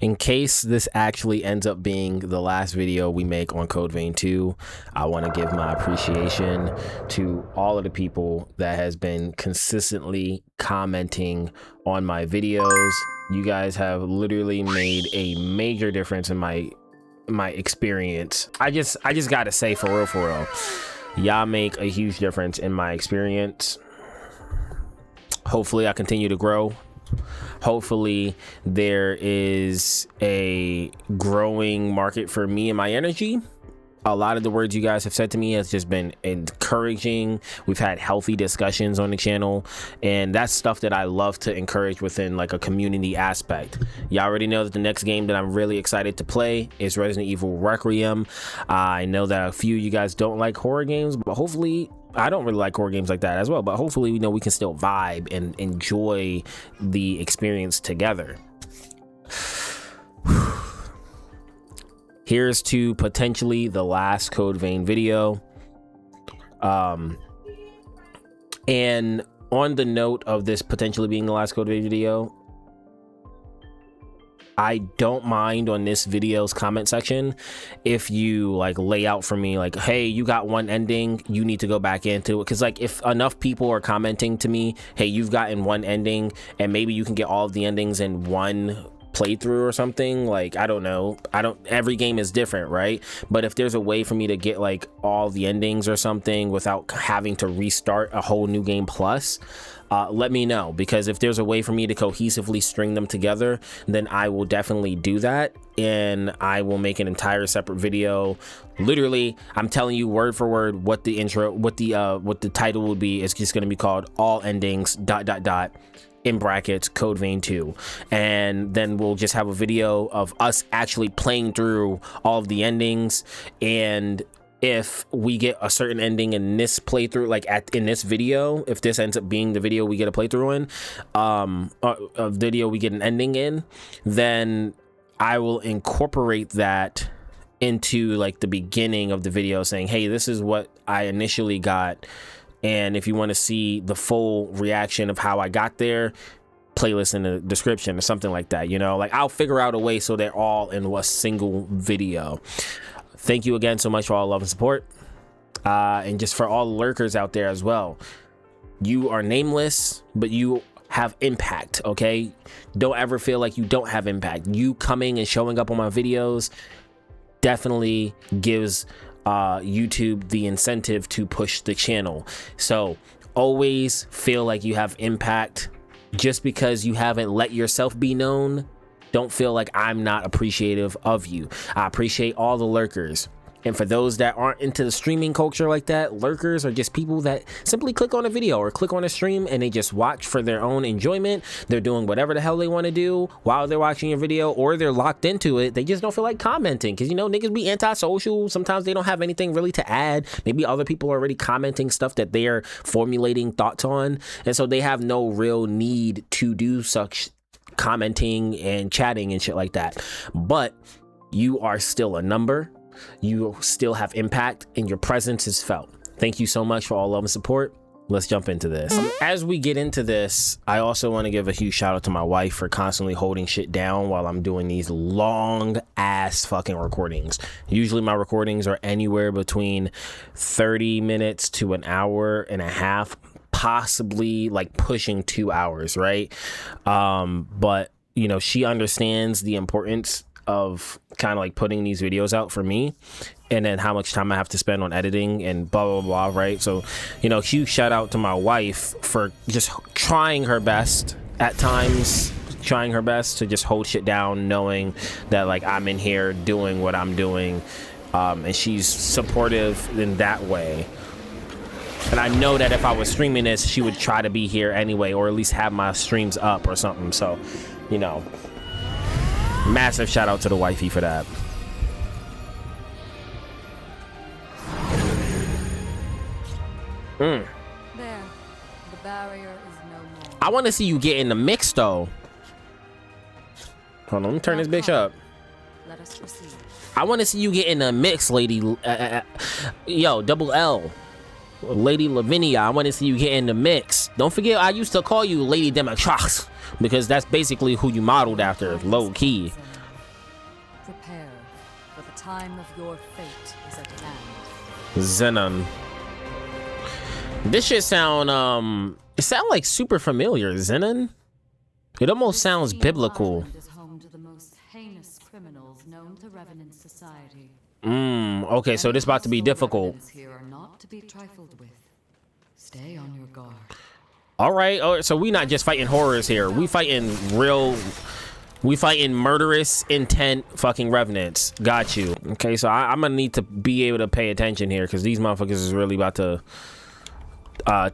In case this actually ends up being the last video we make on Code Vein 2, I want to give my appreciation to all of the people that has been consistently commenting on my videos. You guys have literally made a major difference in my experience. I just gotta say, for real, y'all make a huge difference in my experience. Hopefully I continue to grow. Hopefully there is a growing market for me and my energy. A lot of the words you guys have said to me has just been encouraging. We've had healthy discussions on the channel, and that's stuff that I love to encourage within like a community aspect. Y'all already know that the next game that I'm really excited to play is Resident Evil Requiem. I know that a few of you guys don't like horror games, but hopefully, I don't really like horror games like that as well, but hopefully, we can still vibe and enjoy the experience together. Here's to potentially the last Code Vein video. And on the note of this potentially being the last Code Vein video, I don't mind on this video's comment section if you like lay out for me like, hey, you got one ending, you need to go back into it. Because like if enough people are commenting to me, hey, you've gotten one ending and maybe you can get all of the endings in one playthrough or something, like I don't know, every game is different, right? But if there's a way for me to get like all the endings or something without having to restart a whole new game plus, let me know, because if there's a way for me to cohesively string them together, then I will definitely do that, and I will make an entire separate video. Literally, I'm telling you word for word what the intro, what the title would be. It's just going to be called All Endings ... in brackets Code Vein 2, and then we'll just have a video of us actually playing through all of the endings. And if we get a certain ending in this playthrough, like in this video, if this ends up being the video we get a playthrough in, a video we get an ending in, then I will incorporate that into like the beginning of the video, saying, hey, this is what I initially got, and if you want to see the full reaction of how I got there, playlist in the description or something like that. Like I'll figure out a way so they're all in a single video. Thank you again so much for all love and support, and just for all the lurkers out there as well. You are nameless, but you have impact. Okay, don't ever feel like you don't have impact. You coming and showing up on my videos definitely gives YouTube the incentive to push the channel. So always feel like you have impact. Just because you haven't let yourself be known, don't feel like I'm not appreciative of you. I appreciate all the lurkers. And for those that aren't into the streaming culture like that, lurkers are just people that simply click on a video or click on a stream and they just watch for their own enjoyment. They're doing whatever the hell they want to do while they're watching your video, or they're locked into it. They just don't feel like commenting because, niggas be antisocial. Sometimes they don't have anything really to add. Maybe other people are already commenting stuff that they're formulating thoughts on. And so they have no real need to do such commenting and chatting and shit like that. But you are still a number. You still have impact, and your presence is felt. Thank you so much for all love and support. Let's jump into this. As we get into this, I also want to give a huge shout out to my wife for constantly holding shit down while I'm doing these long ass fucking recordings. Usually my recordings are anywhere between 30 minutes to an hour and a half, possibly like pushing 2 hours, right? But she understands the importance of kind of like putting these videos out for me, and then how much time I have to spend on editing and blah blah blah, right? So huge shout out to my wife for just trying her best at times, trying her best to just hold shit down, knowing that like I'm in here doing what I'm doing, and she's supportive in that way. And I know that if I was streaming this, she would try to be here anyway, or at least have my streams up or something. So massive shout out to the wifey for that. There, the barrier is no more. I want to see you get in the mix though. Hold on, let me turn this bitch up. Let us proceed. I want to see you get in the mix, lady. Yo, double L. Lady Lavinia, I want to see you get in the mix. Don't forget, I used to call you Lady Demetrax because that's basically who you modeled after, low key. prepare, for the time of your fate is at hand. Zenon. This shit sound it sound like super familiar. Zenon. It almost sounds biblical. Is home to the most heinous criminals known to Revenant society. Okay, so this about to be difficult. Here are not to be trifled with. Stay on your guard. All right, so we not just fighting horrors here. We fighting murderous intent fucking revenants. Got you. Okay, so I'm gonna need to be able to pay attention here because these motherfuckers is really about to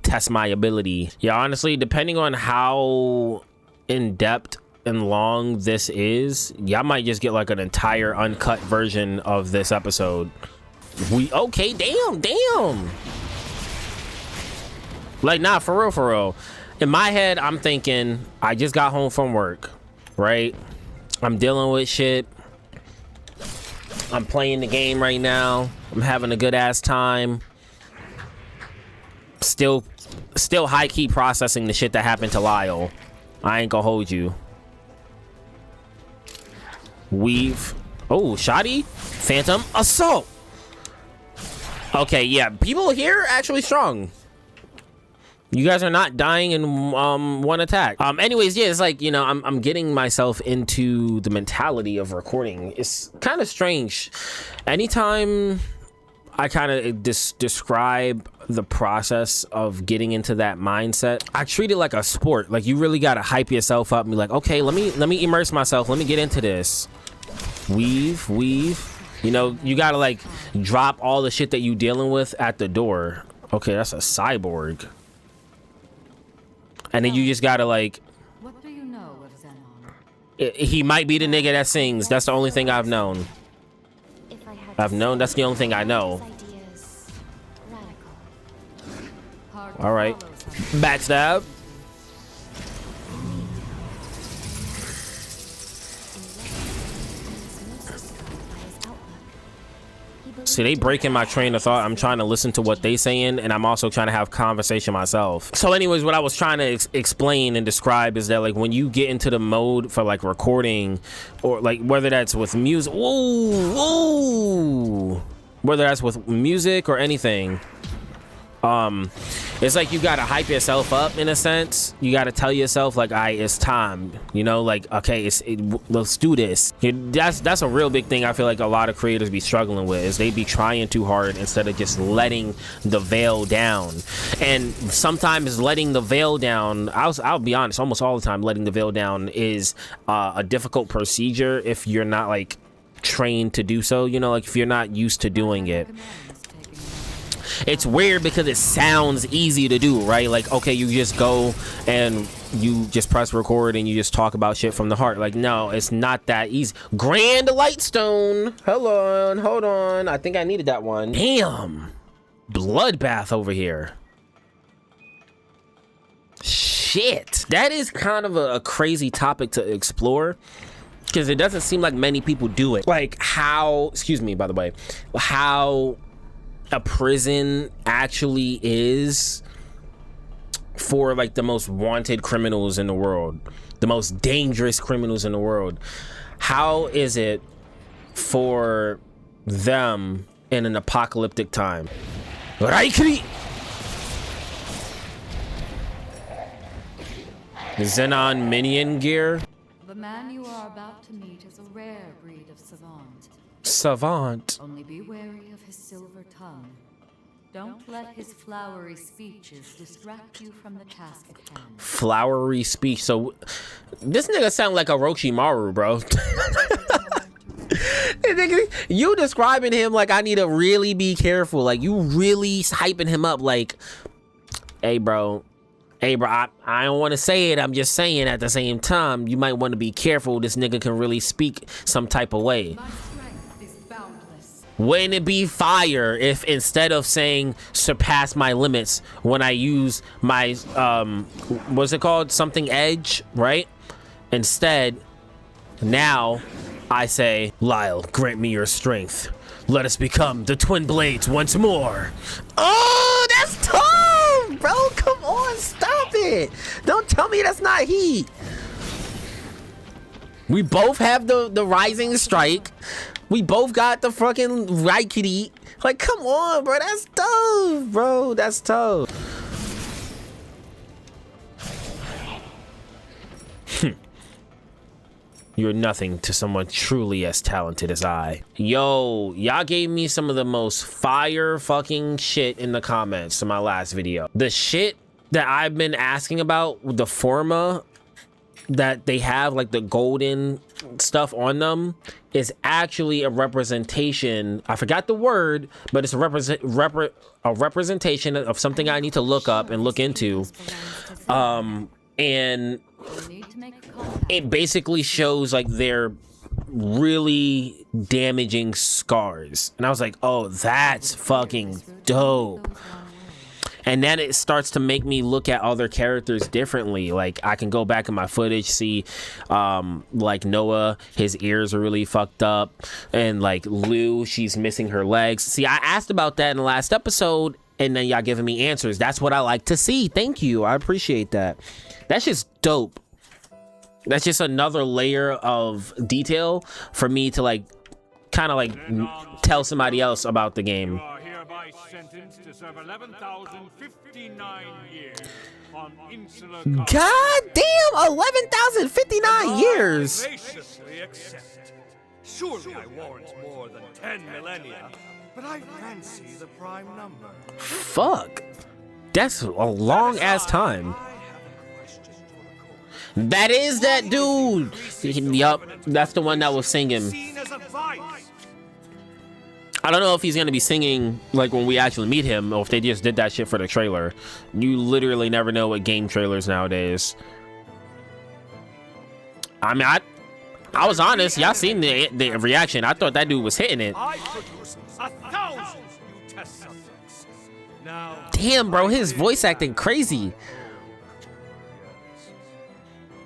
test my ability. Yeah, honestly, depending on how in depth and long this is, y'all might just get like an entire uncut version of this episode. Okay, damn. Like, nah, for real. In my head, I'm thinking, I just got home from work, right? I'm dealing with shit. I'm playing the game right now. I'm having a good ass time. Still high-key processing the shit that happened to Lyle. I ain't gonna hold you. Weave. Oh, Shoddy? Phantom Assault. Okay, yeah. People here are actually strong. You guys are not dying in one attack. Anyways, yeah, it's like, you know, I'm getting myself into the mentality of recording. It's kind of strange. Anytime I kind of describe the process of getting into that mindset, I treat it like a sport. Like, you really got to hype yourself up and be like, okay, let me immerse myself. Let me get into this. Weave. You know, you got to like drop all the shit that you dealing with at the door. Okay, that's a cyborg. And then you just gotta like. What do you know of Zenon? He might be the nigga that sings. That's the only thing I've known. That's the only thing I know. All right, backstab. See, they breaking my train of thought. I'm trying to listen to what they saying, and I'm also trying to have conversation myself. So anyways, what I was trying to explain and describe is that, like, when you get into the mode for like recording, or like whether that's with music, whether that's with music or anything, it's like you gotta hype yourself up in a sense. You gotta tell yourself like, alright, it's time, you know, like, okay, let's do this. That's a real big thing I feel like a lot of creators be struggling with, is they be trying too hard instead of just letting the veil down. And sometimes letting the veil down, I'll be honest, almost all the time letting the veil down is a difficult procedure if you're not like trained to do so, you know, like if you're not used to doing it. It's weird because it sounds easy to do, right? Like, okay, you just go and you just press record and you just talk about shit from the heart. Like, no, it's not that easy. Grand Lightstone. Hold on. I think I needed that one. Damn. Bloodbath over here. Shit. That is kind of a crazy topic to explore, because it doesn't seem like many people do it. Like how, excuse me, by the way, how a prison actually is for like the most wanted criminals in the world, the most dangerous criminals in the world. How is it for them in an apocalyptic time? Raikri! Zenon minion gear. The man you are about to meet is a rare breed of savant. Savant. Only be wary of his silver tongue. Don't let his flowery speeches distract you from the task at hand. Flowery speech. So this nigga sound like Orochimaru, bro. You describing him like I need to really be careful. Like, you really hyping him up like, hey bro, I don't want to say it. I'm just saying at the same time, you might want to be careful. This nigga can really speak some type of way. Wouldn't it be fire if instead of saying surpass my limits when I use my, what's it called? Something edge, right? Instead, now I say, Lyle, grant me your strength. Let us become the twin blades once more. Oh, that's tough, bro. Come on, stop it. Don't tell me that's not heat. We both have the rising strike. We both got the fucking Raikiri. Like, come on, bro. That's tough, bro. That's tough. You're nothing to someone truly as talented as I. Yo, y'all gave me some of the most fire fucking shit in the comments to my last video. The shit that I've been asking about, the forma that they have, like the golden stuff on them, is actually a representation. I forgot the word, but it's a representation of something I need to look up and look into. And it basically shows like their really damaging scars. And I was like, oh, that's fucking dope. And then it starts to make me look at other characters differently. Like, I can go back in my footage, see like Noah, his ears are really fucked up, and like Lou, she's missing her legs. See, I asked about that in the last episode, and then y'all giving me answers. That's what I like to see. Thank you. I appreciate that. That's just dope. That's just another layer of detail for me to like kind of like tell somebody else about the game. You are hereby sentenced to serve 11,059 years on insular God damn, 11,059 years. graciously accept. Surely I warrant more than 10 millennia, but I fancy the prime number. Fuck. That's a long ass time. That is that dude. Yup, that's the one that was singing. I don't know if he's gonna be singing like when we actually meet him, or if they just did that shit for the trailer. You literally never know with game trailers nowadays. I mean, I was honest. Y'all seen the reaction. I thought that dude was hitting it. Damn, bro, his voice acting crazy.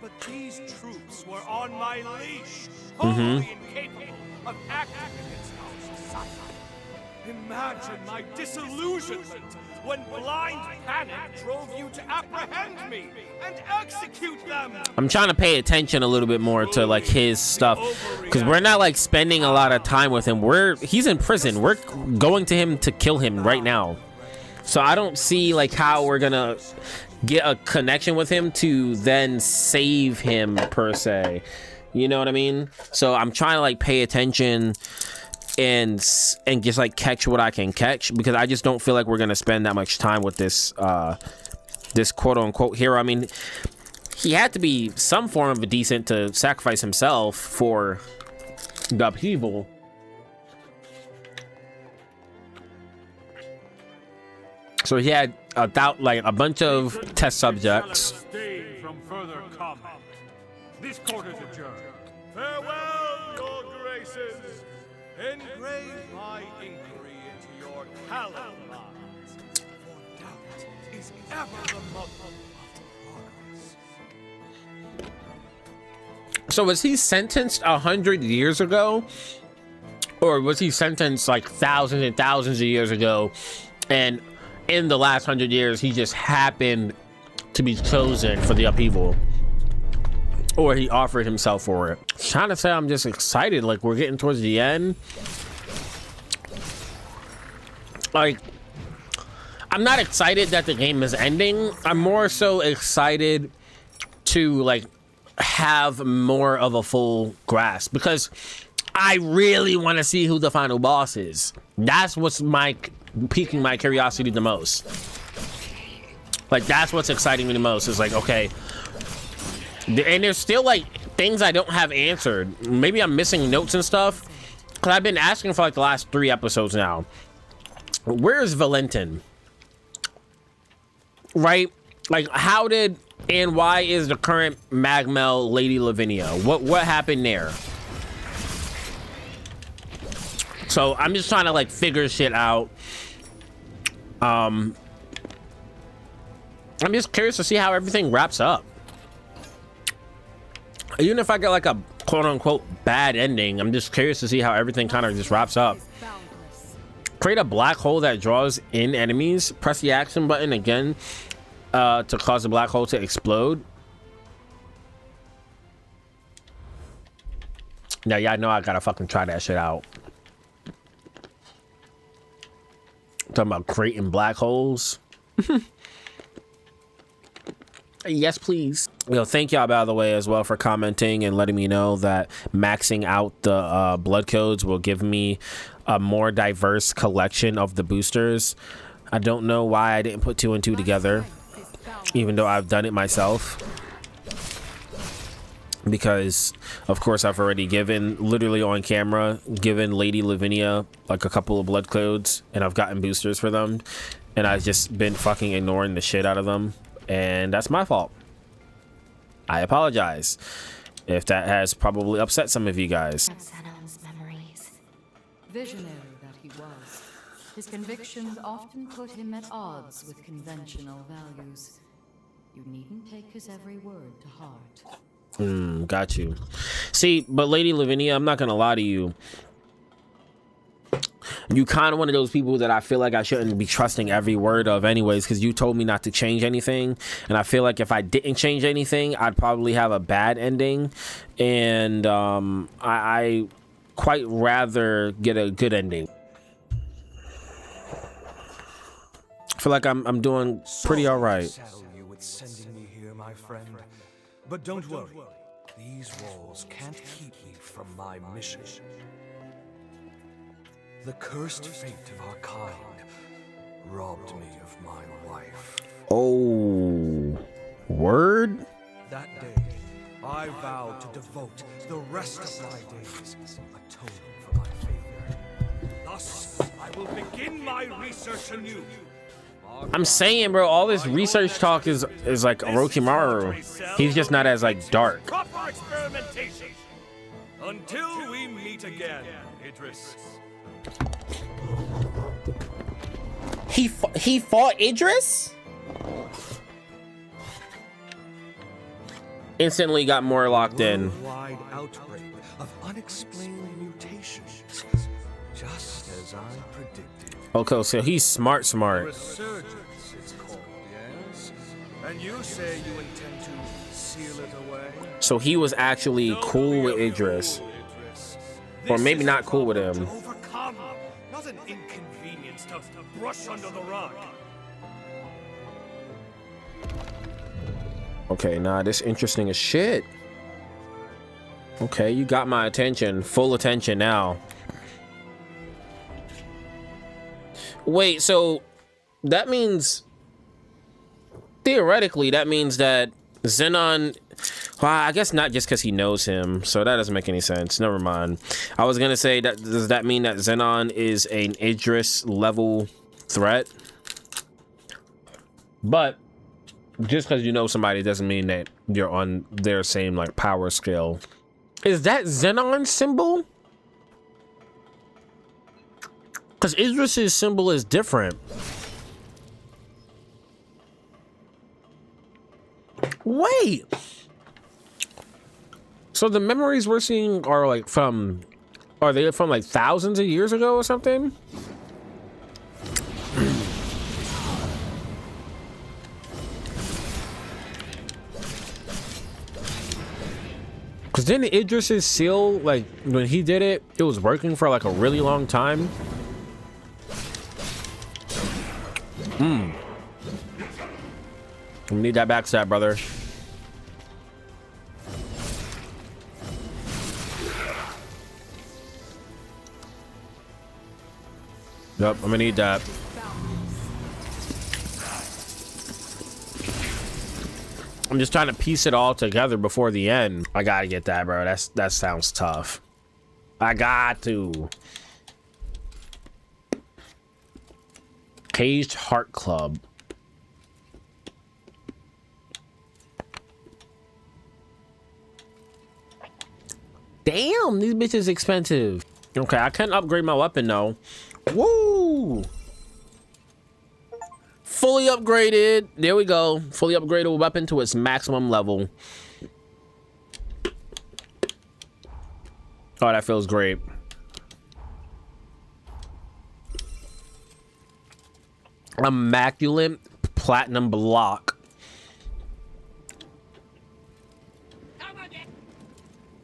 But these troops were on my leash, wholly incapable of acting against our society. Imagine my disillusionment when blind panic drove you to apprehend me and execute them. I'm trying to pay attention a little bit more to like his stuff, because we're not like spending a lot of time with him. He's in prison. We're going to him to kill him right now. So I don't see like how we're gonna get a connection with him to then save him per se. You know what I mean? So I'm trying to like pay attention and just like catch what I can catch, because I just don't feel like we're gonna spend that much time with this this quote unquote hero. I mean, he had to be some form of a decent to sacrifice himself for the upheaval. So he had like a bunch of test subjects. From further comment. This court is adjourned. Farewell, your graces. Engrave my inquiry into your callow minds. For doubt is ever the mother of progress. So was he sentenced 100 years ago? Or was he sentenced like thousands and thousands of years ago? And in the last 100 years, he just happened to be chosen for the upheaval, or he offered himself for it. I'm trying to say I'm just excited. Like, we're getting towards the end. Like, I'm not excited that the game is ending. I'm more so excited to like have more of a full grasp, because I really want to see who the final boss is. That's what's piquing my curiosity the most. Like, that's what's exciting me the most, is like, okay, and there's still like things I don't have answered. Maybe I'm missing notes and stuff, because I've been asking for like the last 3 episodes now, where's Valentin, right? Like, how did and why is the current Magmel Lady Lavinia? What happened there? So I'm just trying to like figure shit out. I'm just curious to see how everything wraps up. Even if I get like a quote unquote bad ending, I'm just curious to see how everything kind of just wraps up. Create a black hole that draws in enemies. Press the action button again to cause the black hole to explode. Now, y'all know I gotta fucking try that shit out. Talking about creating black holes. Yes, please. Yo, thank y'all, by the way, as well, for commenting and letting me know that maxing out the blood codes will give me a more diverse collection of the boosters. I don't know why I didn't put 2 and 2 together, even though I've done it myself. Because, of course, I've already given, literally on camera, given Lady Lavinia like a couple of blood codes, and I've gotten boosters for them, and I've just been fucking ignoring the shit out of them. And that's my fault. I apologize if that has probably upset some of you guys. Xenon's memories. Visionary that he was, his convictions often put him at odds with conventional values. You needn't take his every word to heart. Got you. See, but Lady Lavinia, I'm not gonna lie to you. You kind of one of those people that I feel like I shouldn't be trusting every word of anyways, because you told me not to change anything, and I feel like if I didn't change anything, I'd probably have a bad ending, and I quite rather get a good ending. I feel like I'm doing pretty all right. Saddle you with sending me here, my friend. But don't worry, these walls can't keep me from my mission. The cursed fate of our kind robbed me of my wife. Oh, word? That day, I vowed to devote the rest of my days atoning for my failure. Thus, I will begin my research anew. I'm saying, bro, all this research talk is like Orochimaru. He's just not as like dark. Proper experimentation. Until we meet again, Idris. He fought Idris? Instantly got more locked in. Worldwide outbreak of unexplained mutations, just as I predicted. Okay, so he's smart. Resurgence, it's called, yes? And you say you intend to seal it away? So he was actually cool with Idris. Or maybe not cool with him. To overcome, not an inconvenience to brush under the rug. Okay, nah, this interesting as shit. Okay, you got my attention. Full attention now. Wait, so that means theoretically that means that Zenon, well, I guess not just because he knows him, so that doesn't make any sense. Never mind. I was gonna say that, does that mean that Zenon is an Idris level threat? But just because you know somebody doesn't mean that you're on their same like power scale. Is that Zenon's symbol? Because Idris's symbol is different. Wait. So the memories we're seeing are like from, are they from like thousands of years ago or something? Because then Idris's seal, like when he did it, it was working for like a really long time. We need that backstab, brother. Yep, I'm gonna need that. I'm just trying to piece it all together before the end. I gotta get that, bro. That sounds tough. I got to. Caged Heart Club. Damn, these bitches expensive. Okay, I can't upgrade my weapon though. Woo! Fully upgraded. There we go. Fully upgraded weapon to its maximum level. Oh, that feels great. Immaculate platinum block.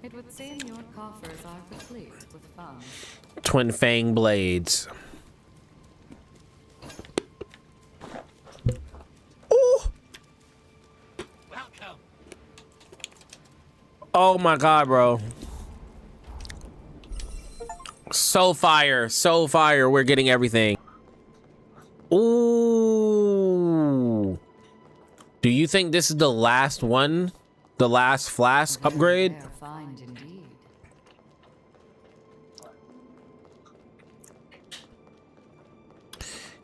It would seem your coffers are complete with funds. Twin Fang blades. Ooh. Welcome. Oh my god, bro. So fire, so fire. We're getting everything. Ooh. Do you think this is the last one? The last flask upgrade? Rare find indeed.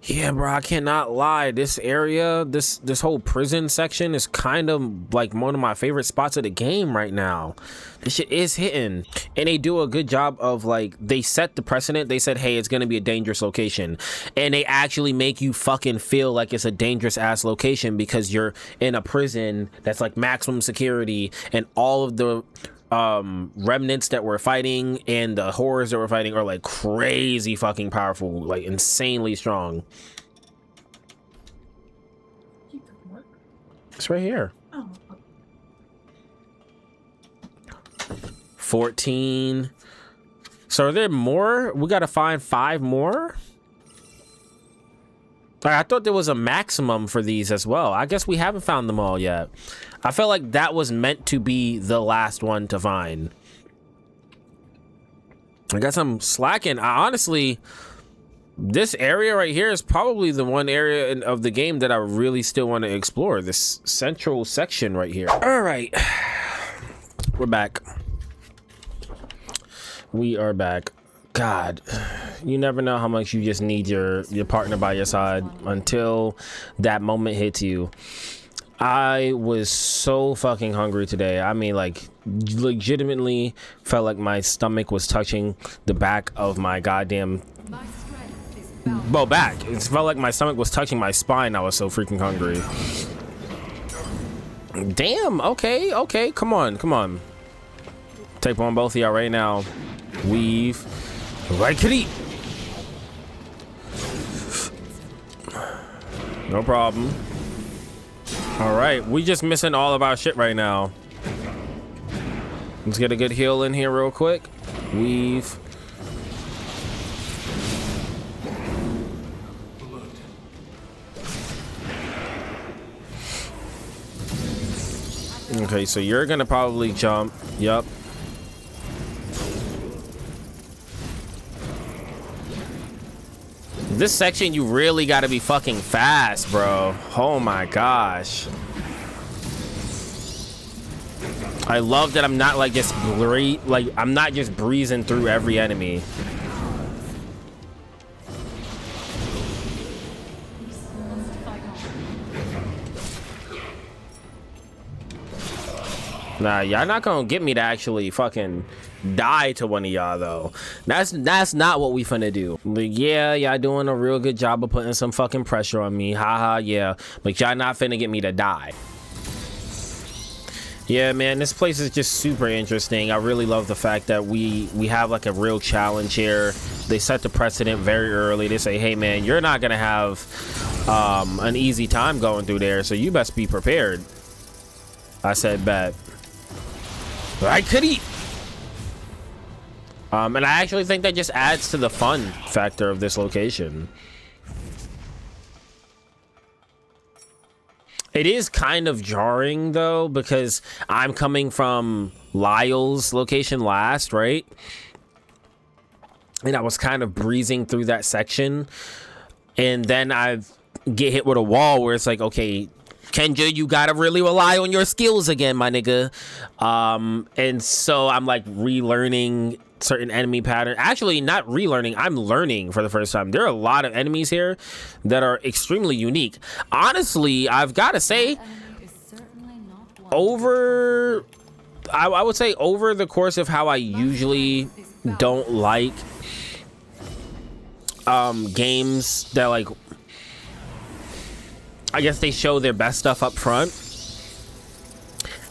Yeah, bro, I cannot lie. This area, this whole prison section is kind of like one of my favorite spots of the game right now. This shit is hitting. And they do a good job of like, they set the precedent. They said, hey, it's gonna be a dangerous location. And they actually make you fucking feel like it's a dangerous ass location because you're in a prison that's like maximum security, and all of the remnants that we're fighting and the horrors that we're fighting are like crazy fucking powerful, like insanely strong. It's right here. 14. So are there more? We gotta find 5 more. I thought there was a maximum for these as well. I guess we haven't found them all yet. I felt like that was meant to be the last one to find. I guess I'm slacking. I honestly, this area right here is probably the one area of the game that I really still want to explore. This central section right here. All right, we're back. We are back. God, you never know how much you just need your partner by your side until that moment hits you. I was so fucking hungry today. I mean, like, legitimately felt like my stomach was touching the back of my goddamn... Well, back. It felt like my stomach was touching my spine. I was so freaking hungry. Damn, okay, okay, come on, come on. Take on both of y'all right now. Weave. Right, kitty. No problem. All right, we just missing all of our shit right now. Let's get a good heal in here real quick. Weave. Okay, so you're gonna probably jump. Yup. This section, you really gotta be fucking fast, bro. Oh my gosh. I love that I'm not like just I'm not just breezing through every enemy. Nah, y'all not gonna get me to actually fucking die to one of y'all though. That's not what we finna do. Like, yeah, y'all doing a real good job of putting some fucking pressure on me. Haha, yeah. But y'all not finna get me to die. Yeah, man, this place is just super interesting. I really love the fact that we have like a real challenge here. They set the precedent very early. They say, hey man, you're not gonna have an easy time going through there, so you best be prepared. I said bet. I could eat. And I actually think that just adds to the fun factor of this location. It is kind of jarring though, because I'm coming from Lyle's location last, right? And I was kind of breezing through that section. And then I get hit with a wall where it's like, okay, Kenja, you gotta really rely on your skills again, my nigga. And so I'm like relearning certain enemy patterns. Actually, not relearning, I'm learning for the first time. There are a lot of enemies here that are extremely unique. Honestly, I've gotta say, I would say over the course of how I usually don't like games that like, I guess they show their best stuff up front.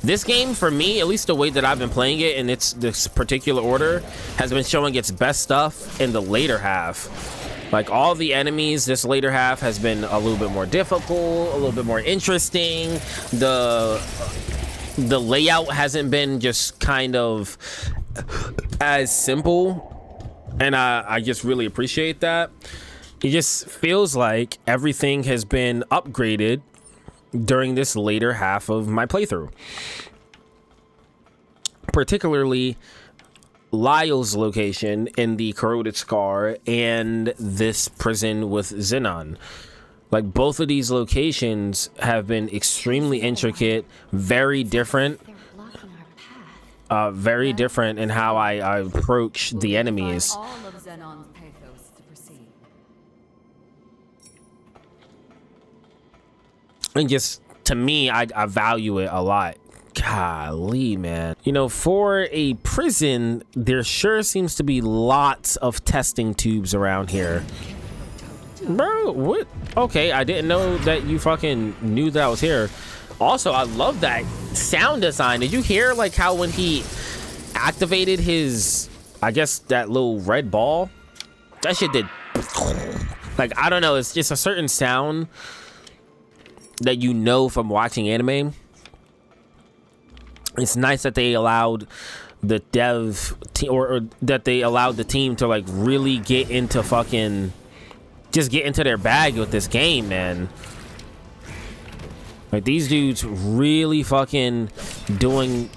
This game, for me, at least the way that I've been playing it in this particular order, has been showing its best stuff in the later half. Like all the enemies, this later half has been a little bit more difficult, a little bit more interesting. The layout hasn't been just kind of as simple, and I just really appreciate that. It just feels like everything has been upgraded during this later half of my playthrough. Particularly Lyle's location in the Corroded Scar and this prison with Xenon. Like, both of these locations have been extremely intricate, very different. Very different in how I approach the enemies. All of Xenon's pathos to proceed. And just, to me, I value it a lot. Golly, man. You know, for a prison, there sure seems to be lots of testing tubes around here. Bro, what? Okay, I didn't know that you fucking knew that I was here. Also, I love that sound design. Did you hear, like, how when he activated his, I guess, that little red ball? That shit did... Like, I don't know. It's just a certain sound that you know from watching anime. It's nice that they allowed the dev team, or that they allowed the team to, like, really get into fucking... Just get into their bag with this game, man. Like, these dudes really fucking doing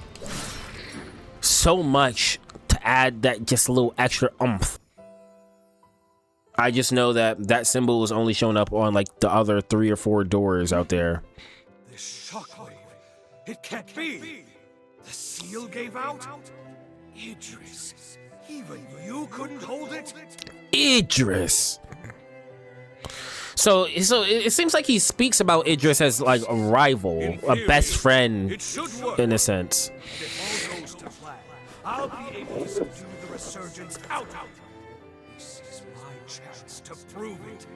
so much to add that just a little extra oomph. I just know that that symbol is only showing up on, like, the other 3 or 4 doors out there. This shockwave. It can't be. The seal gave out? Idris, even you couldn't hold it? Idris. So it seems like he speaks about Idris as, like, a rival, a best friend, in a sense. If all goes to plan, I'll be able to subdue the resurgence out. This is my chance to prove it.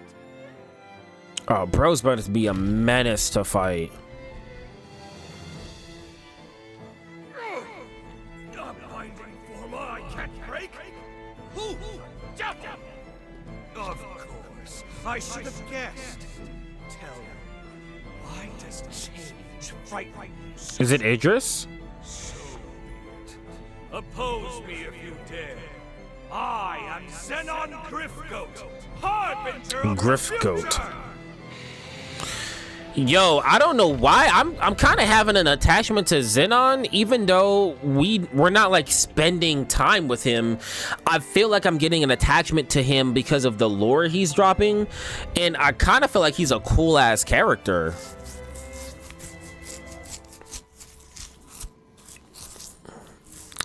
Oh, bro's about to be a menace to fight. A binding formula I can't break? Who? Of course, I should have guessed. Tell me, why does change frighten you so? Is it Idris? So be it. Oppose me if you dare. I am Xenon Griffgoat, harbinger of the Griffgoat. future. Yo, I don't know why I'm kind of having an attachment to Xenon, even though we're not, like, spending time with him. I feel like I'm getting an attachment to him because of the lore he's dropping, and I kind of feel like he's a cool ass character.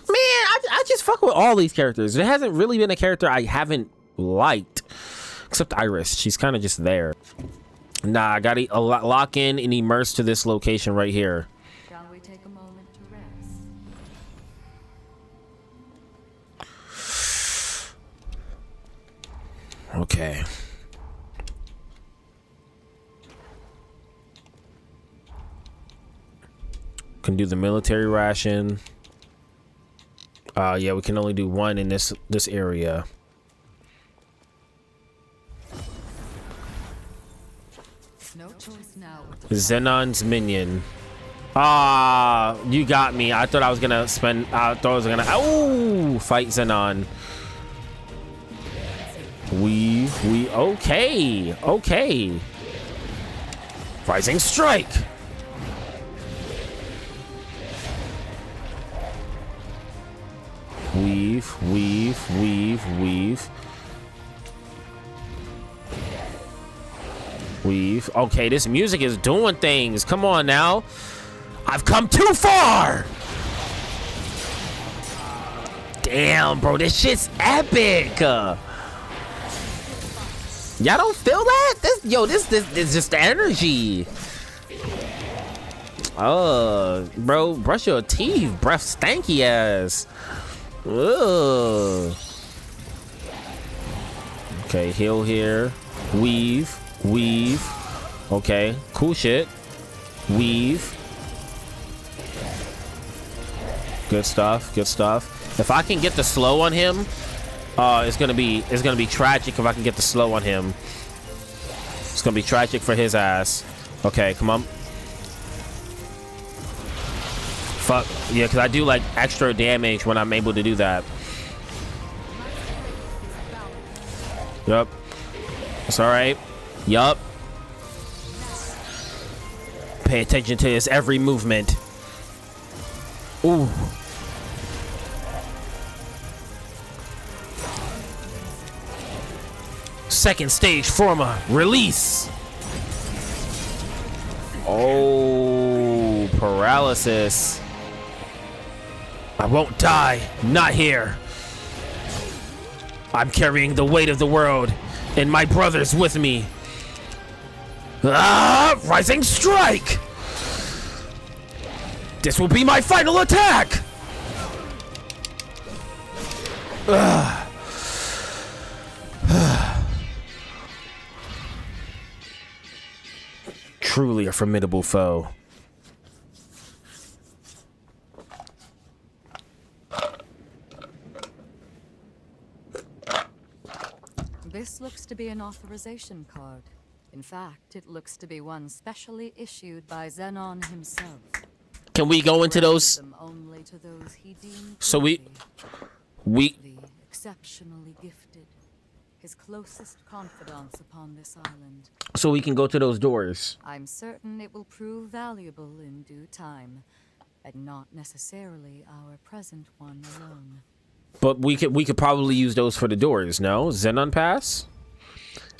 Man, I just fuck with all these characters. There hasn't really been a character I haven't liked, except Iris. She's kind of just there. Nah, I gotta lock in and immerse to this location right here. Shall we take a moment to rest? Okay. Can do the military ration. Yeah, we can only do 1 in this area. No choice now. Xenon's minion. Ah, you got me. I thought I was gonna spend. I thought I was gonna. Oh, fight Xenon. We. Okay. Rising strike. Weave. Okay, this music is doing things. Come on now. I've come too far. Damn, bro, this shit's epic. Y'all don't feel that? This is just the energy. Bro, brush your teeth. Breath stanky ass. Ugh. Okay, heal here. Weave. Okay, cool shit. Weave. Good stuff. If I can get the slow on him, it's gonna be tragic if I can get the slow on him. It's gonna be tragic for his ass. Okay, come on. Fuck yeah, because I do like extra damage when I'm able to do that. Yup. It's alright. Yup. Pay attention to his every movement. Ooh. Second stage forma. Release. Oh, paralysis. I won't die. Not here. I'm carrying the weight of the world, and my brothers with me. Ah! Rising strike! This will be my final attack! Truly a formidable foe. This looks to be an authorization card. In fact, it looks to be one specially issued by Xenon himself. Can we go into those? Them only to those he deemed So worthy, the exceptionally gifted, his closest confidants upon this island. So we can go to those doors. I'm certain it will prove valuable in due time, and not necessarily our present one alone. But we could probably use those for the doors, no? Xenon Pass?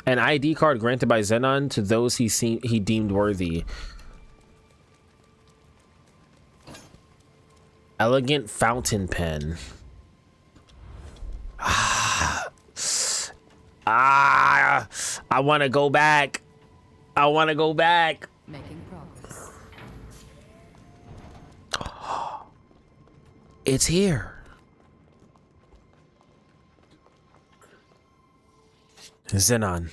An ID card granted by Xenon to those he deemed worthy. Elegant fountain pen. I want to go back. I want to go back. Making progress. It's here. Xenon,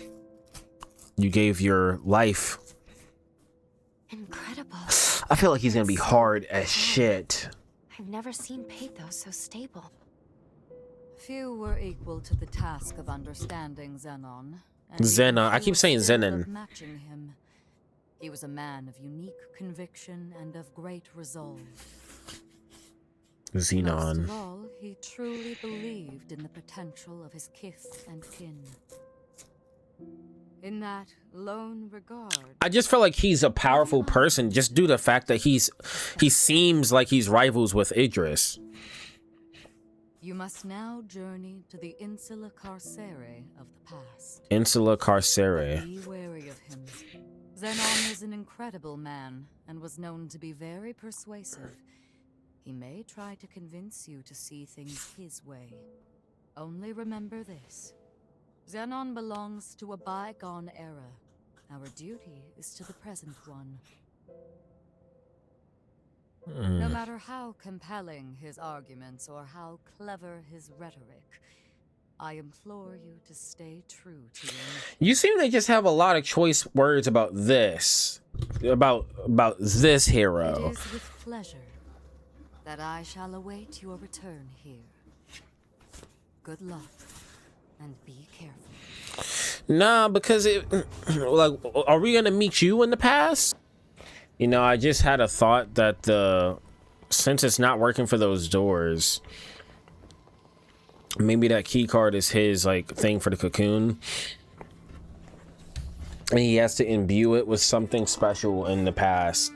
you gave your life. Incredible. I feel like he's gonna be hard as shit. I've never seen pathos so stable. Few were equal to the task of understanding Xenon. and Xenon. I few keep saying still Zenon. of matching him. He was a man of unique conviction and of great resolve. Most Xenon. of all, he truly believed in the potential of his kith and kin. In that lone regard, I just feel like he's a powerful person just due to the fact that he seems like he's rivals with Idris. you must now journey to the Insula Carcere of the past. Insula Carcere. Be wary of him. Xenon is an incredible man and was known to be very persuasive. He may try to convince you to see things his way. Only remember this. Xenon belongs to a bygone era. Our duty is to the present one. No matter how compelling his arguments or how clever his rhetoric, I implore you to stay true to your mission. You seem to just have a lot of choice words about this. About this hero. It is with pleasure that I shall await your return here. Good luck, and be careful. Nah, because like, are we gonna meet you in the past? You know, I just had a thought that since it's not working for those doors, maybe that key card is his like thing for the cocoon, and he has to imbue it with something special in the past.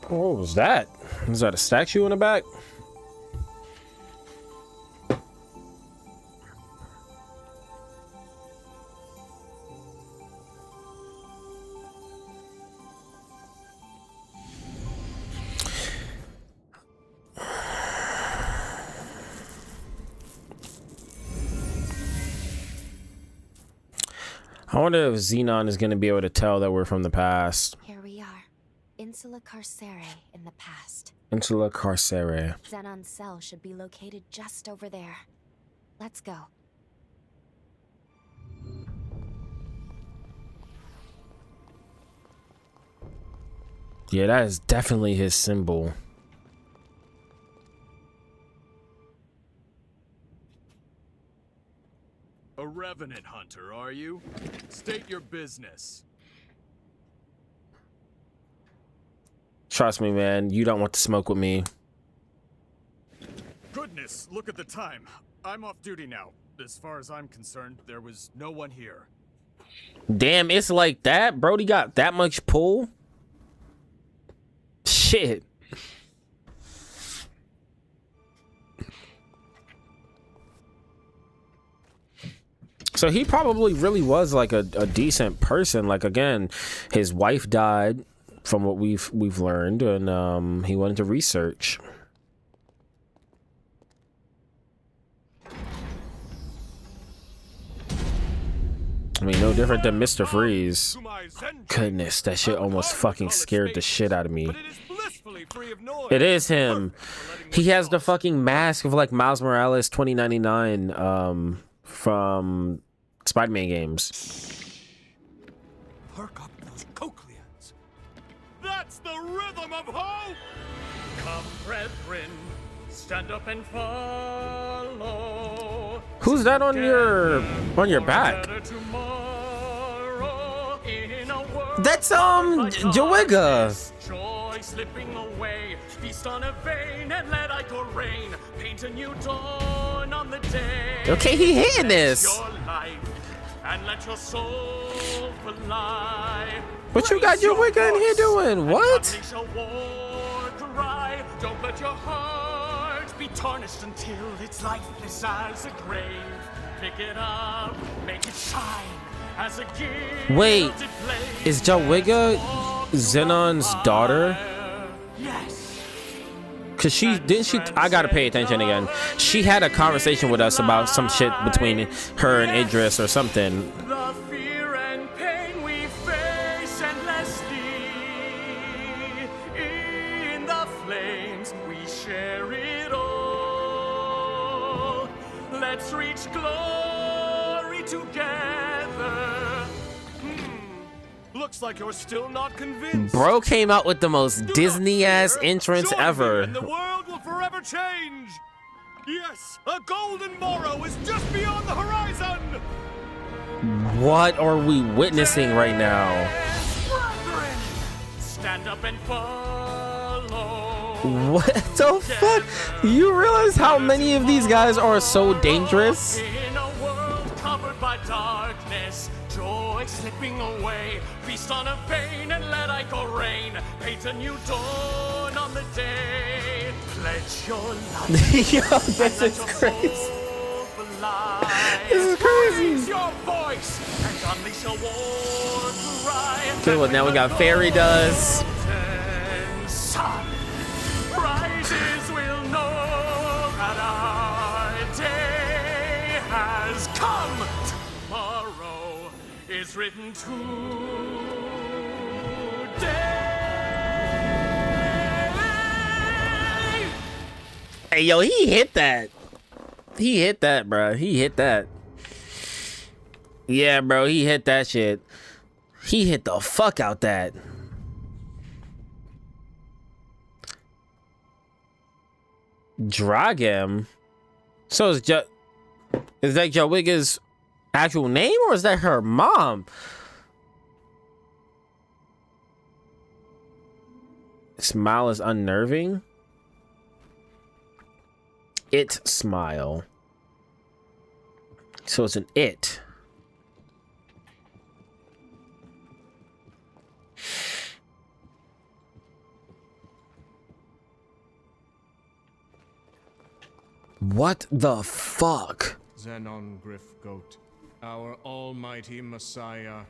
What was that? Was that a statue in the back? I wonder if Xenon is going to be able to tell that we're from the past. Here we are. Insula Carcere in the past. Insula Carcere. Xenon's cell should be located just over there. Let's go. Yeah, that is definitely his symbol. A revenant hunter, are you? State your business. Trust me, man. You don't want to smoke with me. Goodness, look at the time. I'm off duty now. As far as I'm concerned, there was no one here. Damn, it's like that? Brody got that much pull? Shit. So he probably really was like a decent person. Like, again, his wife died from what we've learned, and he went into research. I mean, no different than Mr. Freeze. Goodness, that shit almost fucking scared the shit out of me. It is him. He has the fucking mask of like Miles Morales 2099 from Spider-Man games. Perk up those cochleans. That's the rhythm of hope! Come, brethren, stand up and follow. Who's that on your back? That's Jowiga. Joy slipping away. Feast on a vein and let Ico rain. Paint a new dawn on the day. Okay, he hitting this. Your life and let your soul fly. What you got Jowiga in here doing? What? Unleash a war cry. Don't let your heart be tarnished until it's lifeless as a grave. Pick it up, make it shine as a gift. Wait, is Jowiga Xenon's daughter? Yes. Cause I gotta pay attention again. She had a conversation with us about some shit between her and Idris or something. The fear and pain we face endlessly. In the flames we share it all. Let's reach glory together. Looks like you're still not convinced. Bro came out with the most Disney-ass entrance Join me ever. and the world will forever change. Yes, a golden morrow is just beyond the horizon. What are we witnessing right now? Brethren, stand up and follow. What the fuck? You realize how many of these guys are so dangerous? In a world covered by darkness, joy slipping away. Feast on a vein and let Ico rain. Paint a new dawn on the day. Pledge your life. Yo, this is crazy. This is crazy. Raise your voice and unleash a war cry. Okay, well, now we got Fairy Does. Sun rises, we'll know that our day has come. Tomorrow is written today. Hey, yo, he hit that. He hit that, bro. He hit that. Yeah, bro, he hit that shit. He hit the fuck out that. Dragem? So is that Jowiga's actual name, or is that her mom? Smile is unnerving. It smile. So it's an it. What the fuck? Xenon Griffgoat, our almighty Messiah.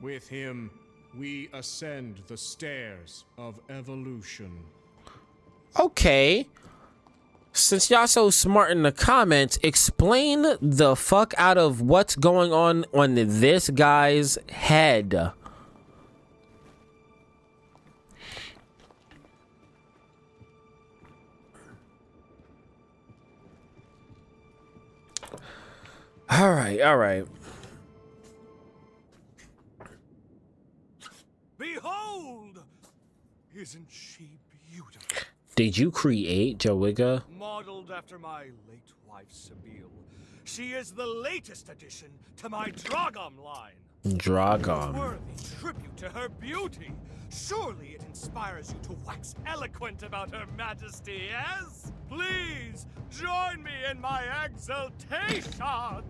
With him, we ascend the stairs of evolution. Okay. Since y'all so smart in the comments, explain the fuck out of what's going on this guy's head. All right. Behold, Isn't she beautiful? Did you create Jowiga? Modeled after my late wife, Sabine. She is the latest addition to my Dragom line. Dragom. Worthy tribute to her beauty. Surely it inspires you to wax eloquent about her majesty, yes? Please, join me in my exultation!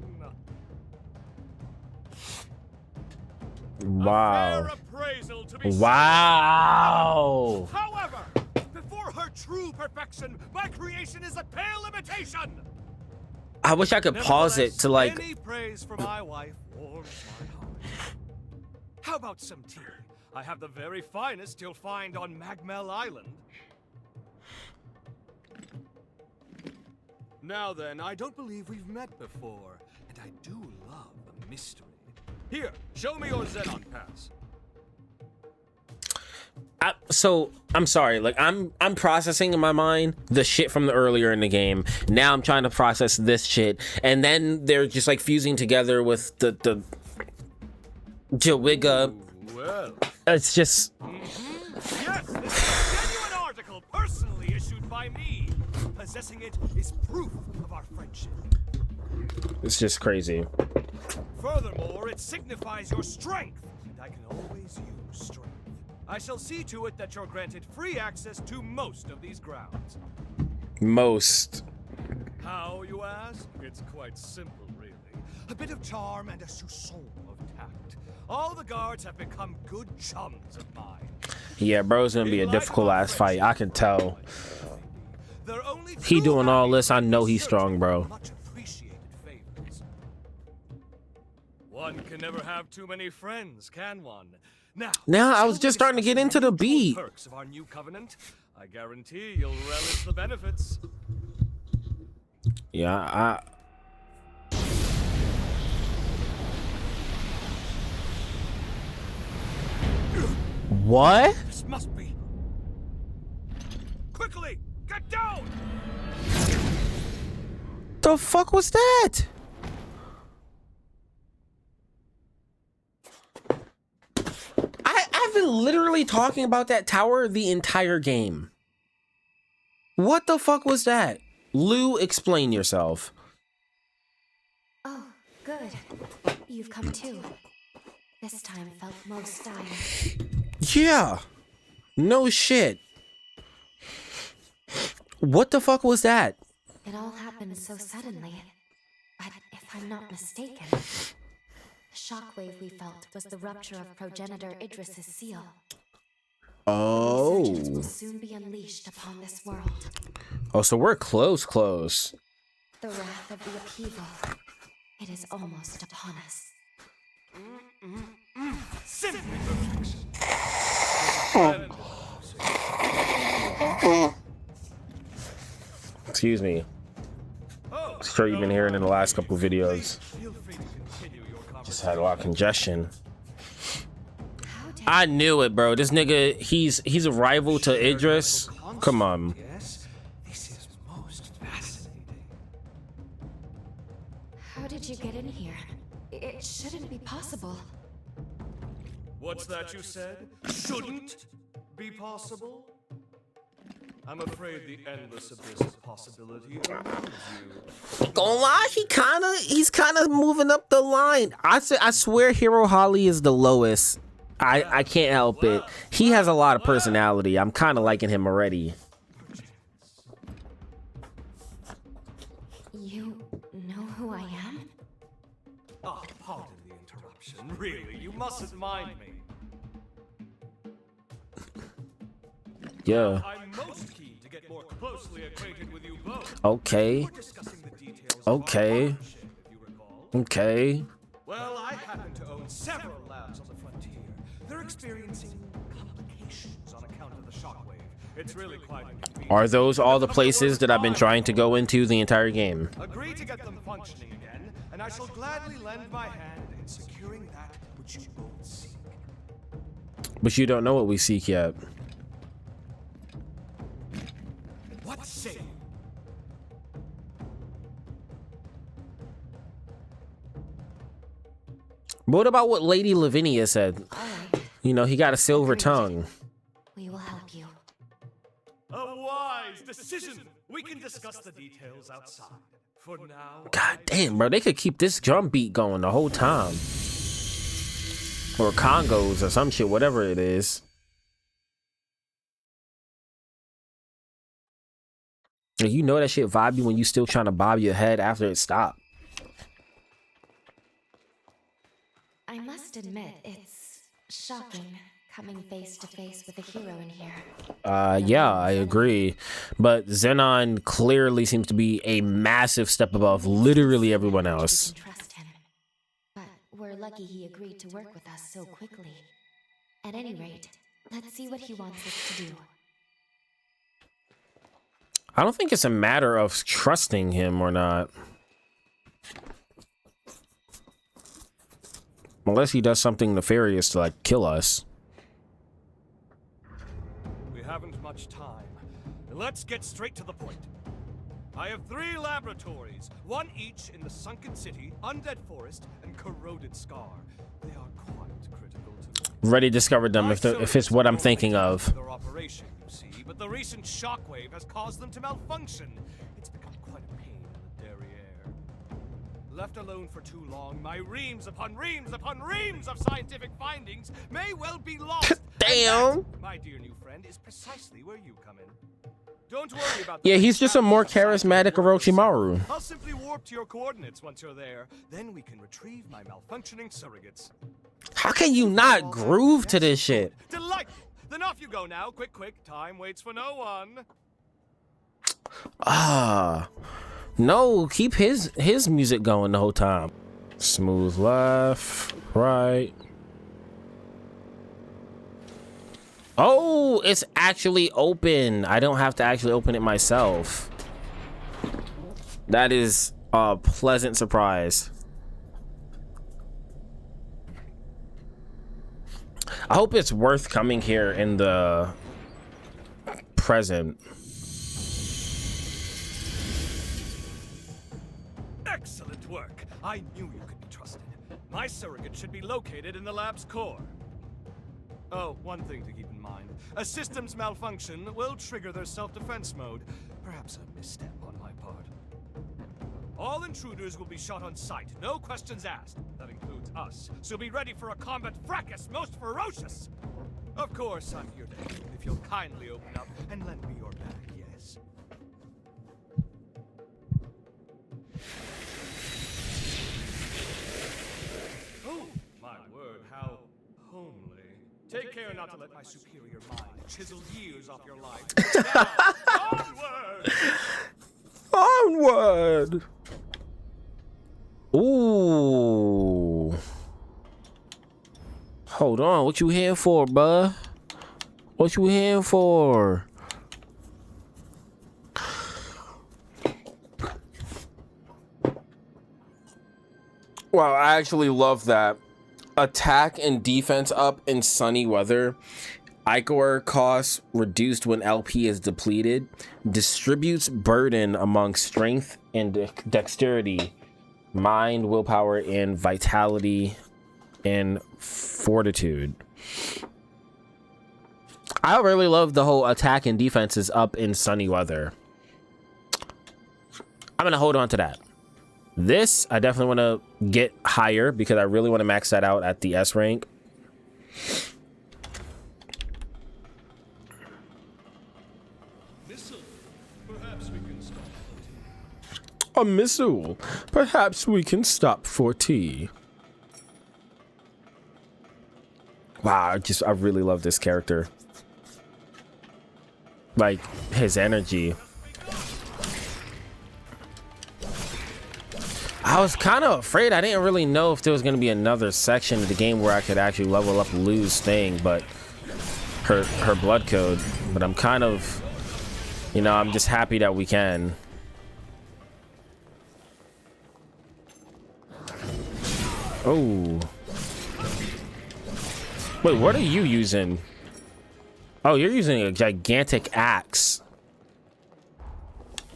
Wow. A fair appraisal to be Wow. sure. However, before her true perfection, my creation is a pale imitation! I wish I could pause it to like. Any praise for my wife warms my heart. How about some tea? I have the very finest you'll find on Magmel Island. Now then, I don't believe we've met before, and I do love a mystery. Here, show me your Xenon pass. So I'm sorry, like I'm processing in my mind the shit from the earlier in the game. Now I'm trying to process this shit, and then they're just like fusing together with the Jowiga. Well, It's just yes, this is a genuine article personally issued by me. Possessing it is proof of our friendship. it's just crazy. Furthermore, it signifies your strength, and I can always use strength. I shall see to it that you're granted free access to most of these grounds. Most. How, you ask? It's quite simple, really. A bit of charm and a soupçon of tact. All the guards have become good chums of mine. Yeah, bro's gonna be a difficult ass fight. I can tell. They're only He too doing all happy this, I to know he's exert strong, bro. much appreciated favors. One can never have too many friends, can one? Now, I shall was we just starting to discuss get into the mutual beat. Perks of our new covenant. I guarantee you'll relish the benefits. Yeah, What? This must be. Quickly, get down! The fuck was that? I've been literally talking about that tower the entire game. What the fuck was that? Lou, explain yourself. Oh, good. You've come too. This time felt most dire. Yeah. No shit. What the fuck was that? It all happened so suddenly. But if I'm not mistaken, the shockwave we felt was the rupture of progenitor Idris's seal. Oh. Resurgence will soon be unleashed upon this world. Oh, so we're close. The wrath of the upheaval. It is almost upon us. Simply perfection. Excuse me. Oh, Sure you've been hearing in the last couple videos. feel free to continue your Just had a lot of congestion. How did I knew it, bro. This nigga, he's a rival to Idris. Come on. Yes, this is most fascinating. How did you get in here? It shouldn't be possible. What's that you said? Shouldn't be possible? I'm afraid the endless abyss of possibility eludes you. Gonna lie, he's kind of moving up the line. I swear Hero Holly is the lowest. I can't help it. He has a lot of personality. I'm kind of liking him already. You know who I am? Oh, pardon the interruption. Really, you mustn't mind me. Yeah. I'm most keen to get more closely acquainted with you both. Okay. We're discussing the details of our Okay. partnership, if you recall. Okay. Well, I happen to own several labs on the frontier. They're experiencing complications on account of the shockwave. It's really quite inconvenient. Are those all the places that I've been trying to go into the entire game? Agree to get them functioning again, and I shall gladly lend my hand in securing that which you both seek. But you don't know what we seek yet. What say you? What about what Lady Lavinia said? All right. You know, he got a silver tongue. We will help you. the details outside. For now, God damn, bro, they could keep this drum beat going the whole time. Or congos or some shit, whatever it is. You know that shit vibe you when you still trying to bob your head after it stopped. I must admit, it's shocking coming face to face with a hero in here. Yeah, I agree. But Xenon clearly seems to be a massive step above literally everyone else. We can trust him. But we're lucky he agreed to work with us so quickly. At any rate, let's see what he wants us to do. I don't think it's a matter of trusting him or not. Unless he does something nefarious to, like, kill us. we haven't much time. Let's get straight to the point. I have 3 laboratories, one each in the Sunken City, Undead Forest, and Corroded Scar. They are quite critical to Already discovered them if it's what I'm thinking of. their operation, you see, but the recent shockwave has caused them to malfunction. It's become quite a pain in the derriere. Left alone for too long, my reams upon reams upon reams of scientific findings may well be lost. Damn. And that, my dear new friend, is precisely where you come in. Don't worry about the Yeah, he's just a more charismatic Orochimaru. I'll simply warp to your coordinates once you're there. Then we can retrieve my malfunctioning surrogates. How can you not groove to this shit? Delightful. Then off you go now. Quick, quick. Time waits for no one. No, keep his music going the whole time. Smooth left, right. Oh, it's actually open. I don't have to actually open it myself. That is a pleasant surprise. I hope it's worth coming here in the present. Excellent work. I knew you could be trusted. My surrogate should be located in the lab's core. Oh, one thing to keep in mind. A system's malfunction will trigger their self-defense mode. Perhaps a misstep on my part. All intruders will be shot on sight, no questions asked. That includes us. So be ready for a combat fracas most ferocious. Of course, I'm here to help if you'll kindly open up and lend me your bag, yes? Oh, my word, how homely. Take care not to let my superior mind chisel years off your life. Now, onward! Onward! Ooh. Hold on, what you here for, bruh? What you here for? Wow, I actually love that. Attack and defense up in sunny weather. Ichor costs reduced when LP is depleted. Distributes burden among strength and dexterity. Mind, willpower, and vitality and fortitude. I really love the whole attack and defense is up in sunny weather. I'm gonna hold on to that. This, I definitely want to get higher because I really want to max that out at the S rank. Missile. Perhaps we can stop. A missile. Perhaps we can stop for tea. Wow, I really love this character. Like, his energy. I was kind of afraid. I didn't really know if there was going to be another section of the game where I could actually level up Lou's thing, but her blood code. But I'm kind of, you know, I'm just happy that we can. Oh. Wait, what are you using? Oh, you're using a gigantic axe.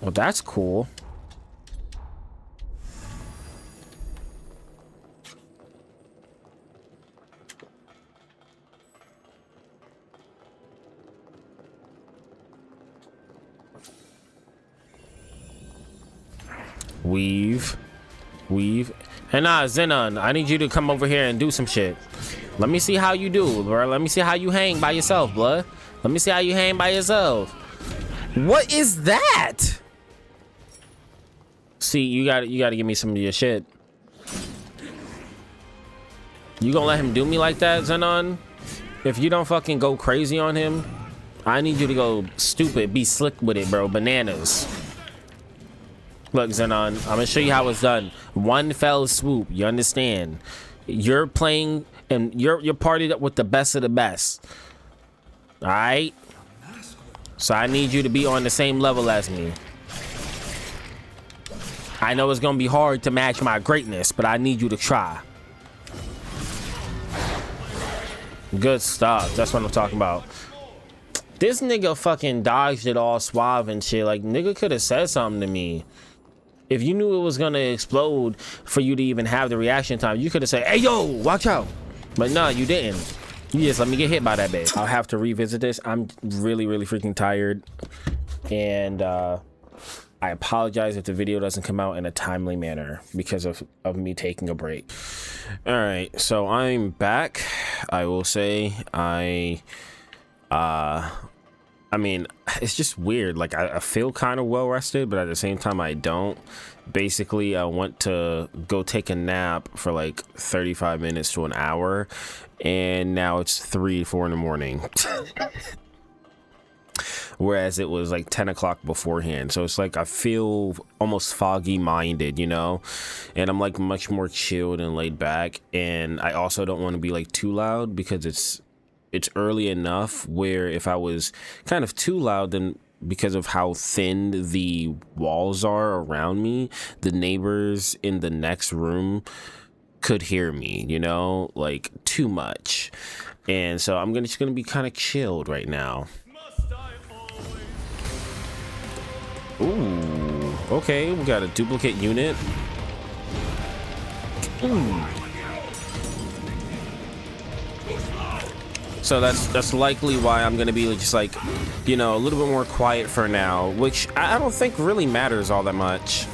Well, that's cool. Weave. Hey, nah, Zenon, I need you to come over here and do some shit. Let me see how you do, bro. Let me see how you hang by yourself, blood. Let me see how you hang by yourself. What is that? See, you gotta give me some of your shit. You gonna let him do me like that, Zenon? If you don't fucking go crazy on him, I need you to go stupid, be slick with it, bro. Bananas. Look, Zenon, I'm gonna show you how it's done. One fell swoop, you understand? You're playing and you're partied up with the best of the best. All right? So I need you to be on the same level as me. I know it's gonna be hard to match my greatness, but I need you to try. Good stuff. That's what I'm talking about. This nigga fucking dodged it all suave and shit. Like, nigga could have said something to me. If you knew it was gonna explode for you to even have the reaction time, you could have said, hey, yo, watch out. But no, you didn't. You just let me get hit by that bitch. I'll have to revisit this. I'm really, really freaking tired. And I apologize if the video doesn't come out in a timely manner because of me taking a break. All right, so I'm back. I will say I mean, it's just weird. Like, I feel kind of well rested, but at the same time, I don't. Basically, I went to go take a nap for like 35 minutes to an hour, and now it's 3, 4 in the morning. Whereas it was like 10 o'clock beforehand. So it's like I feel almost foggy minded, you know, and I'm like much more chilled and laid back. And I also don't want to be like too loud because it's early enough where if I was kind of too loud, then because of how thin the walls are around me, the neighbors in the next room could hear me, you know, like too much. And so I'm just gonna be kind of chilled right now. Ooh, okay, we got a duplicate unit. Ooh. So that's likely why I'm gonna be just like, you know, a little bit more quiet for now, which I don't think really matters all that much.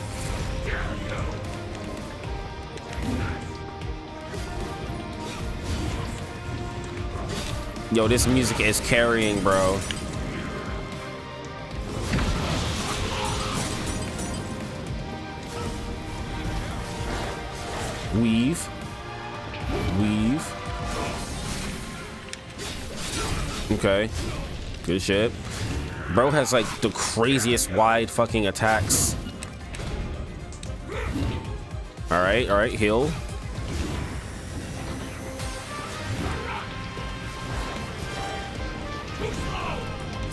Yo, this music is carrying, bro. Weave. Okay, good shit. Bro has like the craziest wide fucking attacks. All right, heal.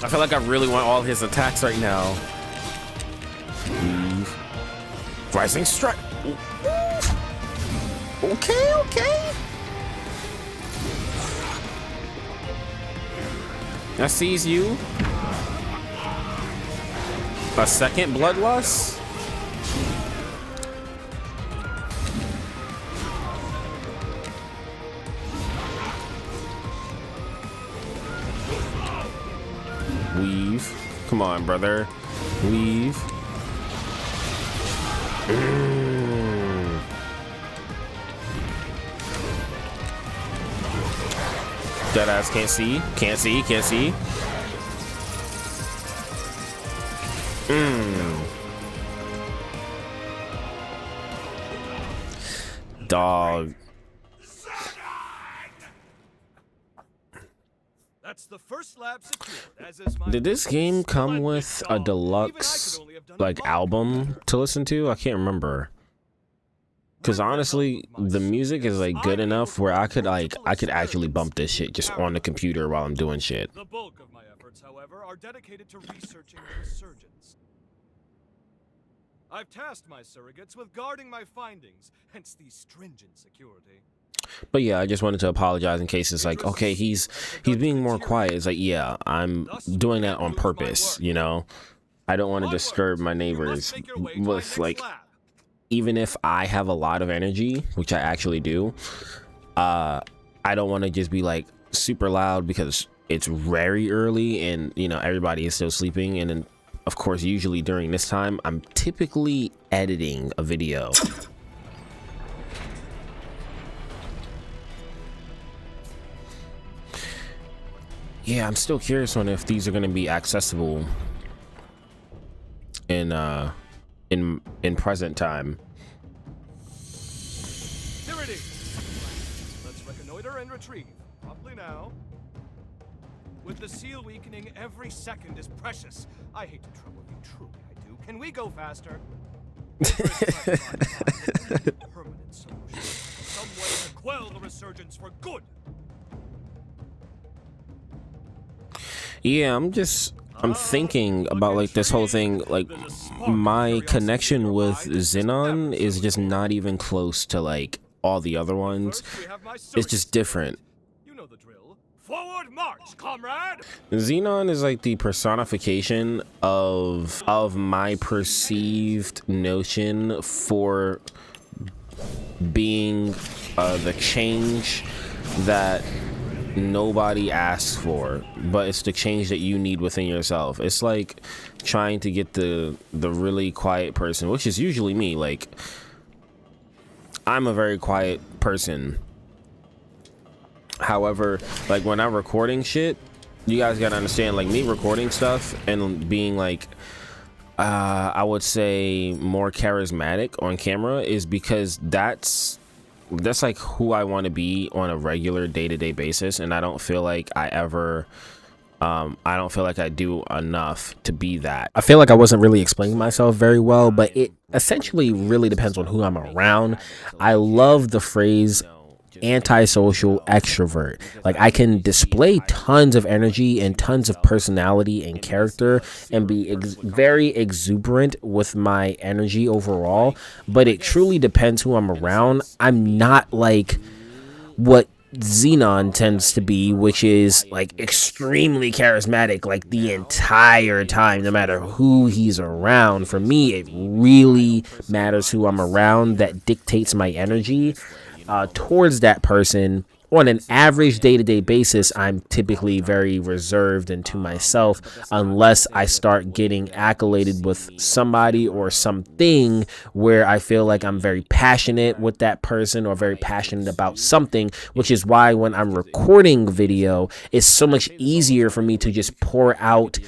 I feel like I really want all his attacks right now. Weave. Rising strike. Okay. I sees you. A second bloodlust. Weave. Come on, brother. Weave. Deadass can't see. Dog. That's the first lab secured, as is my. Did this game come with a deluxe like album to listen to? I can't remember. Cause honestly, the music is like good enough where I could actually bump this shit just on the computer while I'm doing shit. The bulk of my efforts, however, are dedicated to researching the resurgence. I've tasked my surrogates with guarding my findings, hence the stringent security. But yeah, I just wanted to apologize in case it's like, okay, he's being more quiet. It's like, yeah, I'm doing that on purpose, you know? I don't want to disturb my neighbors with like, even if I have a lot of energy, which I actually do, I don't want to just be like super loud because it's very early and, you know, everybody is still sleeping, and then of course, usually during this time, I'm typically editing a video. Yeah, I'm still curious on if these are going to be accessible in present time. Here it is. Let's reconnoiter and retrieve. Promptly now. With the seal weakening, every second is precious. I hate to trouble you, truly I do. Can we go faster? Permanent solution. Some way to quell the resurgence for good. Yeah, I'm thinking about like this whole thing. Like my connection with Xenon is just not even close to like all the other ones. It's just different. You know the drill. Forward march, comrade. Xenon is like the personification of my perceived notion for being the change that nobody asks for, but it's the change that you need within yourself. It's like trying to get the really quiet person, which is usually me. Like, I'm a very quiet person. However, like when I'm recording shit, you guys gotta understand, like me recording stuff and being like I would say more charismatic on camera is because that's like who I want to be on a regular day-to-day basis, and I don't feel like I don't feel like I do enough to be that. I feel like I wasn't really explaining myself very well, but it essentially really depends on who I'm around. I love the phrase antisocial extrovert. Like I can display tons of energy and tons of personality and character and be very exuberant with my energy overall, but it truly depends who I'm around. I'm not like what Xenon tends to be, which is like extremely charismatic like the entire time, no matter who he's around. For me, it really matters who I'm around that dictates my energy towards that person. On an average day-to-day basis, I'm typically very reserved and to myself unless I start getting accoladed with somebody or something where I feel like I'm very passionate with that person or very passionate about something, which is why when I'm recording video, it's so much easier for me to just pour out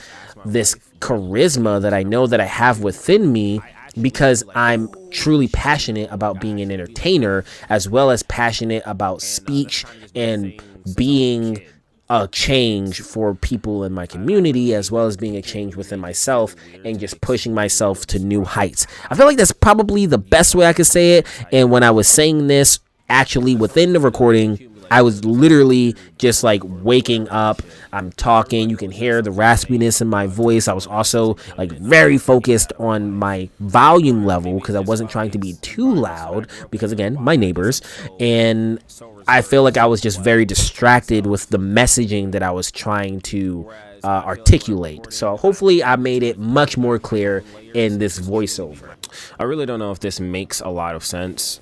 this charisma that I know that I have within me, because I'm truly passionate about being an entertainer, as well as passionate about speech and being a change for people in my community, as well as being a change within myself and just pushing myself to new heights. I feel like that's probably the best way I could say it. And when I was saying this, actually within the recording, I was literally just like waking up. I'm talking. You can hear the raspiness in my voice. I was also like very focused on my volume level because I wasn't trying to be too loud because, again, my neighbors. And I feel like I was just very distracted with the messaging that I was trying to articulate. So hopefully I made it much more clear in this voiceover. I really don't know if this makes a lot of sense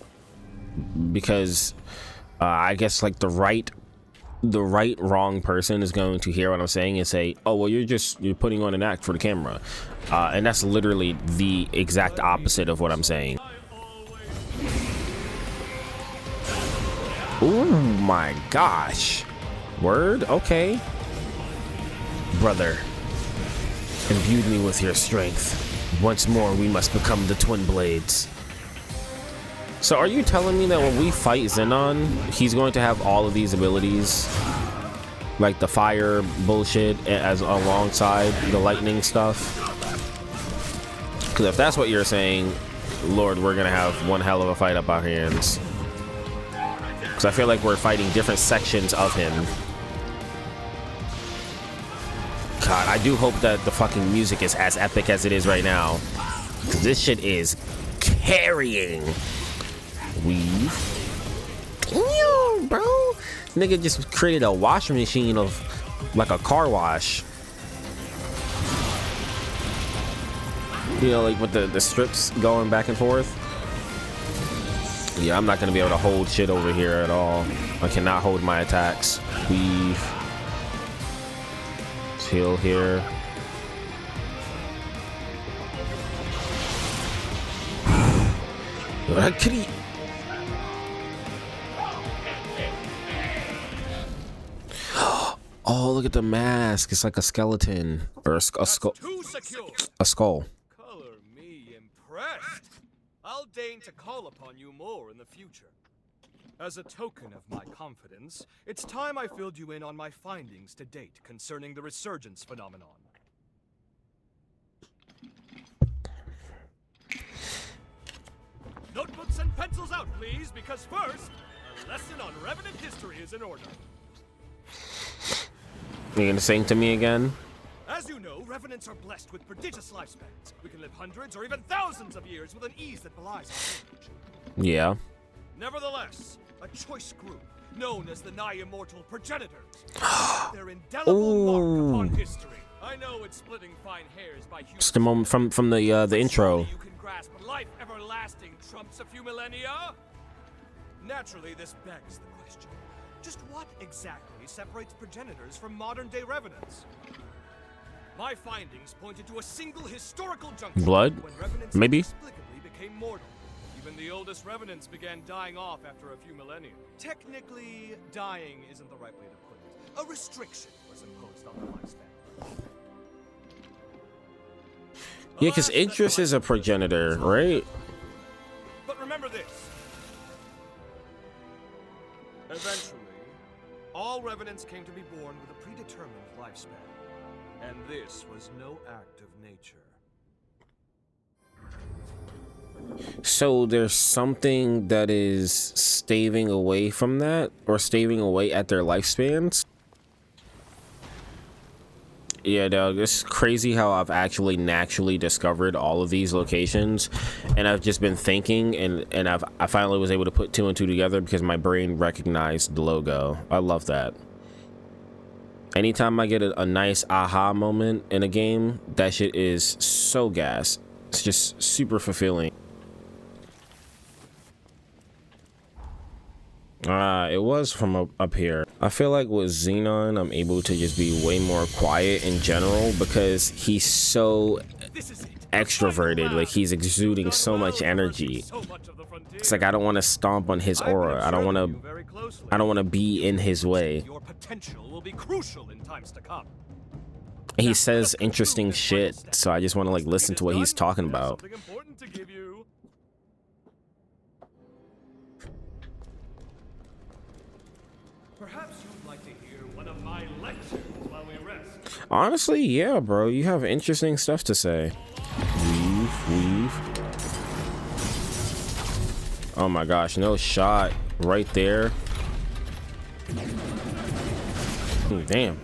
because I guess like the right wrong person is going to hear what I'm saying and say, oh well, you're putting on an act for the camera, and that's literally the exact opposite of what I'm saying. Oh my gosh, word. Okay, brother, imbued me with your strength. Once more we must become the twin blades. So are you telling me that when we fight Xenon, he's going to have all of these abilities, like the fire bullshit as alongside the lightning stuff? Because if that's what you're saying, Lord, we're gonna have one hell of a fight up our hands. Because I feel like we're fighting different sections of him. God, I do hope that the fucking music is as epic as it is right now. Because this shit is carrying. Weave. Ew, bro. Nigga just created a washing machine of like a car wash. You know, like with the strips going back and forth. Yeah, I'm not gonna be able to hold shit over here at all. I cannot hold my attacks. Weave. Heal here. Kitty. Oh, look at the mask. It's like a skeleton or a skull. A skull. Color me impressed. I'll deign to call upon you more in the future. As a token of my confidence, it's time I filled you in on my findings to date concerning the resurgence phenomenon. Notebooks and pencils out, please, because first, a lesson on Revenant history is in order. You gonna sing to me again? As you know, Revenants are blessed with prodigious lifespans. We can live hundreds or even thousands of years with an ease that belies our age. Yeah. Nevertheless, a choice group known as the nigh-immortal progenitors. Their indelible mark upon history. I know it's splitting fine hairs by human. It's the moment from the intro. You can grasp life everlasting trumps a few millennia. Naturally, this begs the question: just what exactly separates progenitors from modern-day revenants? My findings pointed to a single historical juncture. Blood? When revenants Maybe? inexplicably became mortal. Even the oldest revenants began dying off after a few millennia. Technically, dying isn't the right way to put it. A restriction was imposed on the lifespan. Yeah, because Idris is a progenitor, right? But remember this. Eventually, all revenants came to be born with a predetermined lifespan. And this was no act of nature. So there's something that is staving away from that, or staving away at their lifespans? Yeah, dog, it's crazy how I've actually naturally discovered all of these locations, and I've just been thinking, and I finally was able to put 2 and 2 together because my brain recognized the logo. I love that. Anytime I get a nice aha moment in a game, that shit is so gas. It's just super fulfilling. It was from up here. I feel like with Xenon, I'm able to just be way more quiet in general because he's so extroverted. Like, he's exuding so much energy. It's like I don't want to stomp on his aura. I don't want to be in his way. Your potential will be crucial in times to come. He says interesting shit, so I just want to like listen to what he's talking about. Something important to give you. Perhaps you'd like to hear one of my lectures while we rest. Honestly, yeah, bro. You have interesting stuff to say. Weave. Oh my gosh, no shot right there. Ooh, damn.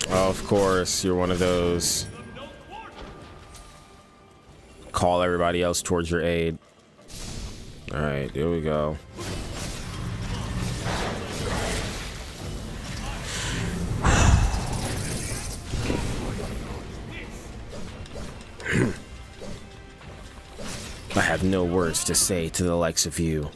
Oh, of course, you're one of those. Call everybody else towards your aid. All right, here we go. I have no words to say to the likes of you.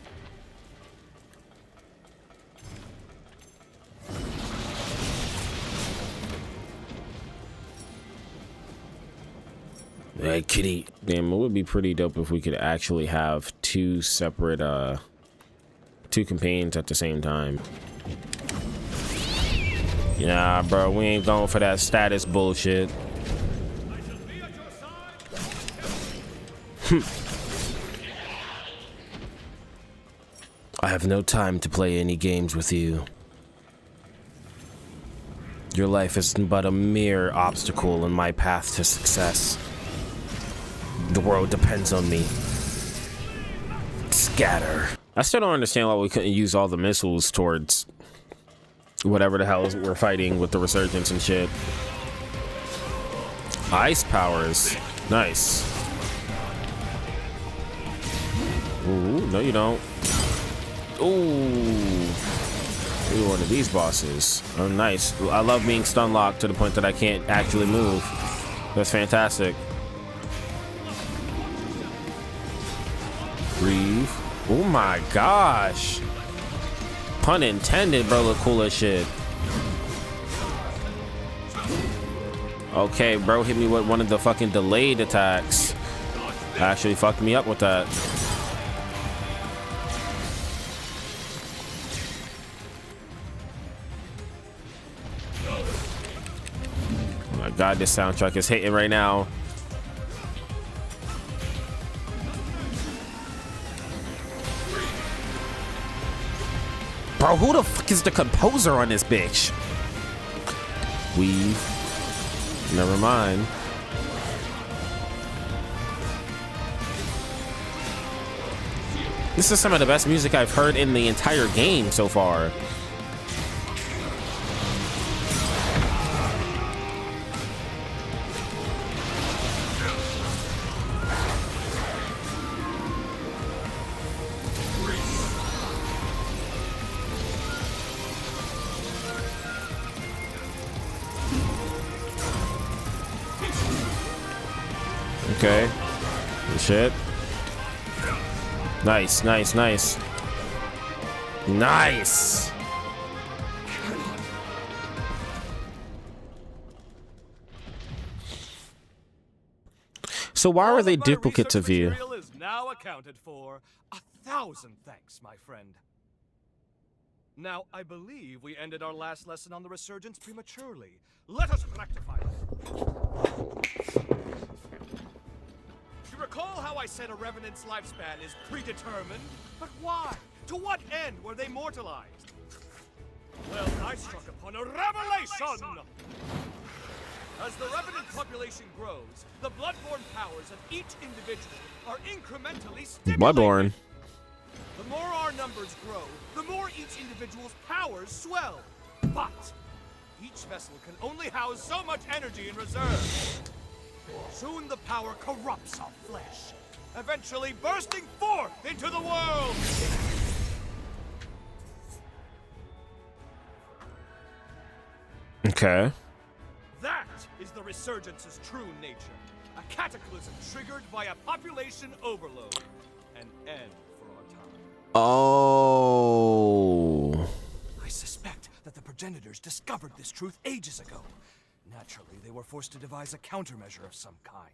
Hey, kitty. Damn, it would be pretty dope if we could actually have 2 separate, 2 companions at the same time. Nah, bro, we ain't going for that status bullshit. I have no time to play any games with you. Your life is but a mere obstacle in my path to success. The world depends on me. Scatter. I still don't understand why we couldn't use all the missiles towards whatever the hell we're fighting with the resurgence and shit. Ice powers. Nice. Ooh, no you don't. Ooh. Ooh, one of these bosses. Oh, nice. I love being stun locked to the point that I can't actually move. That's fantastic. Breathe. Weave. Oh my gosh. Pun intended, bro. Look cool as shit. Okay, bro hit me with one of the fucking delayed attacks. Actually fucked me up with that. Oh my god, this soundtrack is hitting right now. Bro, who the fuck is the composer on this bitch? Weave. Never mind. This is some of the best music I've heard in the entire game so far. Okay. Good shit. Nice, nice, nice. Nice. So why are they duplicates of you? Is now accounted for. 1,000 thanks, my friend. Now, I believe we ended our last lesson on the resurgence prematurely. Let us rectify it. You recall how I said a revenant's lifespan is predetermined? But why? To what end were they mortalized? Well, I struck upon a revelation! As the revenant population grows, the bloodborne powers of each individual are incrementally stimulated. Bloodborne. The more our numbers grow, the more each individual's powers swell. But each vessel can only house so much energy in reserve. Soon the power corrupts our flesh, eventually bursting forth into the world. Okay. That is the resurgence's true nature. A cataclysm triggered by a population overload. An end for our time. Oh. I suspect that the progenitors discovered this truth ages ago. Naturally, they were forced to devise a countermeasure of some kind.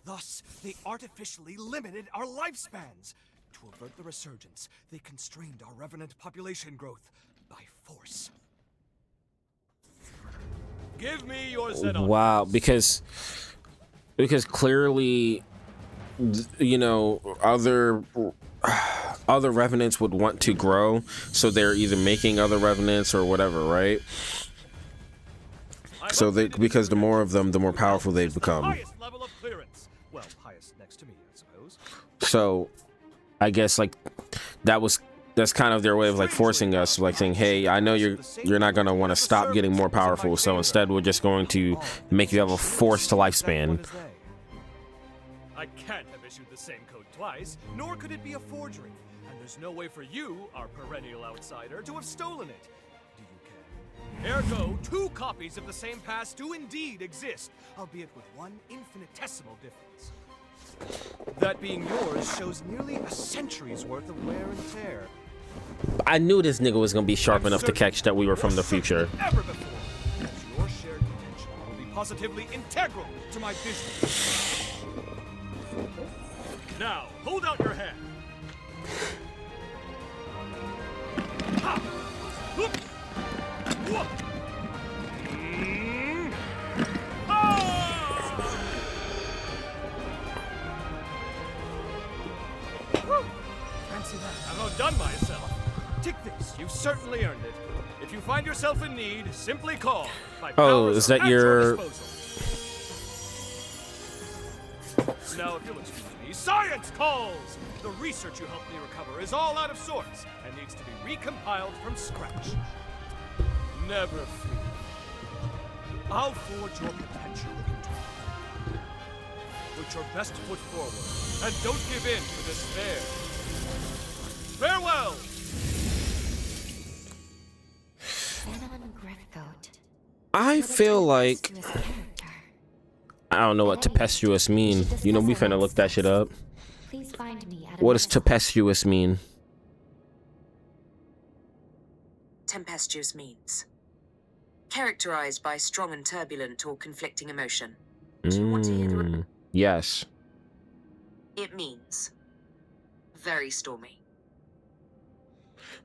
Thus, they artificially limited our lifespans. To avert the resurgence, they constrained our revenant population growth by force. Give me your Zenon. Wow, because clearly, you know, other revenants would want to grow, so they're either making other revenants or whatever, right? So they, because the more of them, the more powerful they become. Highest level of clearance. Well, highest next to me, I suppose. So I guess like that's kind of their way of like forcing us, like saying, hey, I know you're not gonna want to stop getting more powerful, so instead we're just going to make you have a forced lifespan. I can't have issued the same code twice, nor could it be a forgery. And there's no way for you, our perennial outsider, to have stolen it. Do you care? Ergo, 2 copies of the same pass do indeed exist, albeit with one infinitesimal difference. That being yours shows nearly a century's worth of wear and tear. I knew this nigga was gonna be sharp enough to catch that we were from the future. Ever before, that your shared potential will be positively integral to my business. Now, hold out your hand. Ha! Whoop! Whoop! Fancy that. I'm outdone myself. Take this. You've certainly earned it. If you find yourself in need, simply call. My powers is that are at your disposal. Now, if you'll excuse me, science calls! The research you helped me recover is all out of sorts and needs to be recompiled from scratch. Never fear. I'll forge your potential into it. Put your best foot forward and don't give in to despair. Farewell! I feel like I don't know what tempestuous mean. You know, we finna look that shit up. Please find me at What does tempestuous mean? Tempestuous means characterized by strong and turbulent or conflicting emotion. Do you want to hear the... Yes. It means very stormy.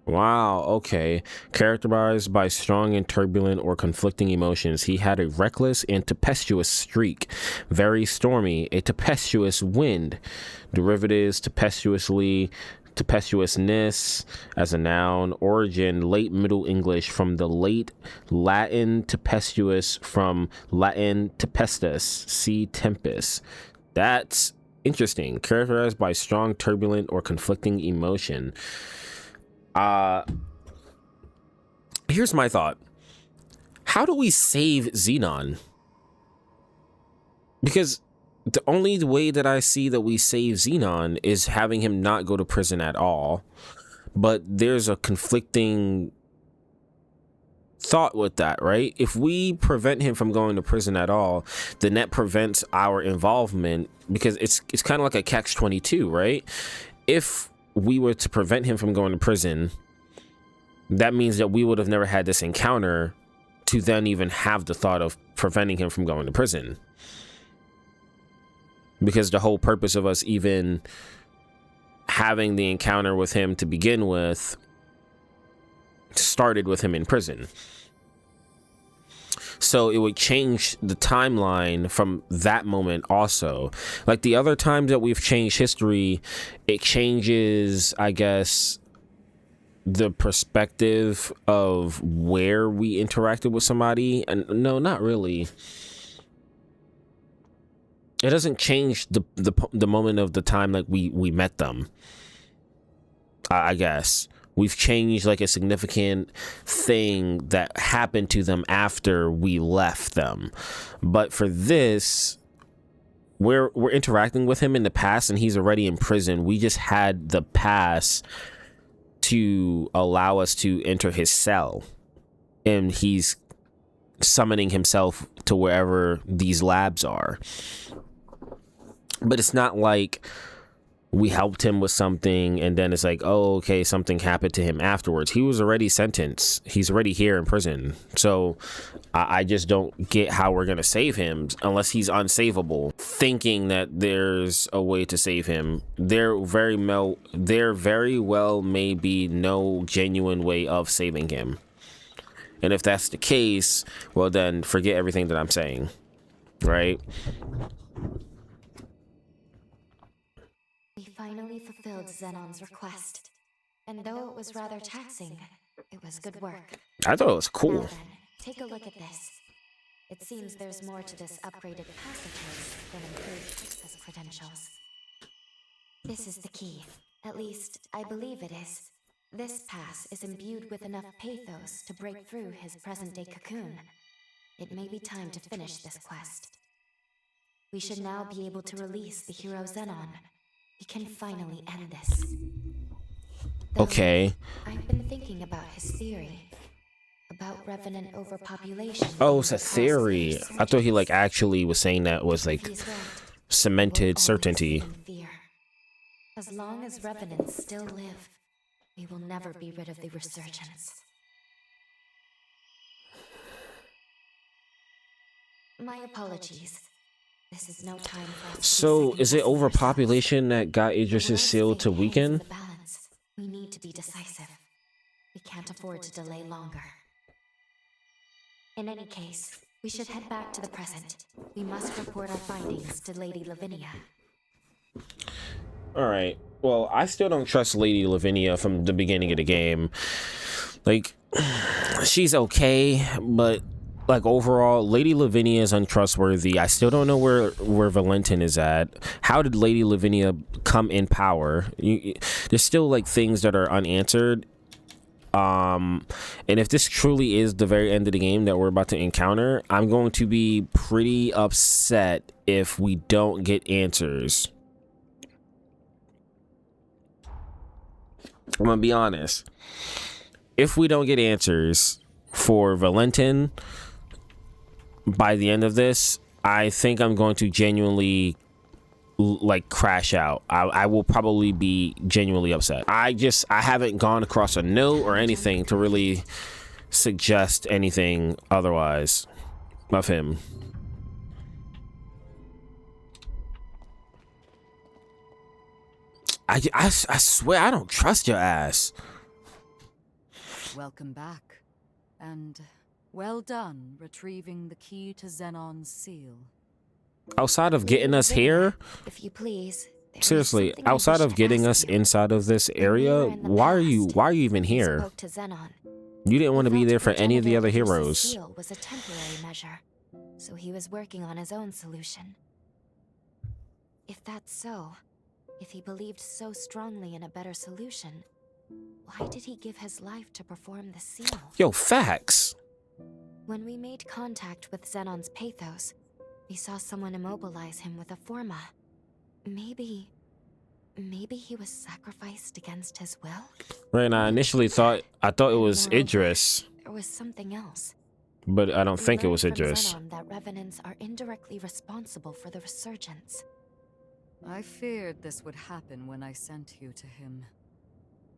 Wow, okay. Characterized by strong and turbulent or conflicting emotions, he had a reckless and tempestuous streak. Very stormy, a tempestuous wind. Derivatives, tempestuously, tempestuousness as a noun. Origin, late Middle English from the late Latin tempestuous, from Latin tempestus, see tempest. That's interesting. Characterized by strong, turbulent, or conflicting emotion. Here's my thought. How do we save Xenon? Because the only way that I see that we save Xenon is having him not go to prison at all. But there's a conflicting thought with that, right? If we prevent him from going to prison at all, then that prevents our involvement, because it's kind of like a catch-22, right? If we were to prevent him from going to prison, that means that we would have never had this encounter to then even have the thought of preventing him from going to prison. Because the whole purpose of us even having the encounter with him to begin with started with him in prison. So it would change the timeline from that moment also. Like the other times that we've changed history, it changes, I guess, the perspective of where we interacted with somebody. And no, not really. It doesn't change the moment of the time like we met them. I guess we've changed like a significant thing that happened to them after we left them. But for this, we're interacting with him in the past and he's already in prison. We just had the pass to allow us to enter his cell, and he's summoning himself to wherever these labs are. But it's not like we helped him with something and then it's like, oh, okay, something happened to him afterwards. He was already sentenced. He's already here in prison. So I just don't get how we're going to save him unless he's unsavable. Thinking that there's a way to save him. There very well may be no genuine way of saving him. And if that's the case, well then forget everything that I'm saying. Right? We finally fulfilled Xenon's request. And though it was rather taxing, it was good work. I thought it was cool. Now then, take a look at this. It seems there's more to this upgraded pass of his than improved access credentials. This is the key. At least, I believe it is. This pass is imbued with enough pathos to break through his present-day cocoon. It may be time to finish this quest. We should now be able to release the hero Xenon. We can finally end this. Though, okay. I've been thinking about his theory. About revenant overpopulation. Oh, it's a theory. I thought he like actually was saying that was like right, cemented certainty. As long as revenants still live, we will never be rid of the resurgence. My apologies. This is no time for us. So, is it overpopulation that got Idris's seal to weaken? We need to be decisive. We can't afford to delay longer. In any case, we should head back to the present. We must report our findings to Lady Lavinia. Alright. Well, I still don't trust Lady Lavinia from the beginning of the game. Like, she's okay, but like overall, Lady Lavinia is untrustworthy. I still don't know where Valentin is at. How did Lady Lavinia come in power? There's still like things that are unanswered. And if this truly is the very end of the game that we're about to encounter, I'm going to be pretty upset if we don't get answers. I'm gonna be honest. If we don't get answers for Valentin by the end of this, I think I'm going to genuinely like crash out. I will probably be genuinely upset. I haven't gone across a note or anything to really suggest anything otherwise of him. I swear I don't trust your ass. Welcome back, and well done retrieving the key to Xenon's seal. Outside of getting us here, if you please. Seriously, outside of getting us inside of this area, why are you even here? Spoke to Xenon. You didn't want to be there for any of the other Regenerative heroes. seal was a temporary measure, so he was working on his own solution. If that's so, if he believed so strongly in a better solution, why did he give his life to perform the seal? Yo, facts. When we made contact with Xenon's pathos, we saw someone immobilize him with a forma. Maybe he was sacrificed against his will? Right, and I initially thought it was Idris. There was something else. But I don't think it was We learned from Idris. Xenon that revenants are indirectly responsible for the resurgence. I feared this would happen when I sent you to him.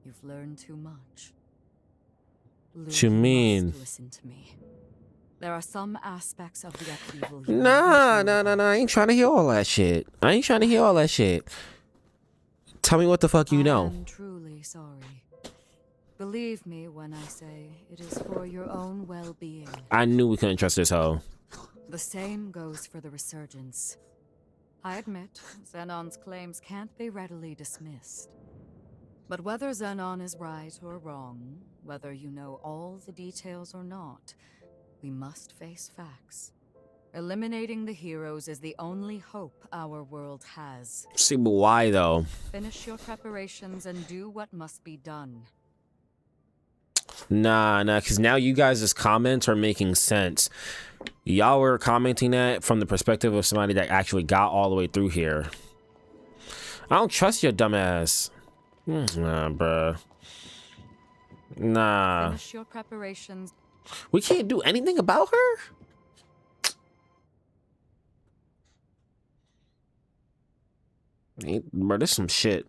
You've learned too much. What you mean? Must listen to me. There are some aspects of the upheaval. Nah. I ain't trying to hear all that shit. Tell me what the fuck you know. I'm truly sorry. Believe me when I say it is for your own well-being. I knew we couldn't trust this hoe. The same goes for the resurgence. I admit, Xenon's claims can't be readily dismissed. But whether Xenon is right or wrong, whether you know all the details or not, we must face facts. Eliminating the heroes is the only hope our world has. See, but why though? Finish your preparations and do what must be done. Nah, because now you guys' comments are making sense. Y'all were commenting that from the perspective of somebody that actually got all the way through here. I don't trust your dumbass. Nah, bruh. Nah. Finish your preparations. We can't do anything about her? Bro, this some shit.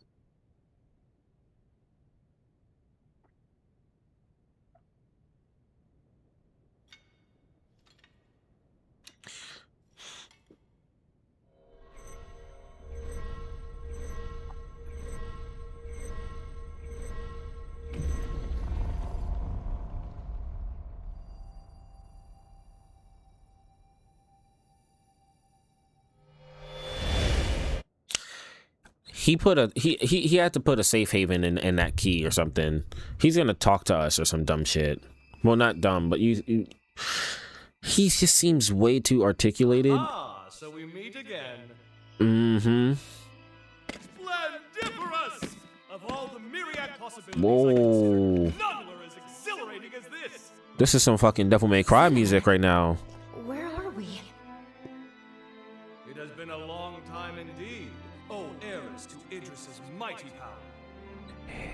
He had to put a safe haven in that key or something. He's gonna talk to us or some dumb shit. Well, not dumb, but he just seems way too articulated. Ah, so we meet again. Mm-hmm. Splendiferous! Of all the myriad possibilities Whoa. I considered, none were as exhilarating as this. This is some fucking Devil May Cry music right now. Where are we? It has been a long time indeed. Oh, heirs to Idris's mighty power.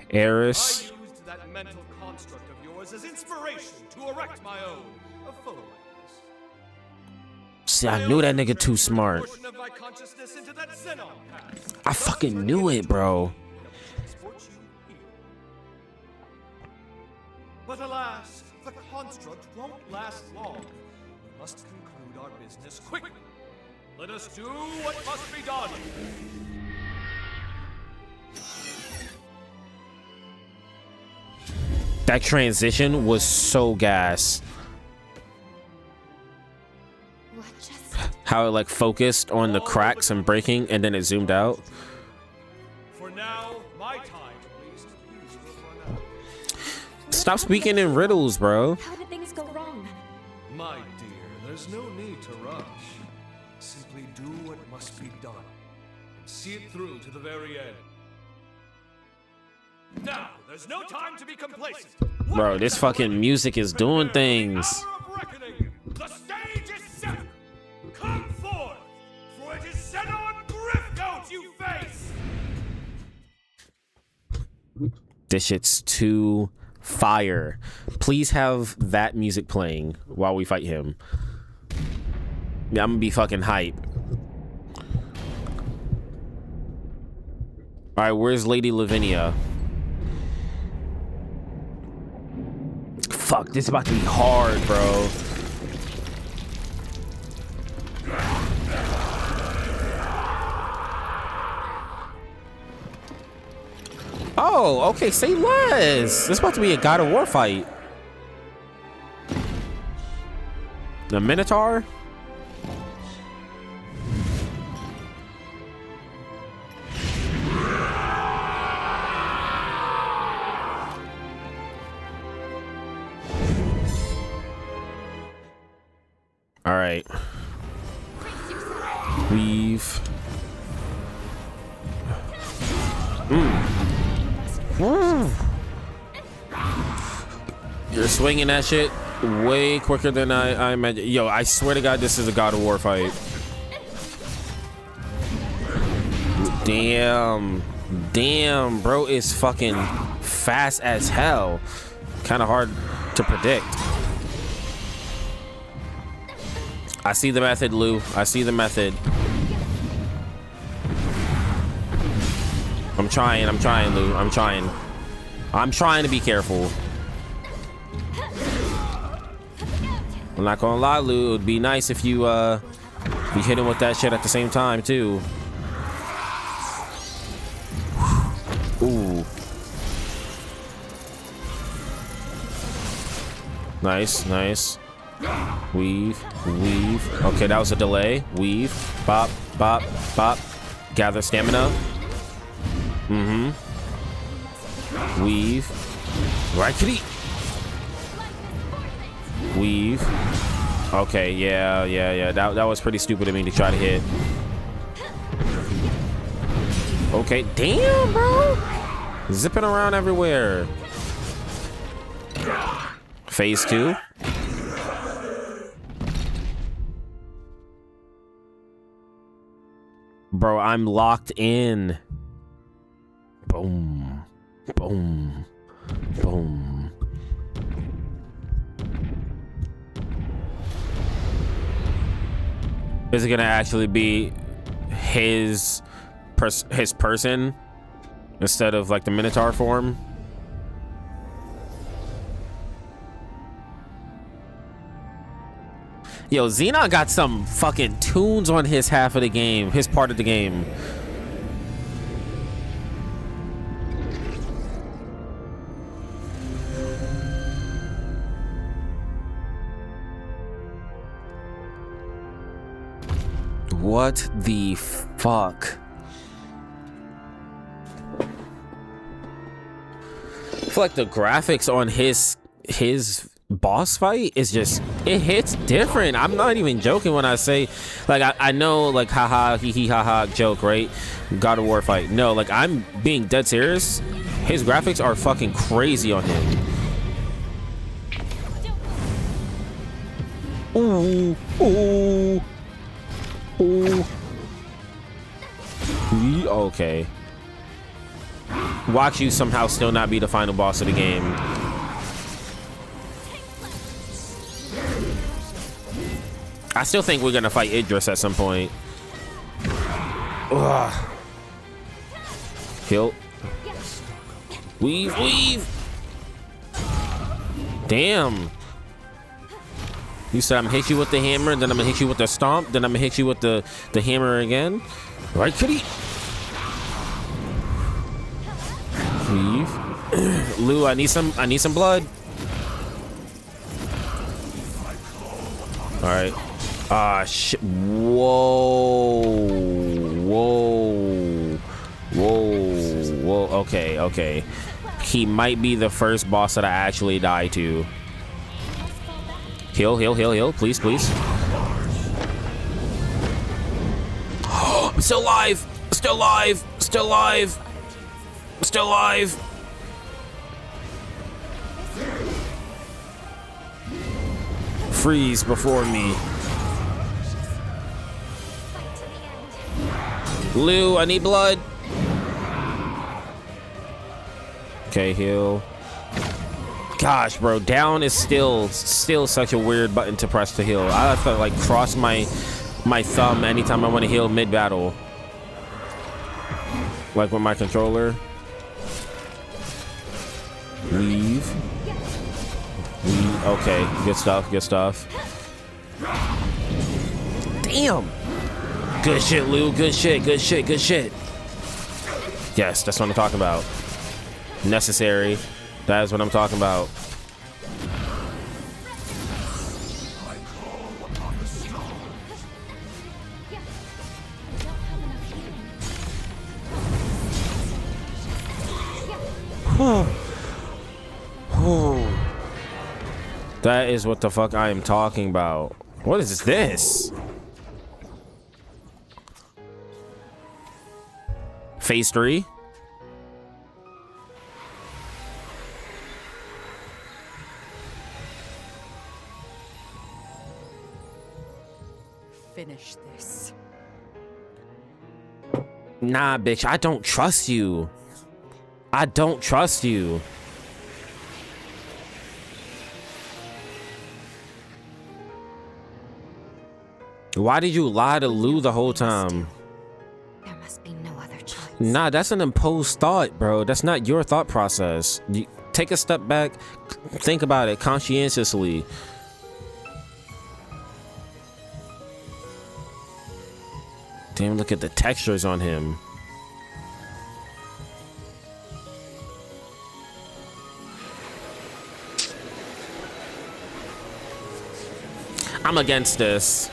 Eris. I used that mental construct of yours as inspiration to erect my own, a photo like this. See, I knew that nigga too smart. Portion of my consciousness into that Xenon past. I fucking knew it, bro. Transport you here. But alas, the construct won't last long. We must conclude our business quickly. Let us do what must be done. That transition was so gas. What just... How it like focused on the cracks and breaking and then it zoomed out. For now, my time at least. You will run out. Stop speaking in riddles, bro. How did things go wrong? My dear, there's no need to rush. Simply do what must be done. And see it through to the very end. Now, there's no time to be complacent. Bro, this fucking music is doing things. Hour of reckoning. The stage is set. Come forth, for it is Xenon Griffgoat you face. This shit's too fire. Please have that music playing while we fight him. Yeah, I'm gonna be fucking hype. All right, where's Lady Lavinia? Fuck, this is about to be hard, bro. Oh, okay, say less. This is about to be a God of War fight. The Minotaur? All right. Weave. You're swinging that shit way quicker than I imagined. Yo, I swear to God, this is a God of War fight. Damn. Damn, bro is fucking fast as hell. Kind of hard to predict. I see the method, Lou. I see the method. I'm trying, Lou. I'm trying to be careful. I'm not gonna lie, Lou. It would be nice if you be hitting with that shit at the same time too. Ooh. Nice, nice. Weave, weave. Okay, that was a delay. Weave, bop, bop, bop. Gather stamina. Mm-hmm. Weave. Right, kitty. Weave. Okay, yeah. That was pretty stupid of me to try to hit. Okay, damn, bro. Zipping around everywhere. Phase 2. Bro, I'm locked in. Boom. Boom. Boom. Is it gonna actually be his person instead of like the Minotaur form? Yo, Xenon got some fucking tunes on his half of the game, his part of the game. What the fuck? I feel like the graphics on his boss fight is just, it hits different. I'm not even joking when I say, like, I know, like, haha, hee hee, haha, joke, right? God of War fight. No, like, I'm being dead serious. His graphics are fucking crazy on him. Ooh, ooh, ooh. Okay. Watch you somehow still not be the final boss of the game. I still think we're gonna fight Idris at some point. Ugh. Heal. Weave, weave. Damn. You said I'm gonna hit you with the hammer, then I'm gonna hit you with the stomp, then I'm gonna hit you with the hammer again. Right, kitty? Weave. Lou, I need some blood. All right. Ah, shit. Whoa. Whoa. Whoa. Whoa. Okay, okay. He might be the first boss that I actually die to. Heal, heal, heal, heal. Please, please. I'm still alive. Still alive. Still alive. Still alive. Freeze before me. Lou, I need blood. Okay, heal. Gosh, bro, down is still such a weird button to press to heal. I have to like cross my thumb anytime I want to heal mid-battle. Like with my controller. Weave. Okay, good stuff, good stuff. Damn! Good shit, Lou. Good shit, good shit, good shit. Yes, that's what I'm talking about. Necessary. That is what I'm talking about. That is what the fuck I am talking about. What is this? Phase 3? Finish this. Nah, bitch, I don't trust you. I don't trust you. Why did you lie to Lou the whole time? There must be no other choice. Nah, that's an imposed thought, bro. That's not your thought process. You take a step back, think about it conscientiously. Damn, look at the textures on him. I'm against this.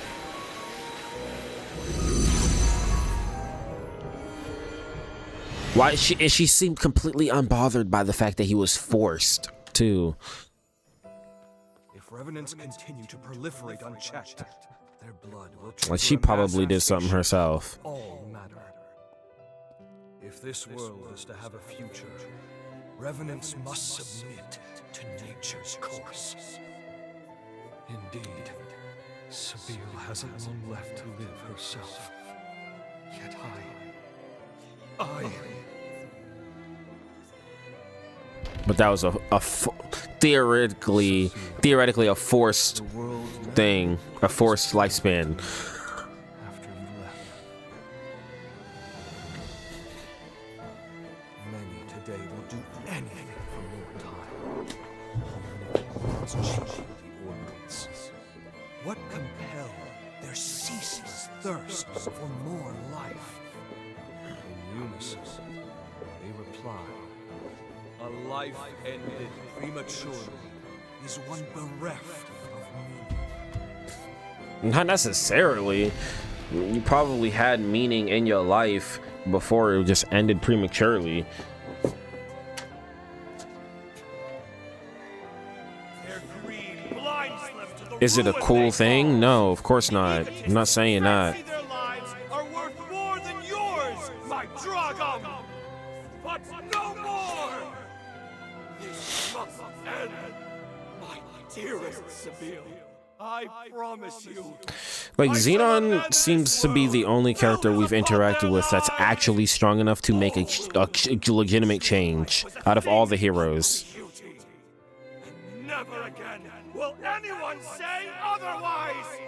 Why she seemed completely unbothered by the fact that he was forced to. If revenants continue to proliferate unchecked, their blood will Like she probably did something herself. all matter. If this world is to have a future, revenants must submit to nature's course. Indeed, Sabine hasn't long left to live herself. Yet I... But that was a theoretically a forced thing, a forced lifespan. After you left, many today will do anything for more time, even if it means changing the ordinance. What compelled their ceaseless thirst for more life? In unison, they reply. A life ended prematurely is one bereft of meaning. Not necessarily. You probably had meaning in your life before it just ended prematurely. Their greed blinds them to the Is it a ruin cool they thing? cause. No, of course not. I'm not saying that. Their lives are worth more than yours, my Dragom! But no more! This must end, my dearest Sabine. I promise you. Like, I Xenon will abandon seems this to be the world, only build character we've upon interacted their with that's lives. actually strong enough to make a legitimate change out of all the heroes. Beauty. And never again will anyone say otherwise!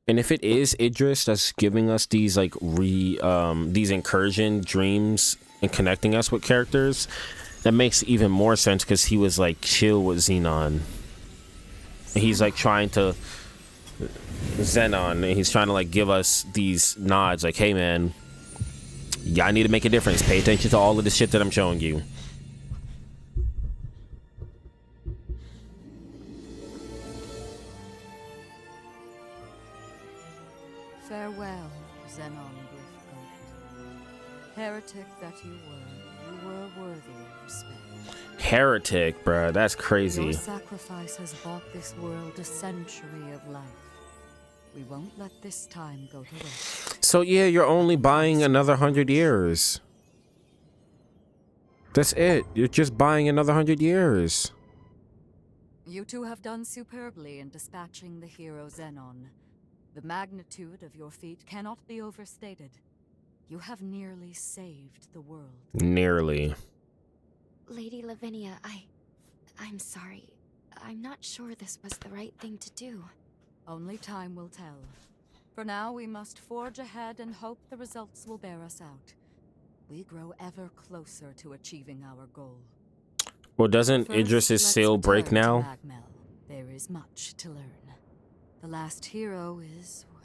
And if it is Idris that's giving us these like these incursion dreams and connecting us with characters, that makes even more sense because he was like chill with Xenon. And he's like trying to Xenon, and he's trying to like give us these nods like, hey man, y'all need to make a difference. Pay attention to all of the shit that I'm showing you. Farewell, Xenon Griffgoat. Heretic that you were worthy of respect. Heretic, bruh, that's crazy. Your sacrifice has bought this world a century of life. We won't let this time go to waste. So yeah, you're only buying another 100 years. That's it. You're just buying another 100 years. You two have done superbly in dispatching the hero Xenon. The magnitude of your feat cannot be overstated. You have nearly saved the world. Nearly. Lady Lavinia, I'm sorry. I'm not sure this was the right thing to do. Only time will tell. For now, we must forge ahead and hope the results will bear us out. We grow ever closer to achieving our goal. Well, doesn't First, Idris's let's sail break return to now? Magmel. There is much to learn. The last hero is, well,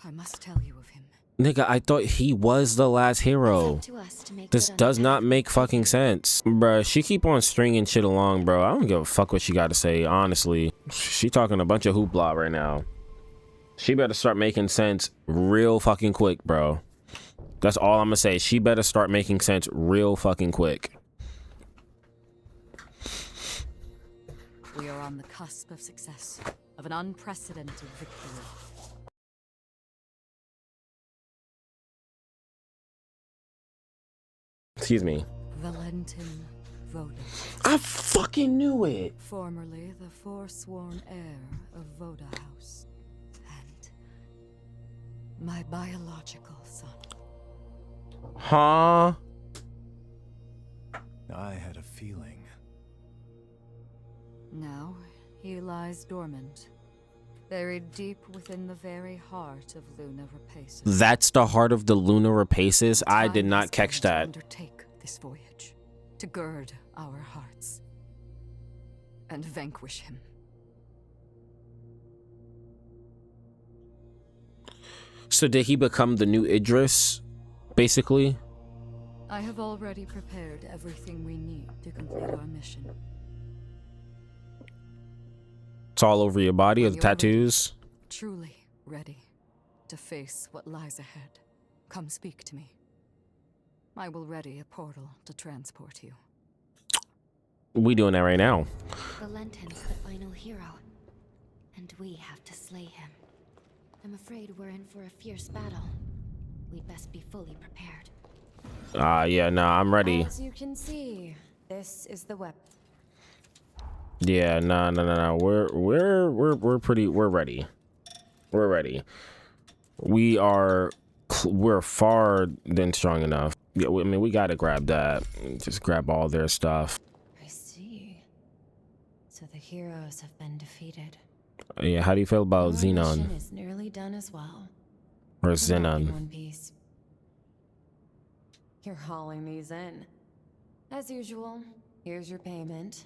I must tell you of him. Nigga, I thought he was the last hero. It's up to us to make This good on does the not path make we've fucking taken. sense. Bruh, she keep on stringing shit along, bro. I don't give a fuck what she got to say, honestly. She talking a bunch of hoopla right now. She better start making sense real fucking quick, bro. That's all I'm gonna say. She better start making sense real fucking quick. We are on the cusp of success, of an unprecedented victory. Excuse me. Valentin Voda, I fucking knew it. formerly the forsworn heir of Voda House, and my biological son. Huh? I had a feeling. Now he lies dormant, buried deep within the very heart of Luna Rapaces. That's the heart of the Luna Rapaces? I Time did has not catch come to that. undertake this voyage, to gird our hearts, and vanquish him. So did he become the new Idris, basically? I have already prepared everything we need to complete our mission. It's all over your body, or When the you're ready, tattoos? truly ready to face what lies ahead, come speak to me. I will ready a portal to transport you. We doing that right now. Valentin's the final hero, and we have to slay him. I'm afraid we're in for a fierce battle. We'd best be fully prepared. Yeah, nah, I'm ready. As you can see, this is the weapon. Yeah, no. We're ready. We're ready. We're far than strong enough. Yeah, I mean, we gotta grab that. Just grab all their stuff. I see. So the heroes have been defeated. Yeah, how do you feel about Your mission Xenon? is nearly done as well. Or We're back in Xenon? one piece. You're hauling these in. As usual, here's your payment.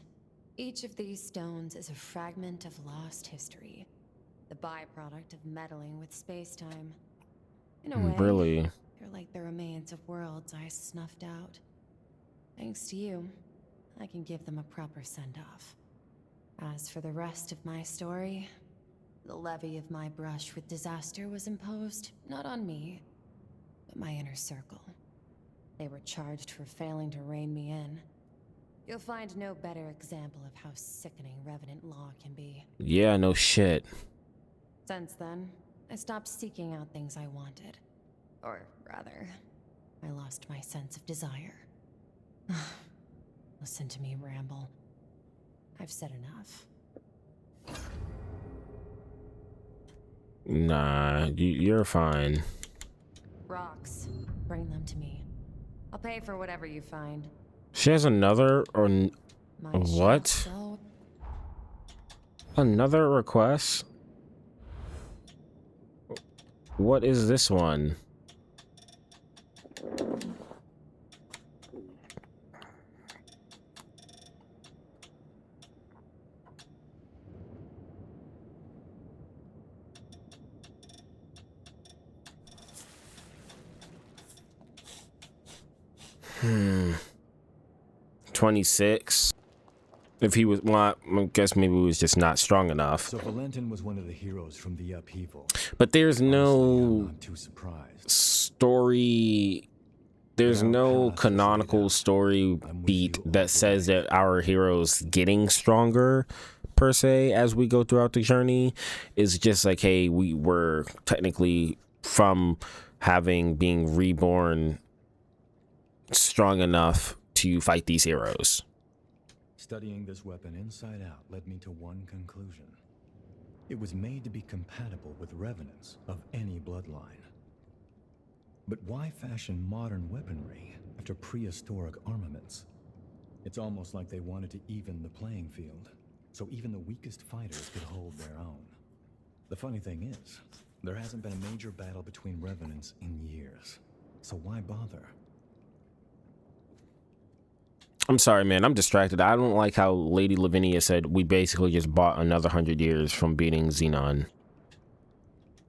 Each of these stones is a fragment of lost history, the byproduct of meddling with space-time. In a way, Really? they're like the remains of worlds I snuffed out. Thanks to you, I can give them a proper send-off. As for the rest of my story, the levy of my brush with disaster was imposed not on me, but my inner circle. They were charged for failing to rein me in. You'll find no better example of how sickening Revenant law can be. Yeah, no shit. Since then, I stopped seeking out things I wanted. Or rather, I lost my sense of desire. Listen to me ramble. I've said enough. Nah, you're fine. Rocks. Bring them to me. I'll pay for whatever you find. She has another or My what? shop's all- Another request? What is this one? Hmm. 26. If he was, well, I guess maybe he was just not strong enough. So Valentin was one of the heroes from the upheaval. But there's Honestly, I'm no not too surprised. story. There's Our no path was laid canonical out. story I'm with beat you all that the says way. that our heroes getting stronger per se as we go throughout the journey. Is just like, hey, we were technically from being reborn strong enough to fight these heroes. Studying this weapon inside out led me to one conclusion. It was made to be compatible with revenants of any bloodline. But why fashion modern weaponry after prehistoric armaments? It's almost like they wanted to even the playing field, so even the weakest fighters could hold their own. The funny thing is, there hasn't been a major battle between Revenants in years, so why bother? I'm sorry, man. I'm distracted. I don't like how Lady Lavinia said we basically just bought another 100 years from beating Xenon.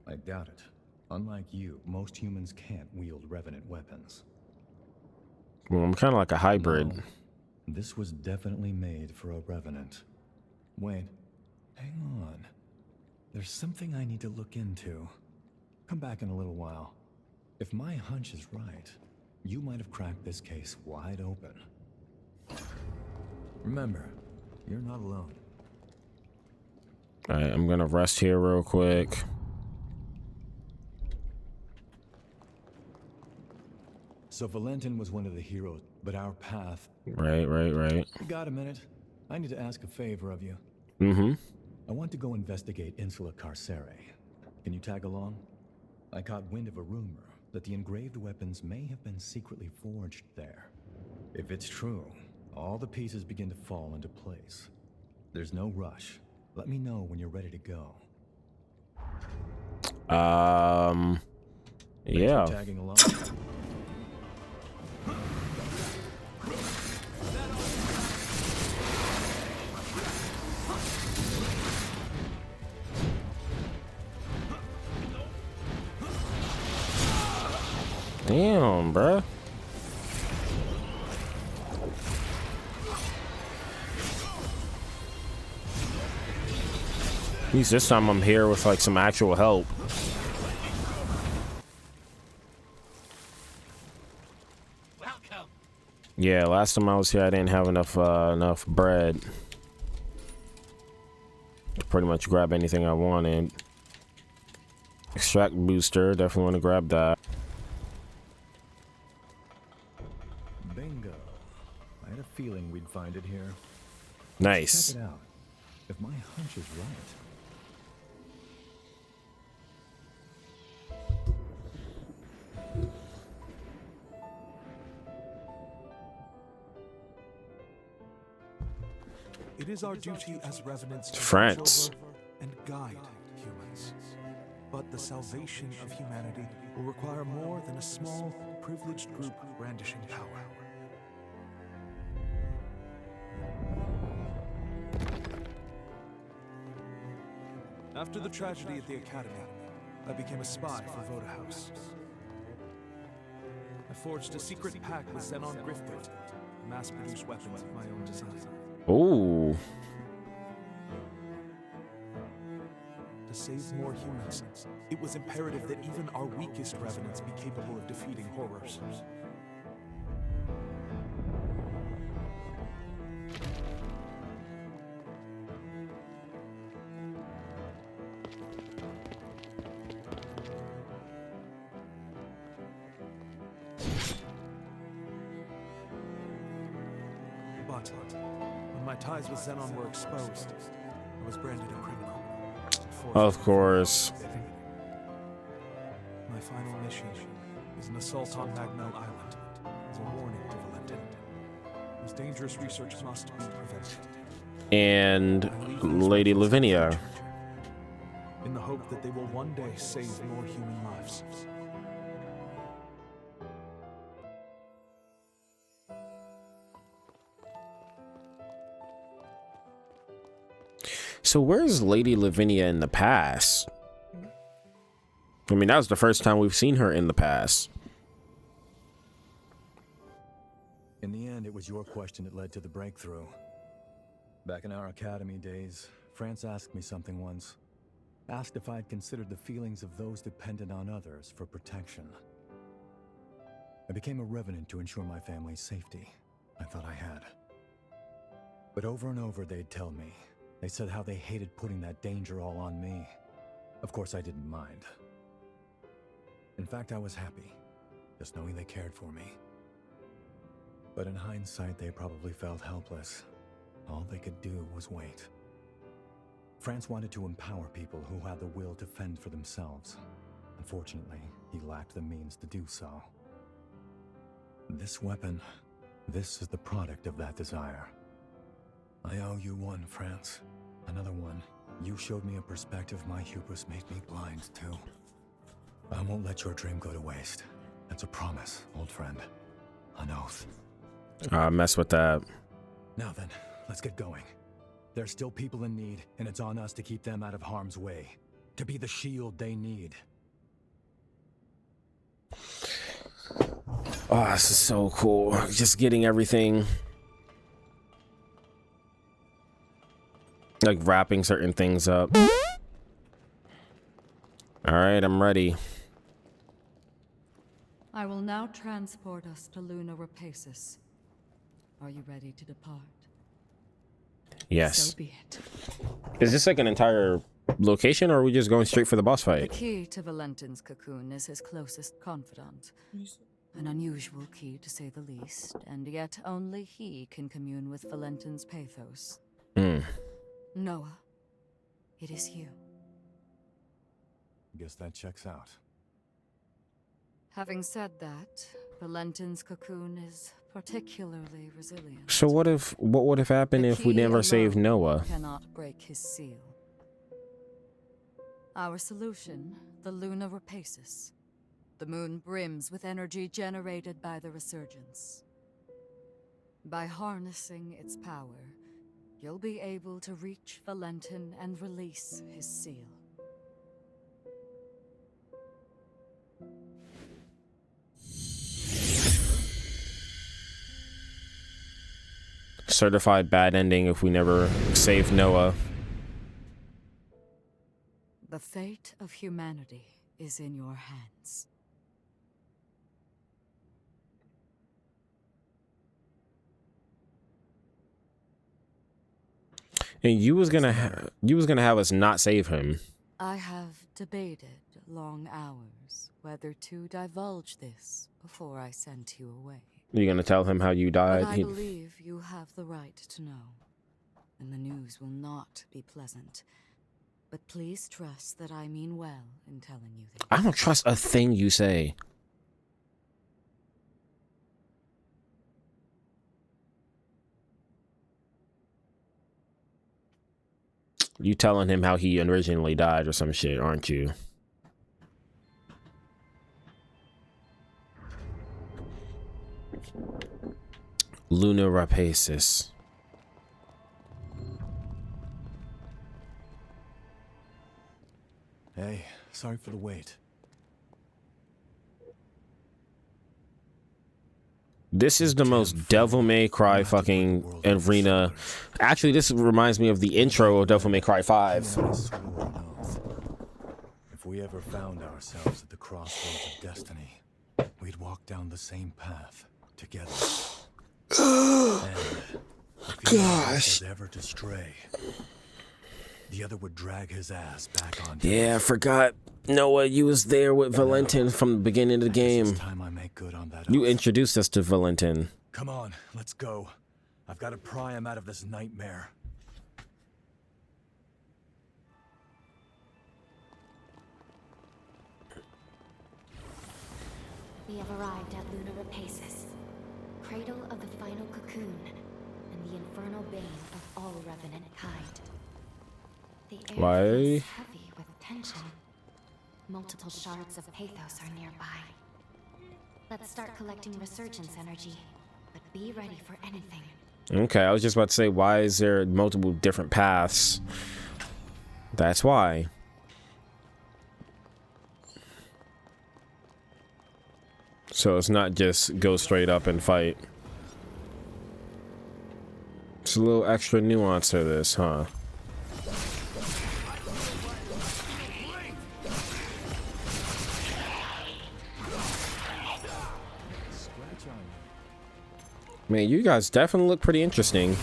I doubt it. Unlike you, most humans can't wield Revenant weapons. Well, I'm kind of like a hybrid. No, this was definitely made for a Revenant. Wait, hang on. There's something I need to look into. Come back in a little while. If my hunch is right, you might have cracked this case wide open. Remember, you're not alone. Alright, I'm gonna rest here real quick. So Valentin was one of the heroes, but our path... Right. Got a minute? I need to ask a favor of you. Mm-hmm. I want to go investigate Insula Carcere. Can you tag along? I caught wind of a rumor that the engraved weapons may have been secretly forged there. If it's true, all the pieces begin to fall into place. There's no rush. Let me know when you're ready to go. Yeah. Tagging along. Damn, bruh. At least this time I'm here with like some actual help. Welcome. Yeah, last time I was here I didn't have enough bread to pretty much grab anything I wanted. Extract booster, definitely want to grab that. Bingo. I had a feeling we'd find it here. Nice. Check it out. If my hunch is right. It is our duty as revenants to France. watch over and guide humans. But the salvation of humanity will require more than a small, privileged group brandishing power. After the tragedy at the Academy, I became a spy for Voda House. I forged a secret pact with Xenon Griffgoat to mass-produce weapons of my own design. Ooh. To save more humans, it was imperative that even our weakest revenants be capable of defeating horrors. But when my ties with Xenon were exposed, I was branded a criminal. Of course. My final mission is an assault on Magnell Island as a warning to Valentin. Whose dangerous research must be prevented. And Lady Lavinia. In the hope that they will one day save more human lives. So where's Lady Lavinia in the past? I mean, that was the first time we've seen her in the past. In the end, it was your question that led to the breakthrough. Back in our academy days, France asked me something once. Asked if I'd considered the feelings of those dependent on others for protection. I became a revenant to ensure my family's safety. I thought I had. But over and over they'd tell me. They said how they hated putting that danger all on me. Of course, I didn't mind. In fact, I was happy, just knowing they cared for me. But in hindsight, they probably felt helpless. All they could do was wait. France wanted to empower people who had the will to fend for themselves. Unfortunately, he lacked the means to do so. This weapon, This is the product of that desire. I owe you one, France. Another one. You showed me a perspective my hubris made me blind to. I won't let your dream go to waste. That's a promise, old friend. An oath. Mess with that. Now then, let's get going. There's still people in need, and it's on us to keep them out of harm's way. To be the shield they need. Oh, this is so cool. Just getting everything. Like wrapping certain things up. Alright, I'm ready. I will now transport us to Luna Rapaces. Are you ready to depart? Yes. So be it. Is this like an entire location, or are we just going straight for the boss The fight? key to Valentin's cocoon is his closest confidant. An unusual key, to say the least, and yet only he can commune with Valentin's pathos. Noah, it is you. Guess that checks out. Having said that, Valentin's cocoon is particularly resilient. So what would have happened The if we key never saved alone Noah? Cannot break his seal. Our solution, the Luna Rapaces. The moon brims with energy generated by the resurgence. By harnessing its power, you'll be able to reach Valentin and release his seal. Certified bad ending if we never save Noah. The fate of humanity is in your hands. And you was gonna have us not save him. I have debated long hours whether to divulge this before I sent you away. You gonna tell him how you But died? I believe you have the right to know, and the news will not be pleasant. But please trust that I mean well in telling you this. I don't trust a thing you say. You telling him how he originally died or some shit, aren't you? Luna Rapaces. Hey, sorry for the wait. This is the most Devil May Cry fucking arena. Actually, this reminds me of the intro of Devil May Cry 5. If we ever found ourselves at the crossroads of destiny, we'd walk down the same path together. And if either was ever to stray, the other would drag his ass back on. Yeah, I forgot. Noah, you was there with Valentin from the beginning of the game. Time I make good on that You oath. introduced us to Valentin. Come on, let's go. I've got to pry him out of this nightmare. We have arrived at Luna Rapaces, cradle of the final cocoon, and the infernal bane of all revenant kind. The air Why? feels heavy with tension. Multiple shards of pathos are nearby. Let's start collecting resurgence energy, but be ready for anything. Okay, I was just about to say, why is there multiple different paths? That's why. So it's not just go straight up and fight. It's a little extra nuance to this, huh? Man, you guys definitely look pretty interesting.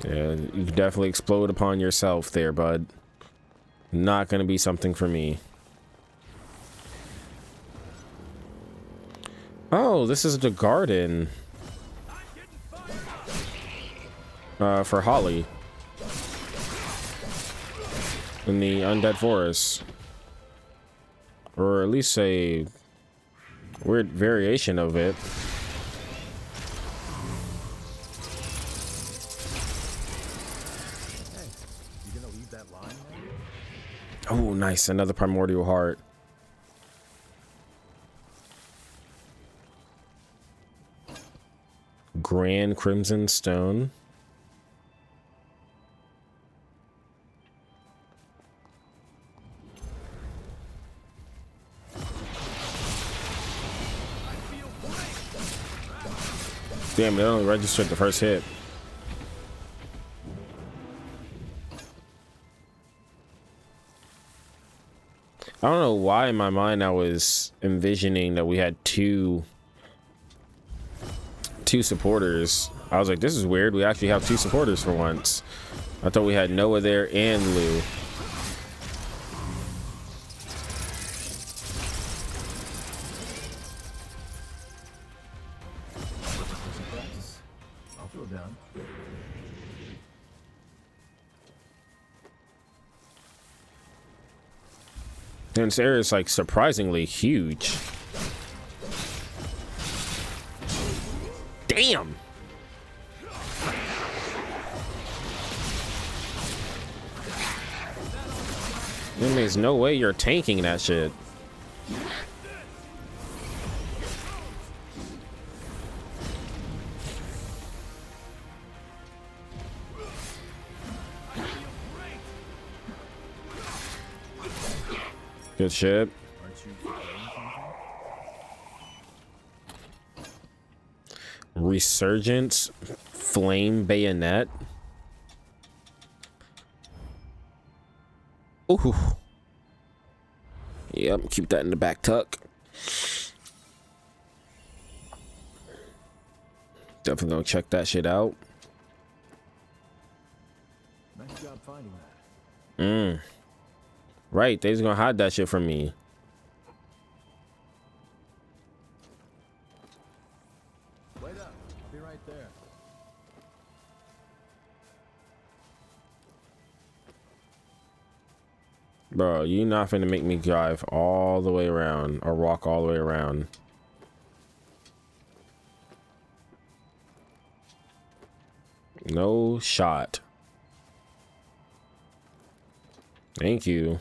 Yeah, you definitely explode upon yourself there, bud. Not gonna be something for me. Oh, this is the garden. For Holly. In the Undead Forest. or at least a weird variation of it. Hey, you gonna leave that line there? Oh, nice. Another primordial heart. Grand Crimson Stone. Damn, it only registered the first hit. I don't know why in my mind I was envisioning that we had two supporters. I was like, this is weird. We actually have two supporters for once. I thought we had Noah there and Lou. I'll throw down. And this area is like surprisingly huge. Damn. There's no way you're tanking that shit. Good shit. Resurgence Flame Bayonet. Ooh. Yep, keep that in the back tuck. Definitely gonna check that shit out. Nice job finding that. Right, they's gonna hide that shit from me. Wait up. I'll be right there. Bro, you not finna make me drive all the way around or walk all the way around. No shot. Thank you.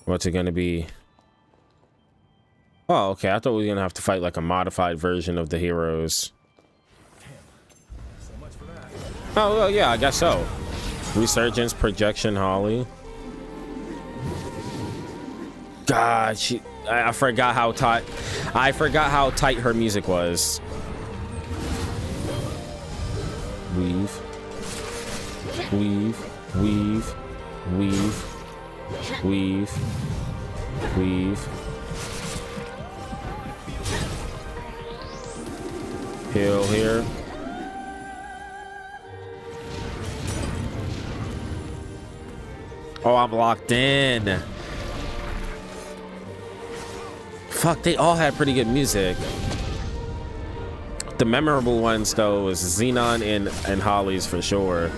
What's it gonna be? Oh, okay. I thought we were gonna have to fight like a modified version of the heroes. So much for that. Oh, well, yeah, I guess so. Resurgence, Projection, Holly. God, I forgot how tight. I forgot how tight her music was. Weave, weave, weave, weave, weave, weave. Heal here. Oh, I'm locked in. Fuck, they all had pretty good music. The memorable ones, though, was Xenon and Holly's for sure.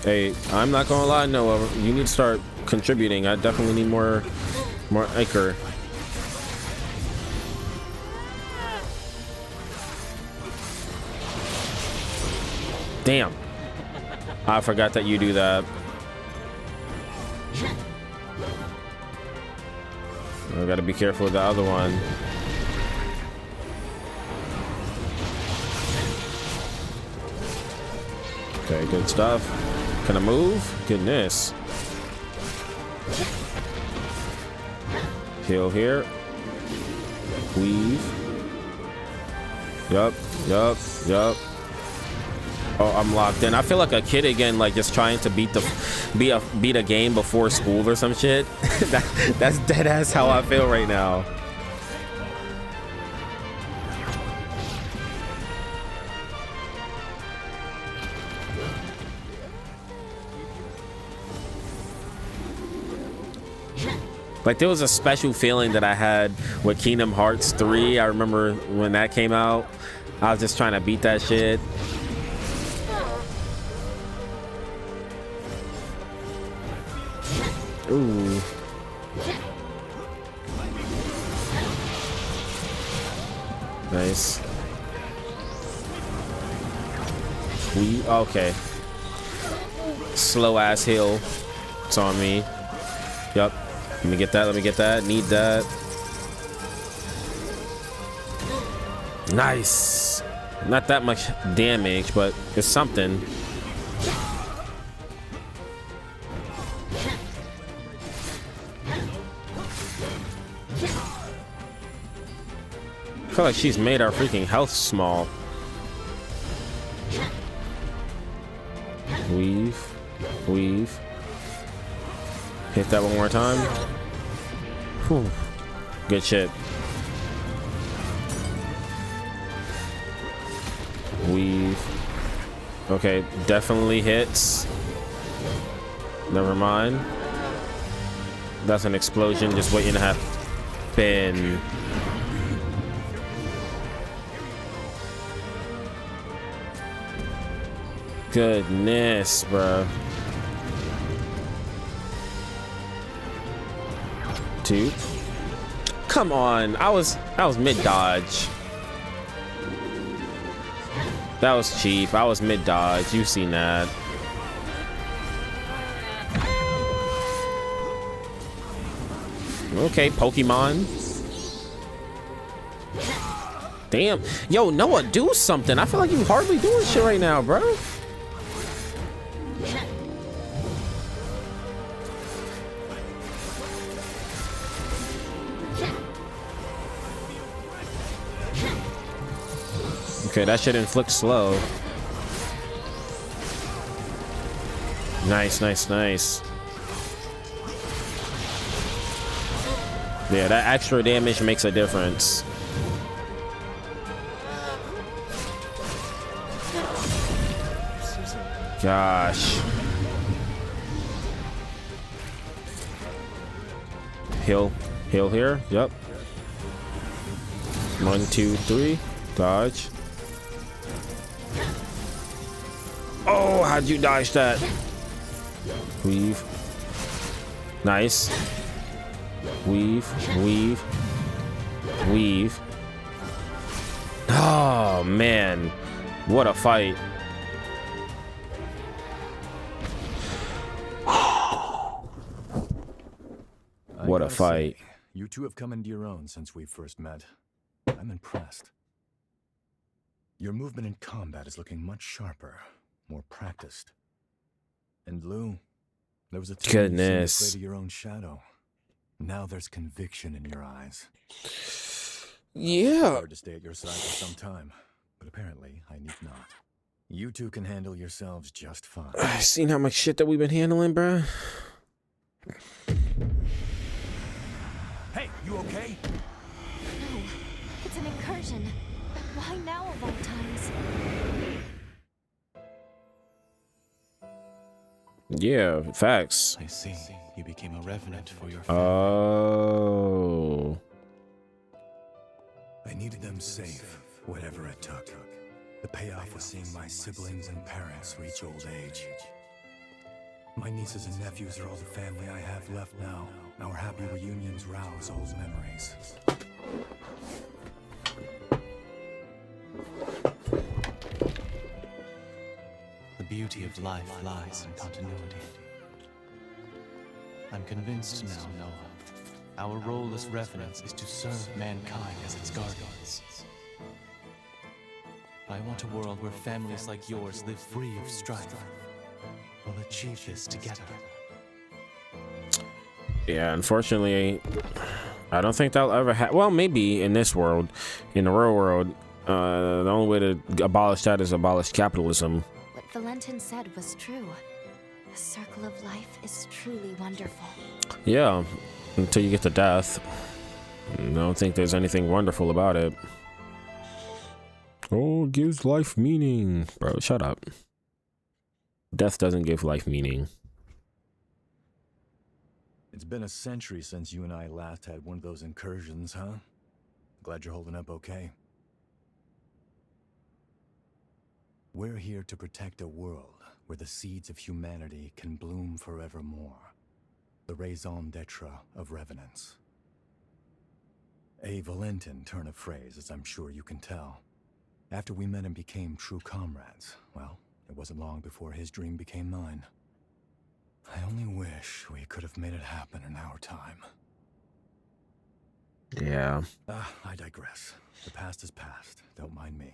Hey, I'm not gonna lie, Noah. You need to start contributing. I definitely need more anchor. Damn. I forgot that you do that. I gotta be careful with the other one. Okay, good stuff. Can I move? Goodness. Heal here. Weave. Yup, yup, yup. Oh, I'm locked in. I feel like a kid again, like just trying to beat a game before school or some shit. That's dead ass how I feel right now. Like there was a special feeling that I had with Kingdom Hearts 3. I remember when that came out. I was just trying to beat that shit. Ooh. Nice. Okay. Slow ass hill. It's on me. Yup. Let me get that. Let me get that. Need that. Nice. Not that much damage, but it's something. I feel like she's made our freaking health small. Weave. Weave. Hit that one more time. Whew. Good shit. Weave. Okay, definitely hits. Never mind. That's an explosion just waiting to happen. Goodness, bro. 2. Come on, I was mid dodge. That was cheap. I was mid dodge. You've seen that. Okay, Pokemon. Damn. Yo, Noah, do something. I feel like you hardly doing shit right now, bro. Okay, that shit inflict slow. Nice, nice, nice. Yeah, that extra damage makes a difference. Gosh. Heal here. Yep. 1, 2, 3. Dodge. Oh, how'd you dodge that? Weave. Nice. Weave, weave, weave. Oh, man. What a fight. What a fight. Say, you two have come into your own since we first met. I'm impressed. Your movement in combat is looking much sharper, more practiced. And Lou, there was a time you seemed afraid of your own shadow. Now there's conviction in your eyes. Yeah. It's hard to stay at your side for some time, but apparently I need not. You two can handle yourselves just fine. Seen how much shit that we've been handling, bruh? Hey, you okay? No, it's an incursion. But why now of all times? Yeah, facts. I see. You became a revenant for your family. Oh. I needed them safe, whatever it took. The payoff was seeing my siblings and parents reach old age. My nieces and nephews are all the family I have left now. Our happy reunions rouse old memories. The beauty of life lies in continuity. I'm convinced now, Noah. Our role as revenants is to serve mankind as its guardians. I want a world where families like yours live free of strife. We'll achieve this together. Yeah, unfortunately, I don't think that'll ever happen. Well, maybe in this world, in the real world, the only way to abolish that is abolish capitalism. Valentin said was true. The circle of life is truly wonderful. Yeah, until you get to death. I don't think there's anything wonderful about it. Oh, it gives life meaning. Bro, shut up. Death doesn't give life meaning. It's been a century since you and I last had one of those incursions, huh? Glad you're holding up okay. We're here to protect a world where the seeds of humanity can bloom forevermore. The raison d'etre of revenants. A Valentin turn of phrase, as I'm sure you can tell. After we met and became true comrades, well, it wasn't long before his dream became mine. I only wish we could have made it happen in our time. Yeah. I digress. The past is past. Don't mind me.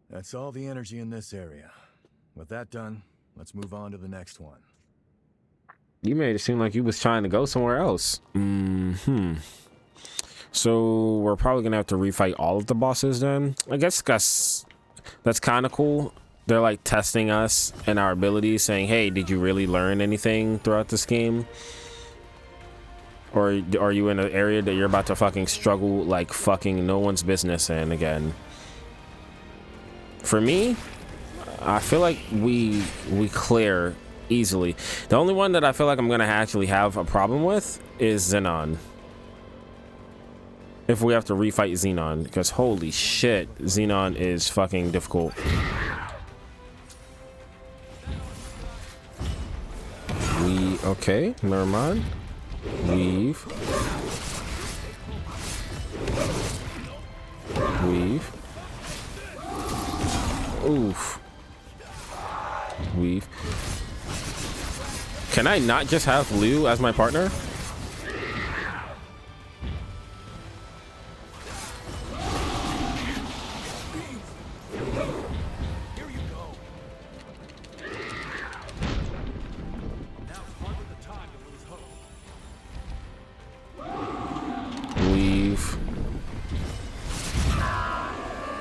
That's all the energy in this area. With that done, let's move on to the next one. You made it seem like you was trying to go somewhere else. So we're probably gonna have to refight all of the bosses then. I guess that's kind of cool. They're like testing us and our abilities, saying, hey, did you really learn anything throughout this game? Or are you in an area that you're about to fucking struggle like fucking no one's business in again? For me, I feel like we clear easily. The only one that I feel like I'm gonna actually have a problem with is Xenon. If we have to refight Xenon, because holy shit, Xenon is fucking difficult. Okay, never mind. Weave. Oof. Weave. Can I not just have Liu as my partner? Weave.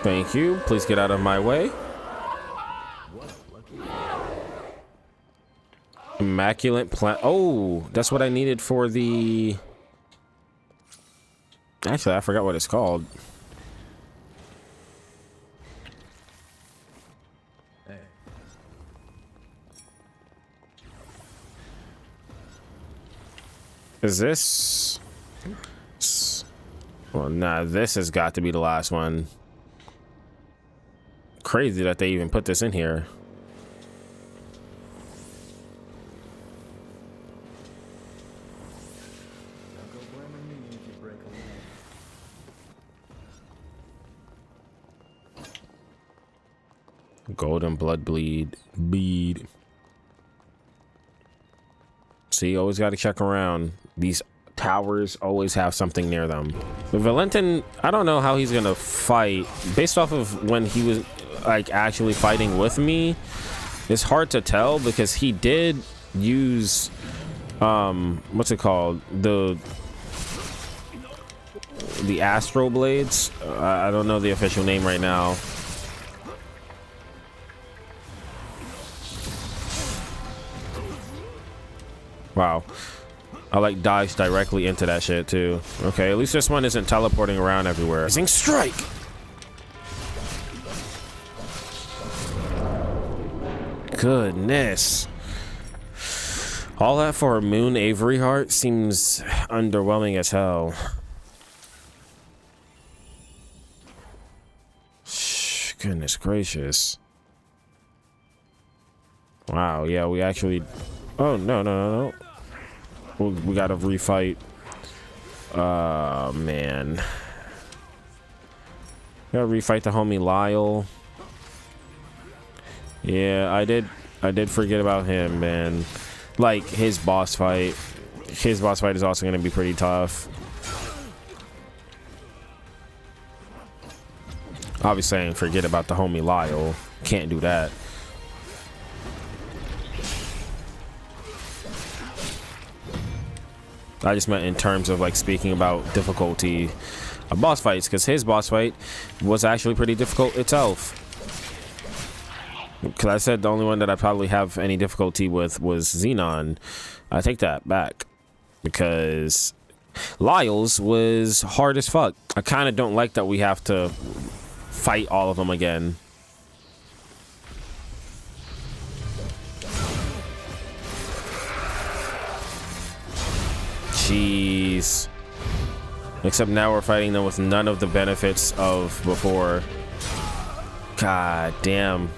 Thank you. Please get out of my way. Immaculate plant. Oh, that's what I needed for the... Actually, I forgot what it's called. Hey. Is this... Well, nah, this has got to be the last one. Crazy that they even put this in here. Golden blood bead. See, always got to check around. These towers always have something near them. The Valentin, I don't know how he's gonna fight based off of when he was like actually fighting with me. It's hard to tell because he did use what's it called, the Astro Blades. I don't know the official name right now. Wow, I like dodged directly into that shit too. Okay, at least this one isn't teleporting around everywhere. Rising strike. Goodness. All that for a Moon Avery heart seems underwhelming as hell. Goodness gracious. Wow, yeah, we actually... Oh, no. We gotta refight. Man. Gotta refight the homie Lyle. Yeah, I did forget about him, man. Like, his boss fight. His boss fight is also gonna be pretty tough. Obviously, I didn't forget about the homie Lyle. Can't do that. I just meant in terms of like speaking about difficulty of boss fights, because his boss fight was actually pretty difficult itself. Because I said the only one that I probably have any difficulty with was Xenon. I take that back. Because Lyle's was hard as fuck. I kind of don't like that we have to fight all of them again. Jeez. Except now we're fighting them with none of the benefits of before. God damn.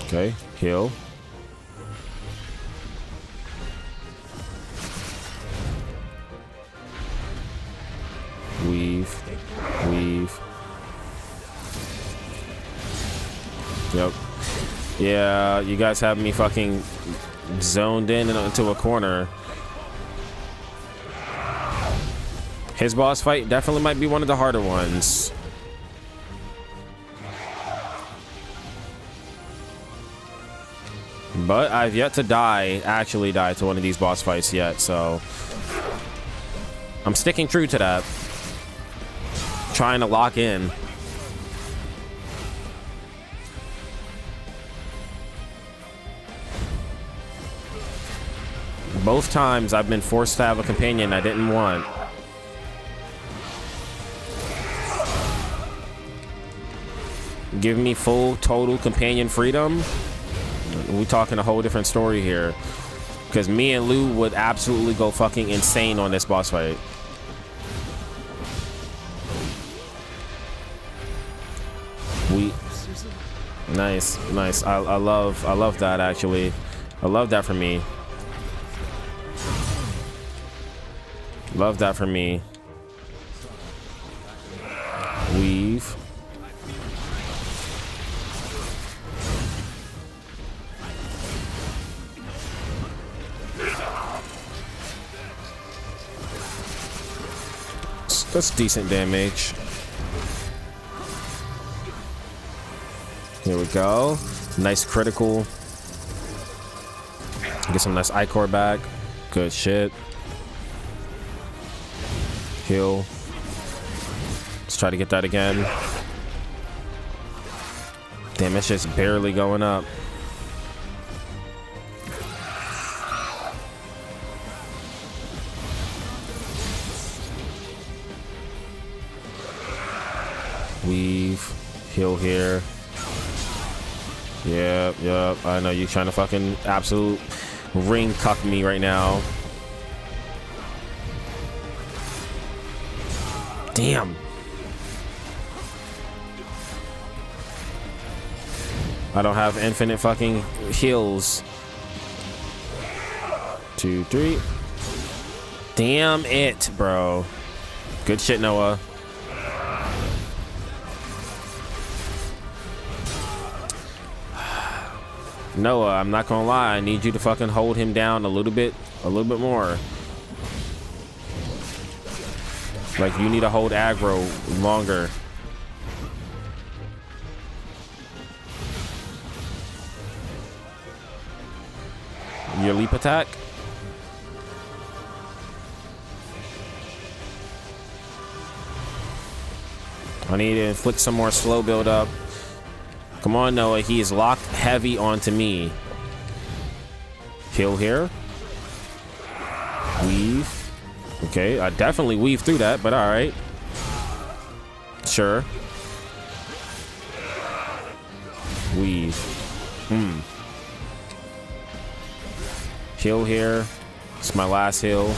Okay, heal. Weave. Weave. Yep. Yeah, you guys have me fucking zoned in and into a corner. His boss fight definitely might be one of the harder ones. But I've yet to actually die to one of these boss fights yet, so I'm sticking true to that. Trying to lock in. Both times I've been forced to have a companion I didn't want. Give me full, total companion freedom. We talking a whole different story here. Because me and Lou would absolutely go fucking insane on this boss fight. Nice, nice. I love that actually. I love that for me. Love that for me. Weave. That's decent damage. Here we go. Nice critical. Get some nice ichor back. Good shit. Heal. Let's try to get that again. Damn, it's just barely going up. Weave. Heal here. Yep. I know you're trying to fucking absolute ring cuck me right now. Damn. I don't have infinite fucking heals. 2, 3. Damn it, bro. Good shit, Noah. Noah, I'm not gonna lie. I need you to fucking hold him down a little bit more. Like, you need to hold aggro longer. Your leap attack? I need to inflict some more slow build up. Come on, Noah. He is locked heavy onto me. Heal here. Weave. Okay, I definitely weave through that, but all right. Sure. Weave. Heal here. It's my last heal.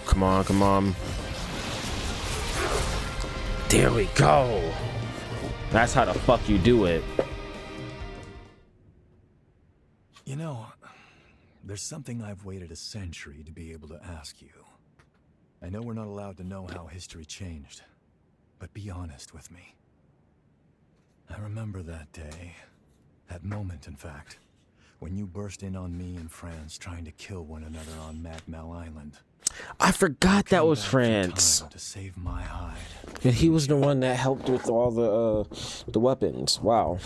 Come on. There we go. That's how the fuck you do it. You know, there's something I've waited a century to be able to ask you. I know we're not allowed to know how history changed, but be honest with me. I remember that day, that moment, in fact, when you burst in on me and France trying to kill one another on Magmel Island. I forgot that was France. To save my hide. And he was the one that helped with all the weapons. Wow.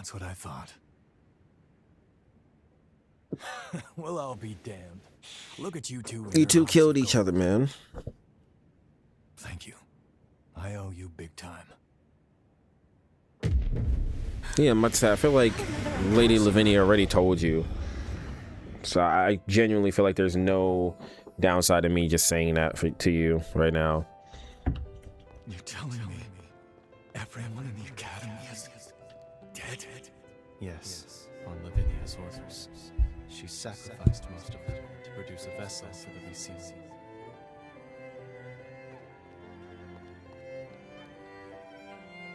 That's what I thought. Well, I'll be damned. Look at you two. You two killed each other, man. Thank you. I owe you big time. Yeah, much sad. I feel like Lady Lavinia already told you. So I genuinely feel like there's no downside to me just saying that to you right now. You're telling me everyone in the academy is dead? Yes, on Lavinia's orders. She sacrificed most of it to produce a vessel for the resealing.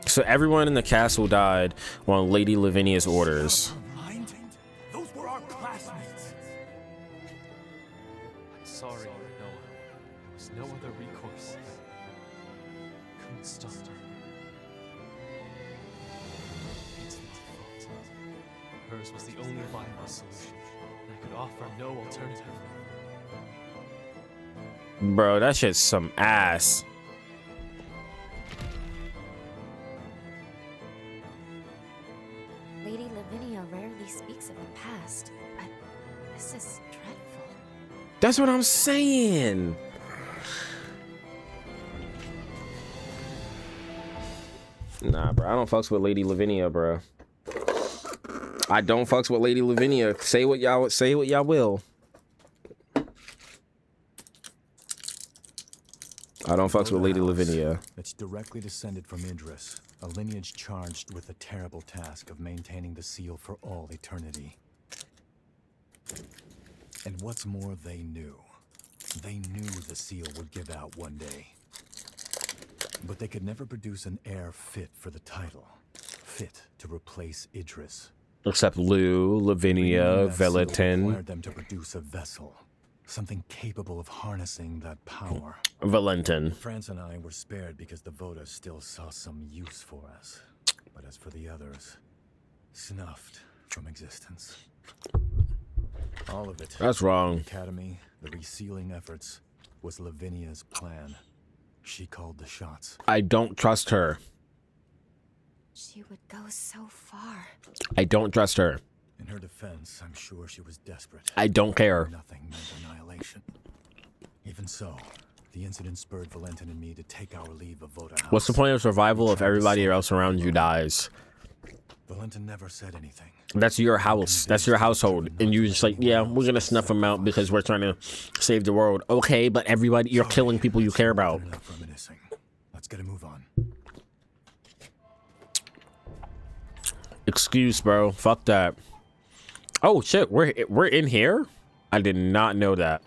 So everyone in the castle died on Lady Lavinia's orders. Those were our classmates. I'm sorry, Noah. There was no other recourse. Couldn't stop her. It's my fault. Hers was the only viable solution, and I could offer no alternative. Bro, that shit's some ass. Lady Lavinia rarely speaks of the past, but this is dreadful. That's what I'm saying. Nah, bro, I don't fucks with Lady Lavinia, bro. I don't fucks with Lady Lavinia. Say what y'all will. I don't fucks with Lady Lavinia. It's directly descended from Idris, a lineage charged with the terrible task of maintaining the seal for all eternity. And what's more, they knew. They knew the seal would give out one day. But they could never produce an heir fit for the title, fit to replace Idris. Except Lou, Lavinia, Velatin. Required them to produce a vessel, something capable of harnessing that power. Valentin. France and I were spared because the voters still saw some use for us. But as for the others, snuffed from existence. All of it. That's wrong. The Academy, the resealing efforts, was Lavinia's plan. She called the shots. I don't trust her. She would go so far. I don't trust her. In her defense, I'm sure she was desperate. I don't care. Nothing meant annihilation. Even so, the incident spurred Valentin and me to take our leave of Voda House. What's the point of survival if everybody else around you dies? Valentin never said anything. That's your house. That's your household. And you're just like, yeah, we're going to snuff them out because we're trying to save the world. Okay, but everybody, you're killing people you care about. Let's get a move on. Excuse, bro. Fuck that. Oh, shit. We're in here? I did not know that.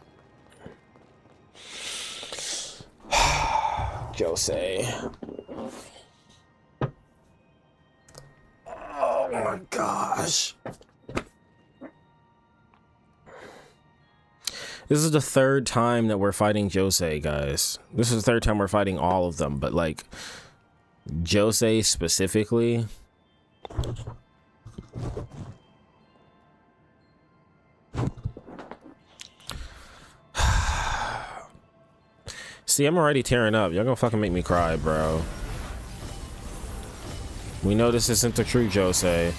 Jose. Oh my gosh. This is the third time that we're fighting Jose, guys. This is the third time we're fighting all of them, but like Jose specifically. See, I'm already tearing up. Y'all gonna fucking make me cry, bro. We know this isn't the true Jose.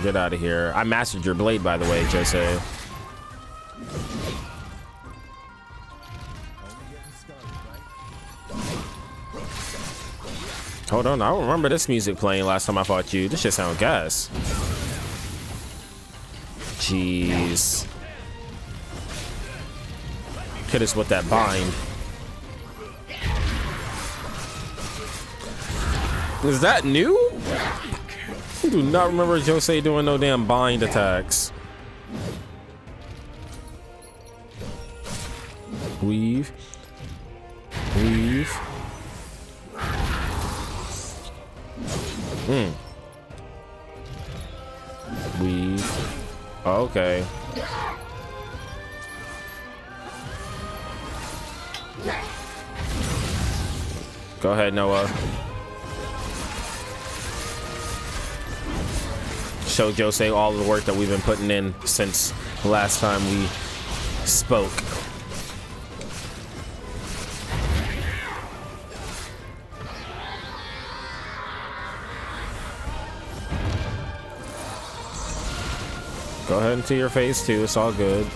Get out of here. I mastered your blade, by the way, Jose. Hold on, I don't remember this music playing last time I fought you. This shit sound gas. Jeez. Hit us with that bind. Is that new? I do not remember Jose doing no damn bind attacks. Weave. Weave. Weave. Okay. Go ahead, Noah. Show Jose all the work that we've been putting in since the last time we spoke. Go ahead into your phase 2. It's all good.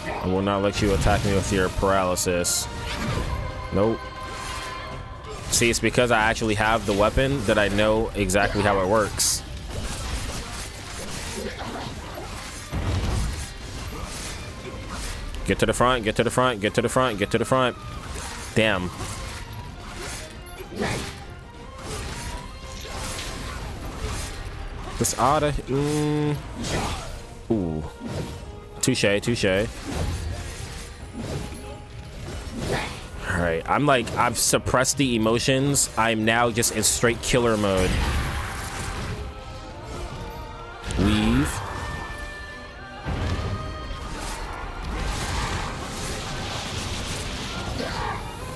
I will not let you attack me with your paralysis. Nope. See, it's because I actually have the weapon that I know exactly how it works. Get to the front, get to the front, get to the front, get to the front. Damn. This oughta... Ooh. Touche, touche. Alright, I'm like, I've suppressed the emotions. I'm now just in straight killer mode. Weave.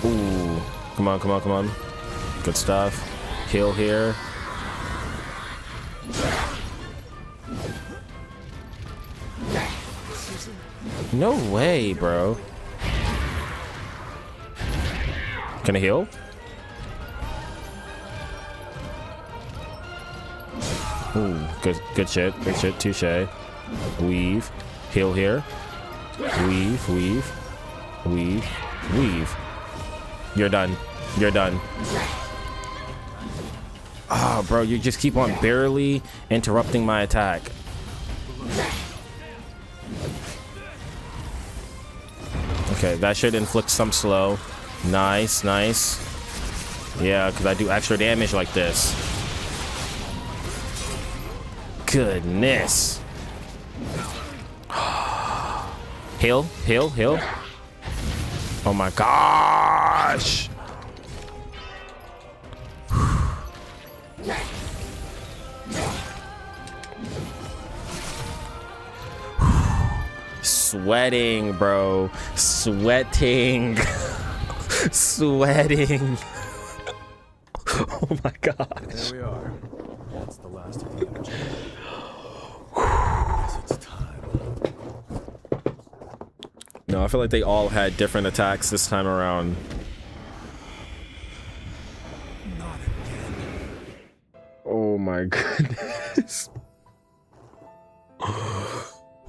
Ooh. Come on, come on, come on. Good stuff. Heal here. No way, bro. Can I heal? Ooh, good shit, touche. Weave, heal here. Weave, weave, weave, weave. You're done. You're done. Oh, bro, you just keep on barely interrupting my attack. Okay, that should inflict some slow. Nice, nice. Yeah, because I do extra damage like this. Goodness. Heal, heal, heal. Oh my gosh. Sweating, bro. Sweating. Sweating. Oh my gosh. There we are. That's the last of the energy. Guess it's time. No, I feel like they all had different attacks this time around. Not again. Oh my goodness.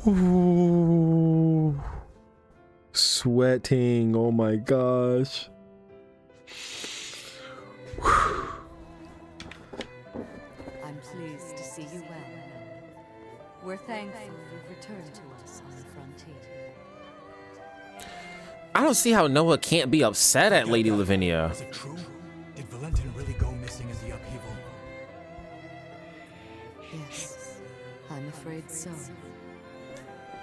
Ooh. Sweating. Oh my gosh. I'm pleased to see you well. We're thankful you've returned to us on the frontier. I don't see how Noah can't be upset at Lady Lavinia. Is it true? Did Valentin really go missing in the upheaval? Yes, I'm afraid so.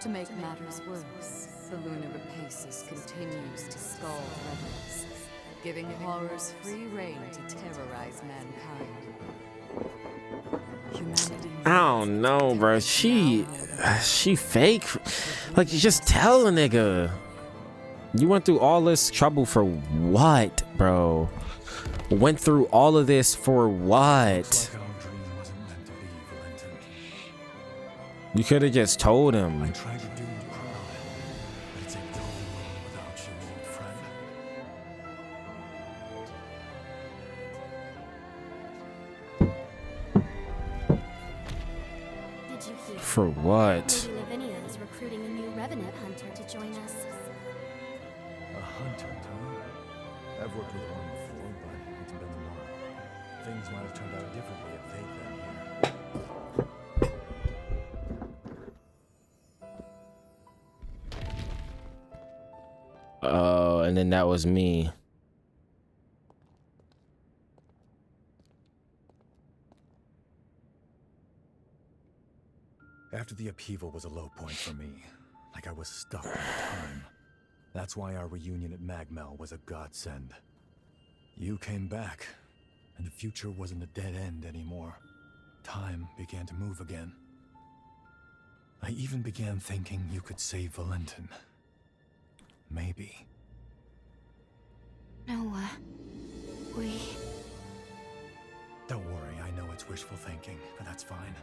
To make matters worse, the lunar rapacious continues to scald rebels, giving horrors free rein to terrorize mankind. Humanity. I don't know, bro. She fake. Like, just tell a nigga. You went through all this trouble for what, bro? Went through all of this for what? You could have just told him. I tried to do you proud, but it's a dull world without you, old friend. Did you hear? For what? Lady Lavinia is recruiting a new Revenant hunter to join us. A hunter, Tom? I've worked with one before, but it's been a while. Things might have turned out differently if they'd been here. Oh, and then that was me. After the upheaval was a low point for me, like I was stuck in time. That's why our reunion at Magmel was a godsend. You came back, and the future wasn't a dead end anymore. Time began to move again. I even began thinking you could save Valentin. Maybe. Noah, we... Don't worry, I know it's wishful thinking, but that's fine.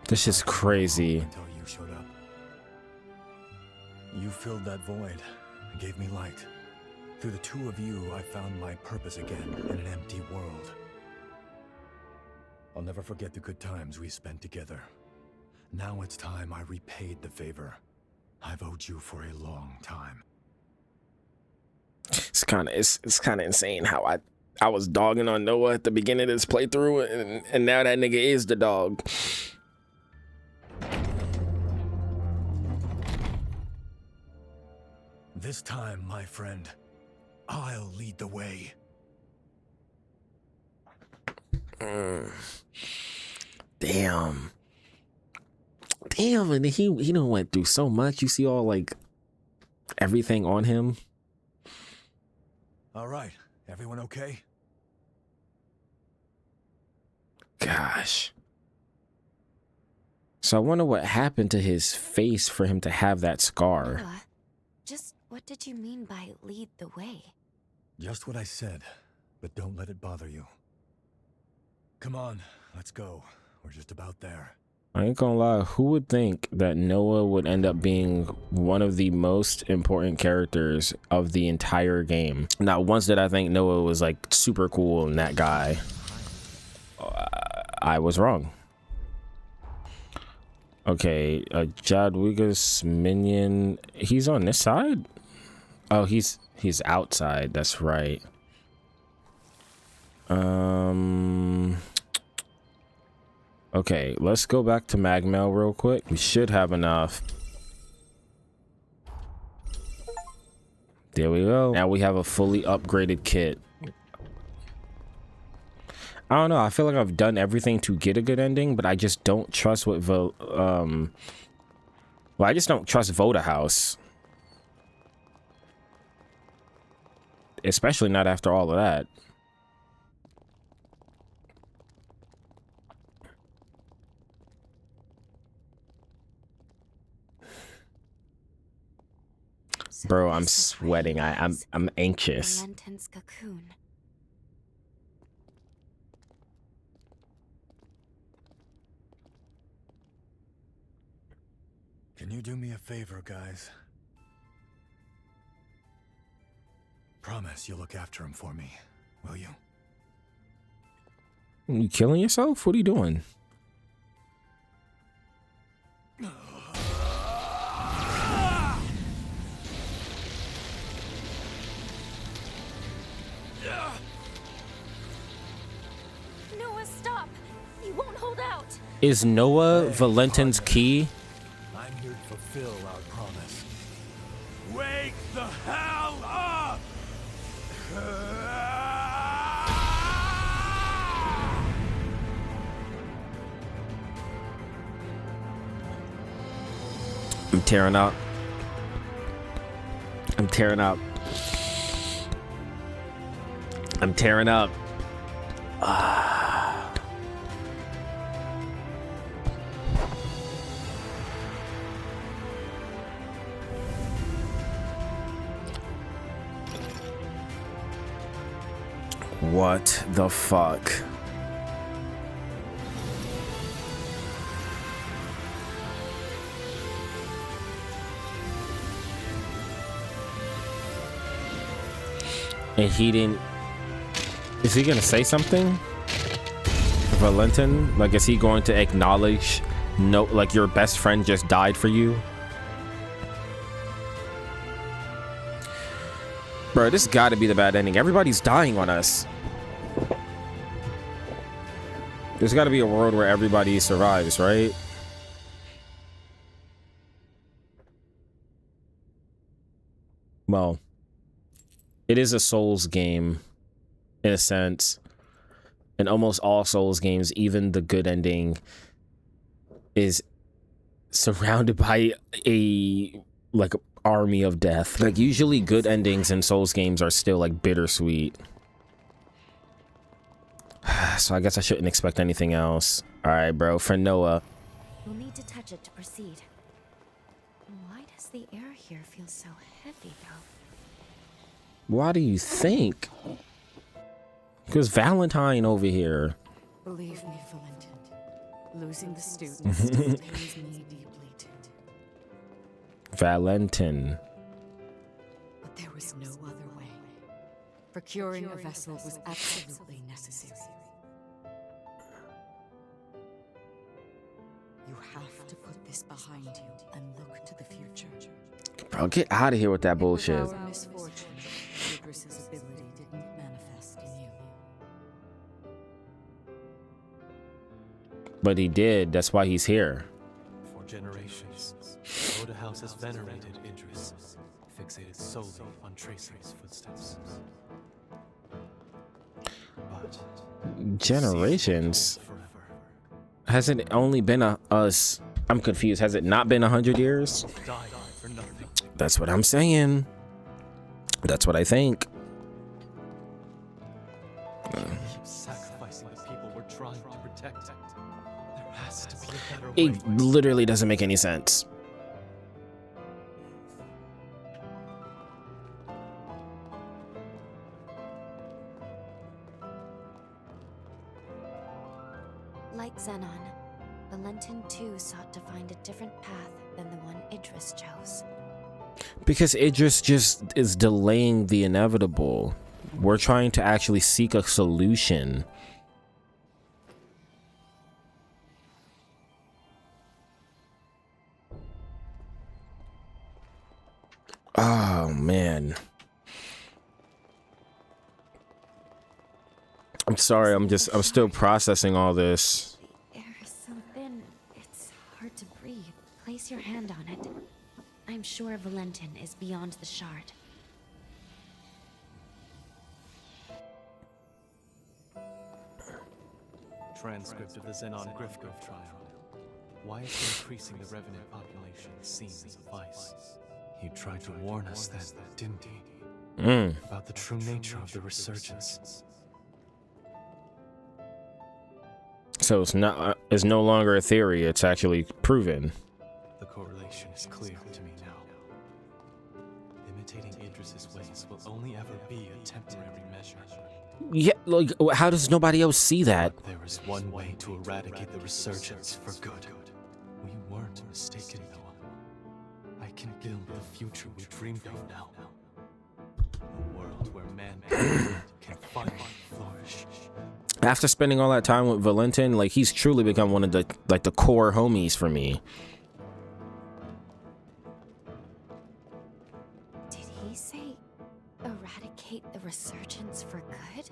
This is crazy. Until you showed up. You filled that void and gave me light. Through the two of you, I found my purpose again in an empty world. I'll never forget the good times we spent together. Now it's time I repaid the favor. I've owed you for a long time. It's kind of insane how I was dogging on Noah at the beginning of this playthrough, and now that nigga is the dog. This time, my friend, I'll lead the way. Damn, and he done went through so much. You see all like everything on him. All right, everyone okay? Gosh. So I wonder what happened to his face for him to have that scar. Just what did you mean by lead the way? Just what I said, but don't let it bother you. Come on, let's go. We're just about there. I ain't gonna lie, who would think that Noah would end up being one of the most important characters of the entire game? Not once did I think Noah was like super cool and that guy. I was wrong. Okay, Jadwiga's minion, he's on this side? Oh, he's outside, that's right. Okay, let's go back to Magmail real quick. We should have enough. There we go. Now we have a fully upgraded kit. I don't know. I feel like I've done everything to get a good ending, but I just don't trust what well, I just don't trust Voda House. Especially not after all of that. Bro, I'm sweating. I'm anxious. Valentin's cocoon. Can you do me a favor, guys? Promise you'll look after him for me, will you? You killing yourself? What are you doing? Noah, stop! You won't hold out! Is Noah Valentin's key? I'm here to fulfill our promise. Wake the hell up! I'm tearing up. I'm tearing up. I'm tearing up. What the fuck? And he didn't. Is he gonna say something? Valentin? Like, is he going to acknowledge no, like your best friend just died for you? Bro, this gotta be the bad ending. Everybody's dying on us. There's gotta be a world where everybody survives, right? Well, it is a Souls game, in a sense. In almost all Souls games, even the good ending is surrounded by a, like, army of death. Like, usually good endings in Souls games are still, like, bittersweet. So I guess I shouldn't expect anything else. Alright, bro. For Noah. You'll need to touch it to proceed. Why does the air here feel so heavy, though? Why do you think? Because Valentine over here. Believe me, Valentin. Losing the students still pains me deeply too. Valentin. But there was no other way. Procuring a vessel was absolutely necessary. to put this behind you and look to the future. Bro, get out of here with that bullshit. With our misfortune, Idris's ability didn't manifest in you. But he did. That's why he's here. For generations, Oda House has venerated Idris, fixated solely on tracing his footsteps. But generations? Has it only been us? I'm confused. Has it not been 100 years? died for nothing. That's what I'm saying. That's what I think. Keep sacrificing the people we're trying to protect. There has to be a better way. It literally doesn't make any sense. Like Xenon, Valentin too sought to find a different path than the one Idris chose. Because Idris just is delaying the inevitable. We're trying to actually seek a solution. Oh, man. I'm sorry, I'm still processing all this. The air is so thin, it's hard to breathe. Place your hand on it. I'm sure Valentin is beyond the shard. Transcript of the Xenon Griffgrove trial. Why is increasing the Revenant population seen as a vice? He tried to warn us then, didn't he? About the true nature of the resurgence. So it's no longer a theory, it's actually proven. The correlation is clear to me now. Imitating Idris's ways will only ever be a temporary measure. Yeah, like, how does nobody else see that? But there is one way to eradicate the resurgence for good. We weren't mistaken, Noah. I can build the future we dreamed of now. A world where mankind can finally flourish. After spending all that time with Valentin, like, he's truly become one of the core homies for me. Did he say eradicate the resurgence for good?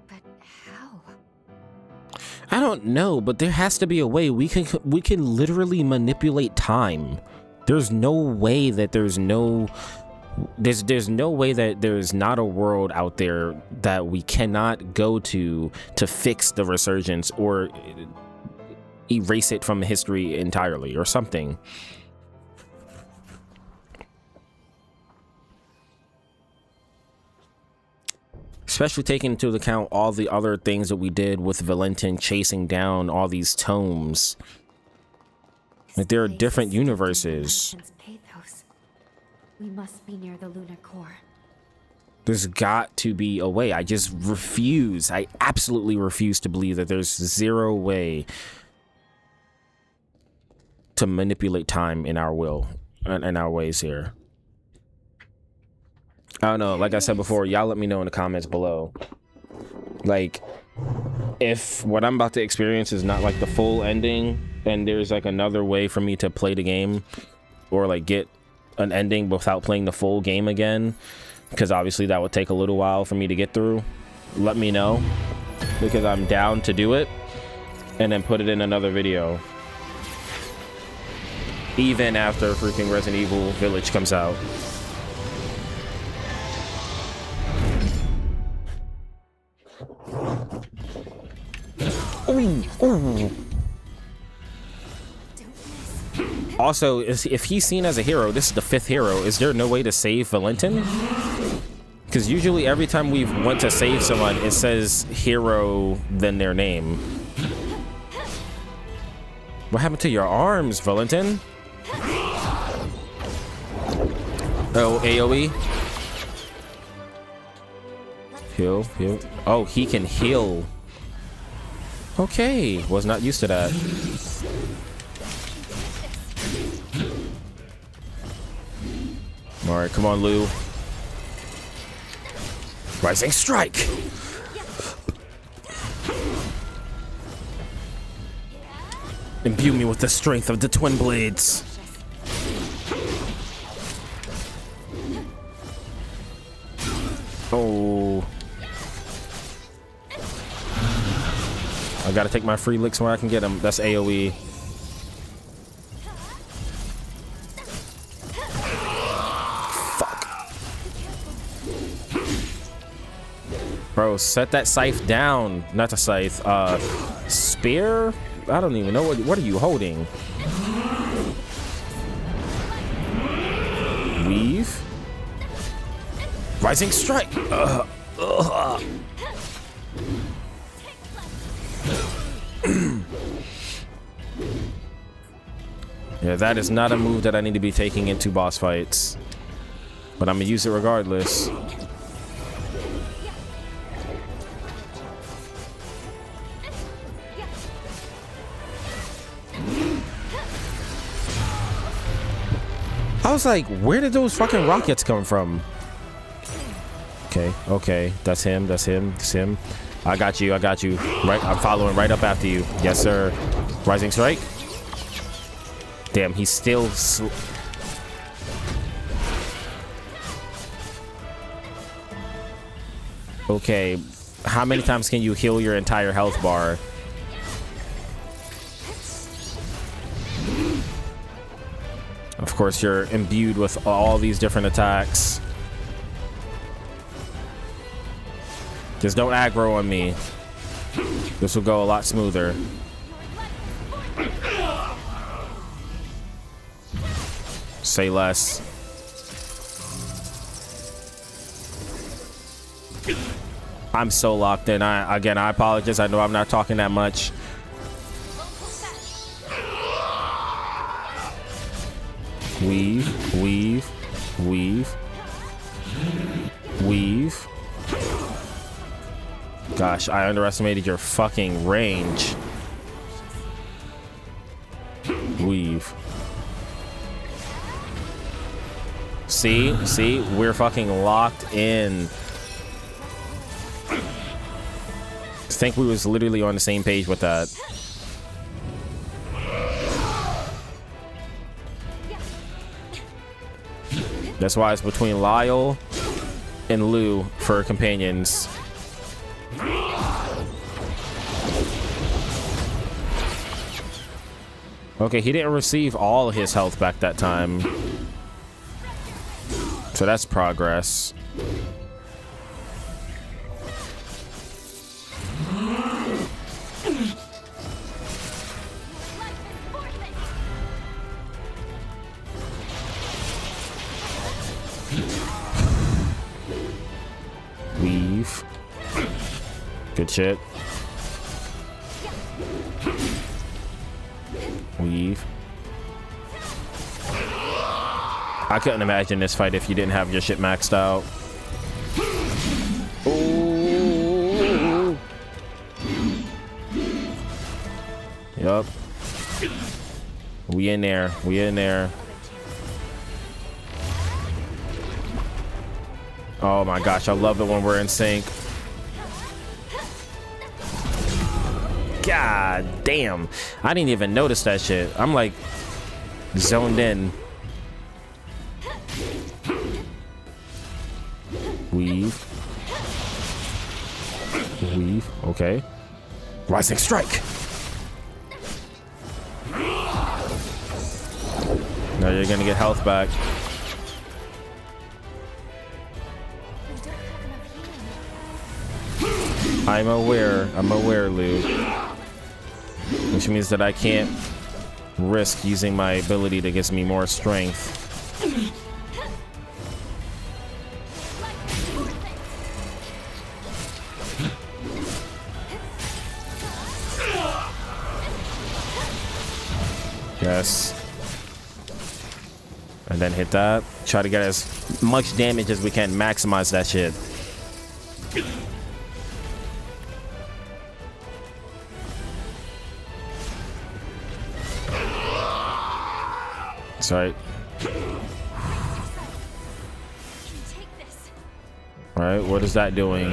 But how? I don't know, but there has to be a way. We can literally manipulate time. There's no way that there's no way that there's not a world out there that we cannot go to fix the resurgence or erase it from history entirely or something. Especially taking into account all the other things that we did with Valentin chasing down all these tomes. Like, there are different universes. We must be near the lunar core. There's got to be a way. I just refuse. I absolutely refuse to believe that there's zero way to manipulate time in our will and our ways here. I don't know. Like I said before, y'all let me know in the comments below. Like, if what I'm about to experience is not like the full ending and there's like another way for me to play the game or like get an ending without playing the full game again, because obviously that would take a little while for me to get through, let me know, because I'm down to do it and then put it in another video even after freaking Resident Evil Village comes out. Ooh. Also, if he's seen as a hero, this is the 5th hero. Is there no way to save Valentin? Because usually every time we want to save someone, it says hero, then their name. What happened to your arms, Valentin? Oh, AoE? Heal. Oh, he can heal. Okay, was not used to that. All right, come on, Lou. Rising strike. Imbue me with the strength of the twin blades. Oh. I gotta take my free licks where I can get them. That's AoE. Fuck. Bro, set that scythe down. Not the scythe. Spear? I don't even know. What are you holding? Weave. Rising strike. Yeah, that is not a move that I need to be taking into boss fights. But I'm gonna use it regardless. I was like, where did those fucking rockets come from? Okay, that's him. I got you. Right, I'm following right up after you. Yes, sir. Rising strike. Damn, he's still okay, how many times can you heal your entire health bar? Of course, you're imbued with all these different attacks. Just don't aggro on me. This will go a lot smoother. Say less. I'm so locked in. I apologize. I know I'm not talking that much. Weave, weave, weave, weave. Gosh, I underestimated your fucking range. Weave. See, we're fucking locked in. I think we was literally on the same page with that. That's why it's between Lyle and Lou for companions. Okay, he didn't receive all his health back that time. So that's progress. Weave. Good shit. Weave. I couldn't imagine this fight if you didn't have your shit maxed out. Ooh. Yup. We in there. Oh my gosh, I love it when we're in sync. God damn. I didn't even notice that shit. I'm like zoned in. Weave. Weave. Okay. Rising strike. Now you're gonna get health back. I'm aware, Lou. Which means that I can't risk using my ability that gives me more strength. Yes. And then hit that. Try to get as much damage as we can. Maximize that shit. Sorry. Alright, what is that doing?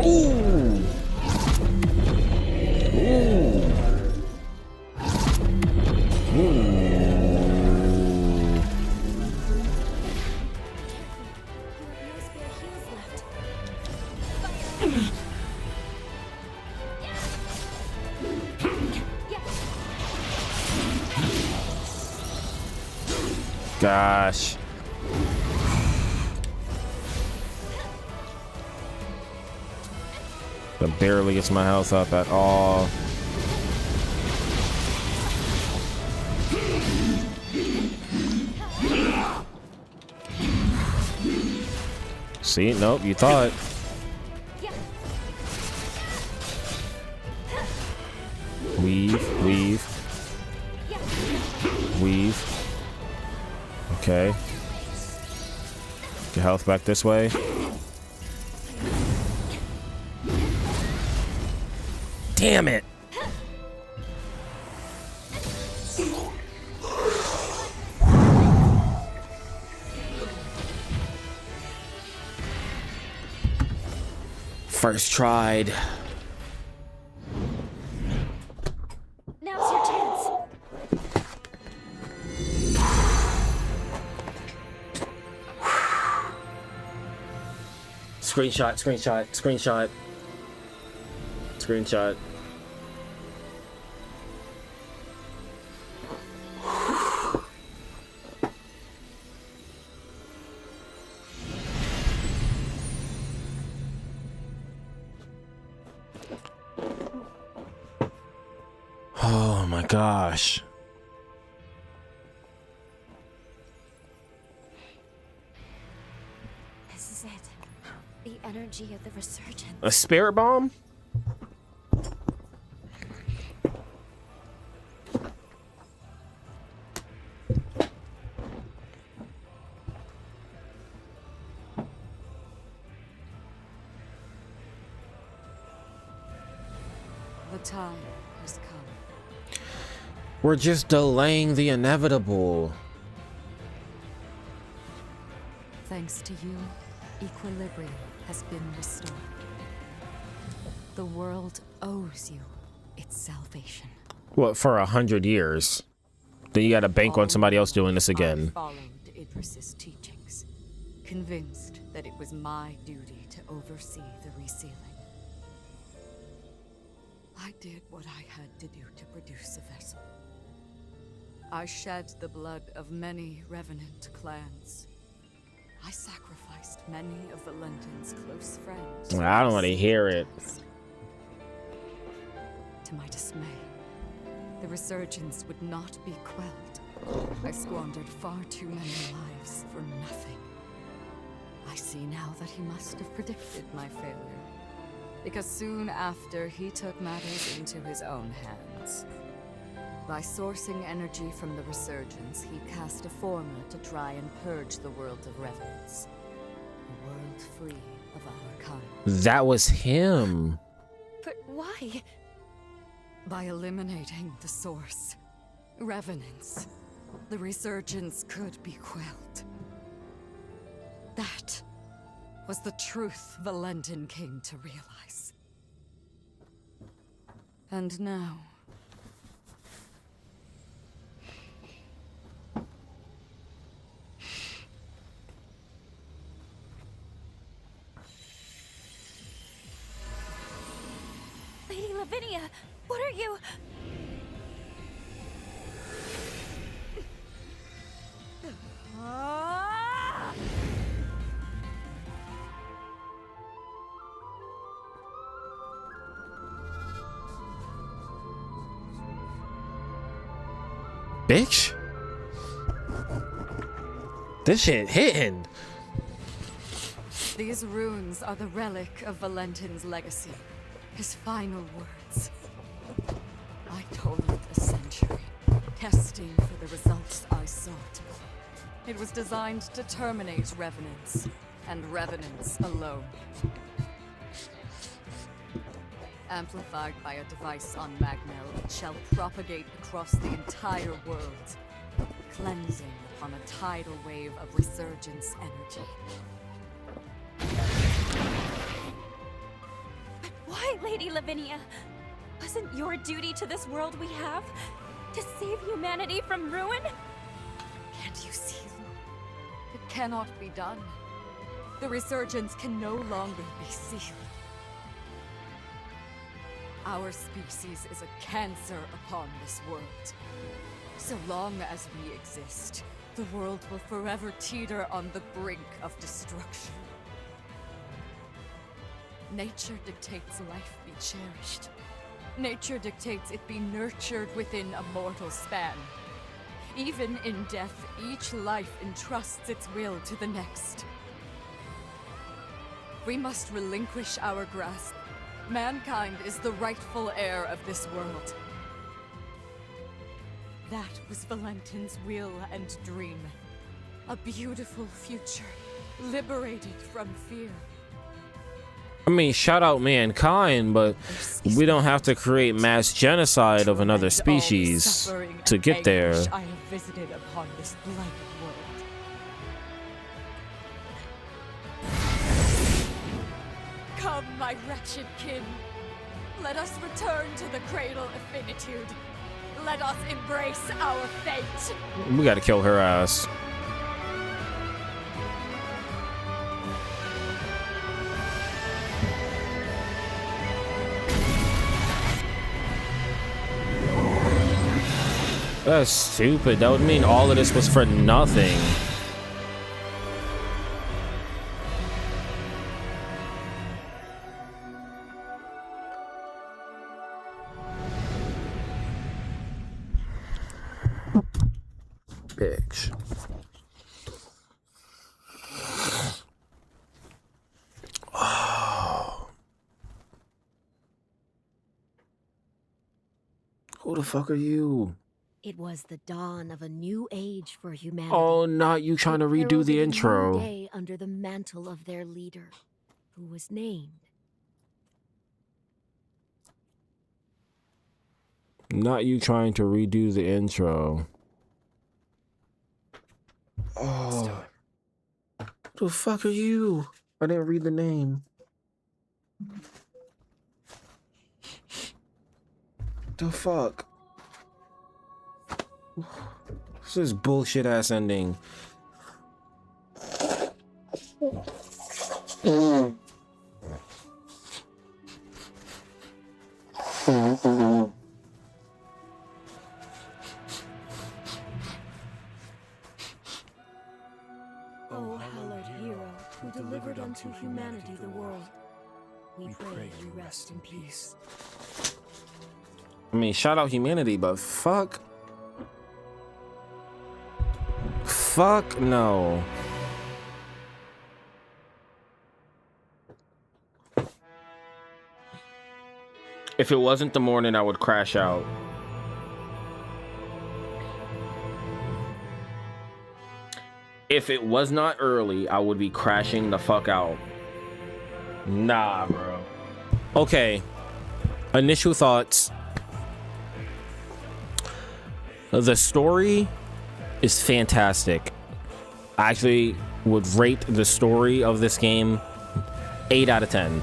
Ooh! Gosh. That barely gets my health up at all. See? Nope, you thought. Weave, weave. Weave. Okay. Get health back this way. Damn it! First tried. Now's your chance. Screenshot, screenshot, screenshot. Screenshot. Oh my gosh. This is it. The energy of the resurgence. A spirit bomb? The time has come. We're just delaying the inevitable. Thanks to you, equilibrium has been restored. The world owes you its salvation. What, for 100 years? Then you gotta bank on somebody else doing this again. I followed Idris's teachings, convinced that it was my duty to oversee the resealing. I did what I had to do to produce a vessel. I shed the blood of many revenant clans. I sacrificed many of Valentin's close friends. I don't want to hear it. To my dismay, the resurgence would not be quelled. I squandered far too many lives for nothing. I see now that he must have predicted my failure, because soon after he took matters into his own hands. By sourcing energy from the resurgence, he cast a formula to try and purge the world of revenants. A world free of our kind. That was him. But why? By eliminating the source, revenants, the resurgence could be quelled. That was the truth Valentin came to realize. And now... Lady Lavinia, what are you? Bitch. This shit hitting. These runes are the relic of Valentin's legacy. His final words. I toiled a century, testing for the results I sought. It was designed to terminate revenants, and revenants alone. Amplified by a device on Magnell, it shall propagate across the entire world, cleansing upon a tidal wave of resurgence energy. Why, Lady Lavinia? Wasn't your duty to this world we have to save humanity from ruin? Can't you see? It cannot be done. The resurgence can no longer be sealed. Our species is a cancer upon this world. So long as we exist, the world will forever teeter on the brink of destruction. Nature dictates life be cherished. Nature dictates it be nurtured within a mortal span. Even in death, each life entrusts its will to the next. We must relinquish our grasp. Mankind is the rightful heir of this world. That was Valentin's will and dream. A beautiful future, liberated from fear. I mean, shout out mankind, but we don't have to create mass genocide of another species to get there. I have visited upon this blighted world. Come, my wretched kin. Let us return to the cradle of finitude. Let us embrace our fate. We gotta kill her ass. That's stupid. That would mean all of this was for nothing. Bitch. Oh. Who the fuck are you? It was the dawn of a new age for humanity. Oh, not you trying to redo the intro. A new day under the mantle of their leader, who was named. Not you trying to redo the intro. Oh. Who the fuck are you? I didn't read the name. The fuck? This is bullshit ass ending. O hallowed hero, who delivered unto humanity the world, we pray you rest in peace. I mean, shout out humanity, but fuck. Fuck no. If it wasn't the morning, I would crash out. If it was not early, I would be crashing the fuck out. Nah, bro. Okay. Initial thoughts. The story is fantastic. I actually would rate the story of this game 8 out of 10.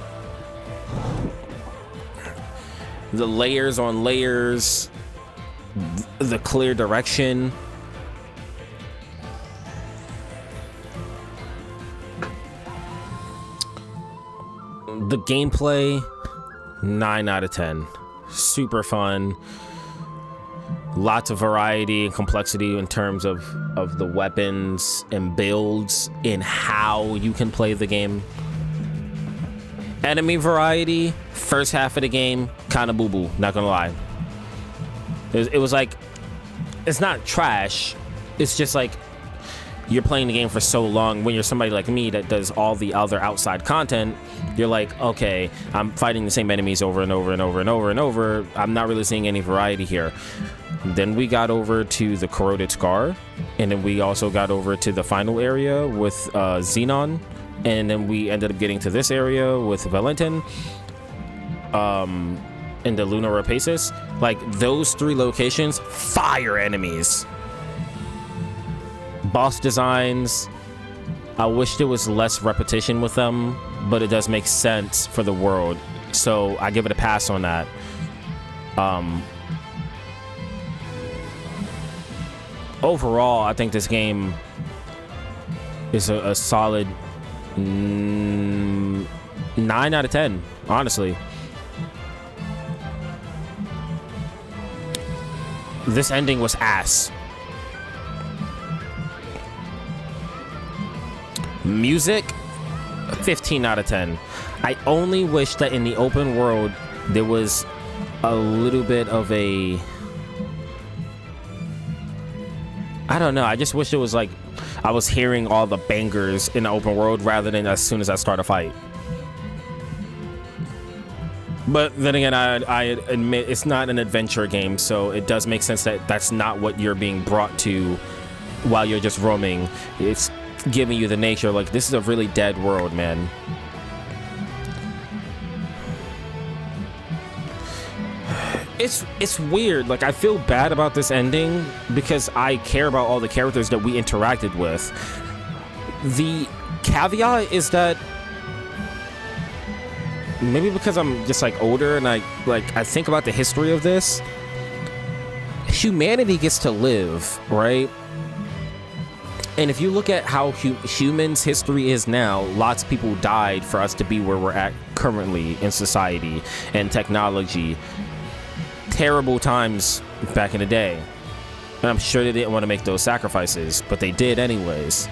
The layers on layers, the clear direction. The gameplay, 9 out of 10. Super fun. Lots of variety and complexity in terms of the weapons and builds and how you can play the game. Enemy variety, first half of the game, kind of boo-boo, not gonna lie. It was like, it's not trash. It's just like, you're playing the game for so long. When you're somebody like me that does all the other outside content, you're like, okay, I'm fighting the same enemies over and over and over and over and over. I'm not really seeing any variety here. Then we got over to the Corroded Scar, and then we also got over to the final area with Xenon, and then we ended up getting to this area with Valentin, in the Luna Rapaces. Like, those 3 locations, fire enemies. Boss designs, I wish there was less repetition with them, but it does make sense for the world, so I give it a pass on that. Overall, I think this game is a solid 9 out of 10, honestly. This ending was ass. Music, 15 out of 10. I only wish that in the open world there was a little bit of a, I don't know, I just wish it was like I was hearing all the bangers in the open world rather than as soon as I start a fight. But then again, I admit it's not an adventure game, so it does make sense that that's not what you're being brought to while you're just roaming. It's giving you the nature, like, this is a really dead world, man. It's weird. Like, I feel bad about this ending because I care about all the characters that we interacted with. The caveat is that maybe because I'm just like older and I think about the history of this, humanity gets to live, right? And if you look at how humans' history is now, lots of people died for us to be where we're at currently in society and technology. Terrible times back in the day. And I'm sure they didn't want to make those sacrifices, but they did anyways.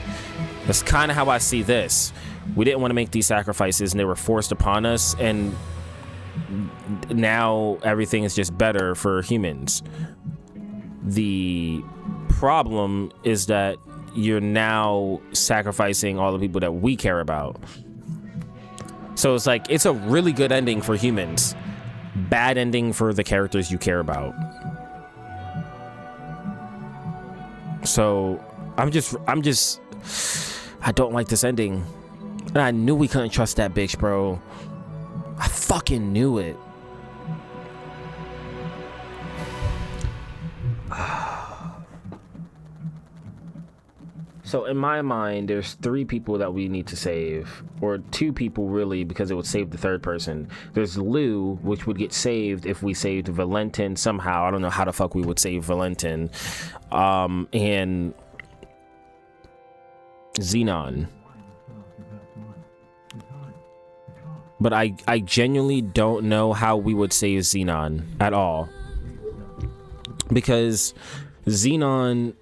That's kind of how I see this. We didn't want to make these sacrifices and they were forced upon us, and now everything is just better for humans. The problem is that you're now sacrificing all the people that we care about. So it's like, it's a really good ending for humans, bad ending for the characters you care about. So I don't like this ending. And I knew we couldn't trust that bitch, bro. I fucking knew it. So in my mind, there's 3 people that we need to save, or 2 people really, because it would save the third person. There's Lou, which would get saved if we saved Valentin somehow. I don't know how the fuck we would save Valentin. And Xenon. But I genuinely don't know how we would save Xenon at all. Because Xenon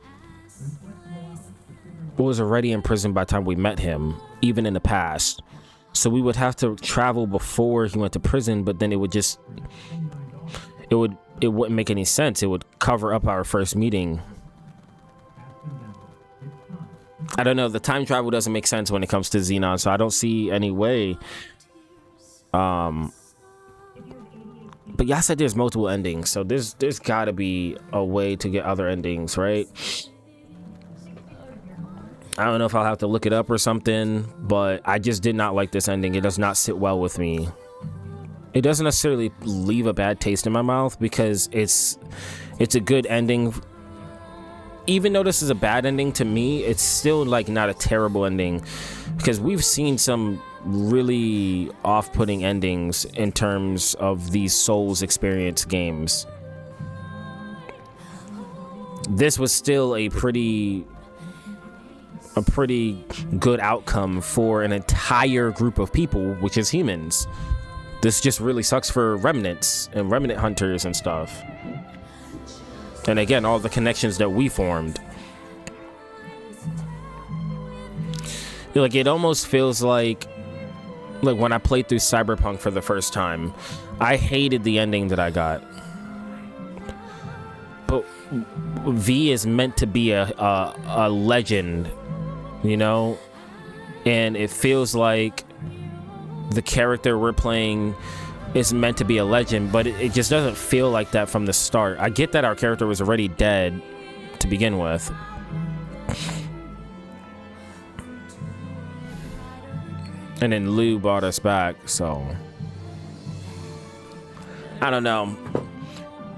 was already in prison by the time we met him, even in the past. So we would have to travel before he went to prison, but then it wouldn't make any sense. It would cover up our first meeting. I don't know, the time travel doesn't make sense when it comes to Xenon, so I don't see any way. But y'all said there's multiple endings, so there's gotta be a way to get other endings, right? I don't know if I'll have to look it up or something, but I just did not like this ending. It does not sit well with me. It doesn't necessarily leave a bad taste in my mouth because it's a good ending. Even though this is a bad ending to me, it's still like not a terrible ending, because we've seen some really off-putting endings in terms of these Souls experience games. This was still a pretty good outcome for an entire group of people, which is humans. This just really sucks for remnants and remnant hunters and stuff. And again, all the connections that we formed. Like, it almost feels like when I played through Cyberpunk for the first time, I hated the ending that I got. But V is meant to be a legend, you know? And it feels like the character we're playing is meant to be a legend, but it just doesn't feel like that from the start. I get that our character was already dead to begin with. And then Lou brought us back, so I don't know.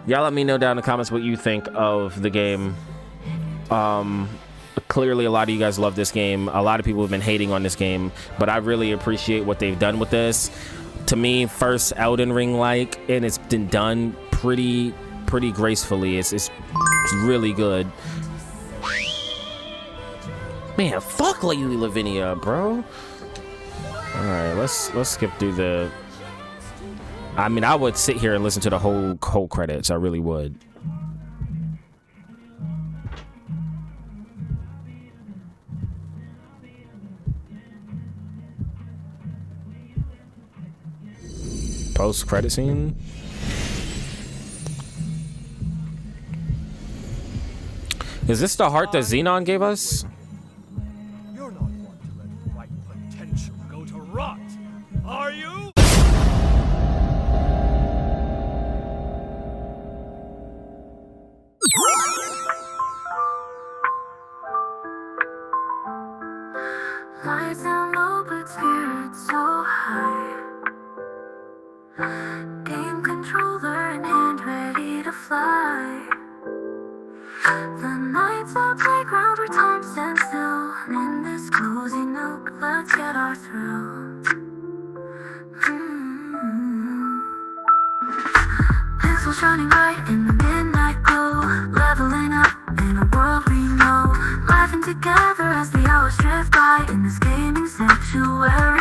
Y'all let me know down in the comments what you think of the game. Clearly a lot of you guys love this game. A lot of people have been hating on this game, but I really appreciate what they've done with this. To me, first Elden Ring-like, and it's been done pretty gracefully. It's really good. Man, fuck Lady Lavinia, bro. All right, let's skip through the. I mean, I would sit here and listen to the whole credits. I really would. Post-credit scene. Is this the heart that Xenon gave us? You're not one to let right potential go to rot, are you? Lights down low, but spirits so high. Game controller in hand, ready to fly. The night's a playground where time stands still. In this cozy nook, let's get our thrill. Pencils shining bright in the midnight glow. Leveling up in a world we know. Laughing together as the hours drift by in this gaming sanctuary.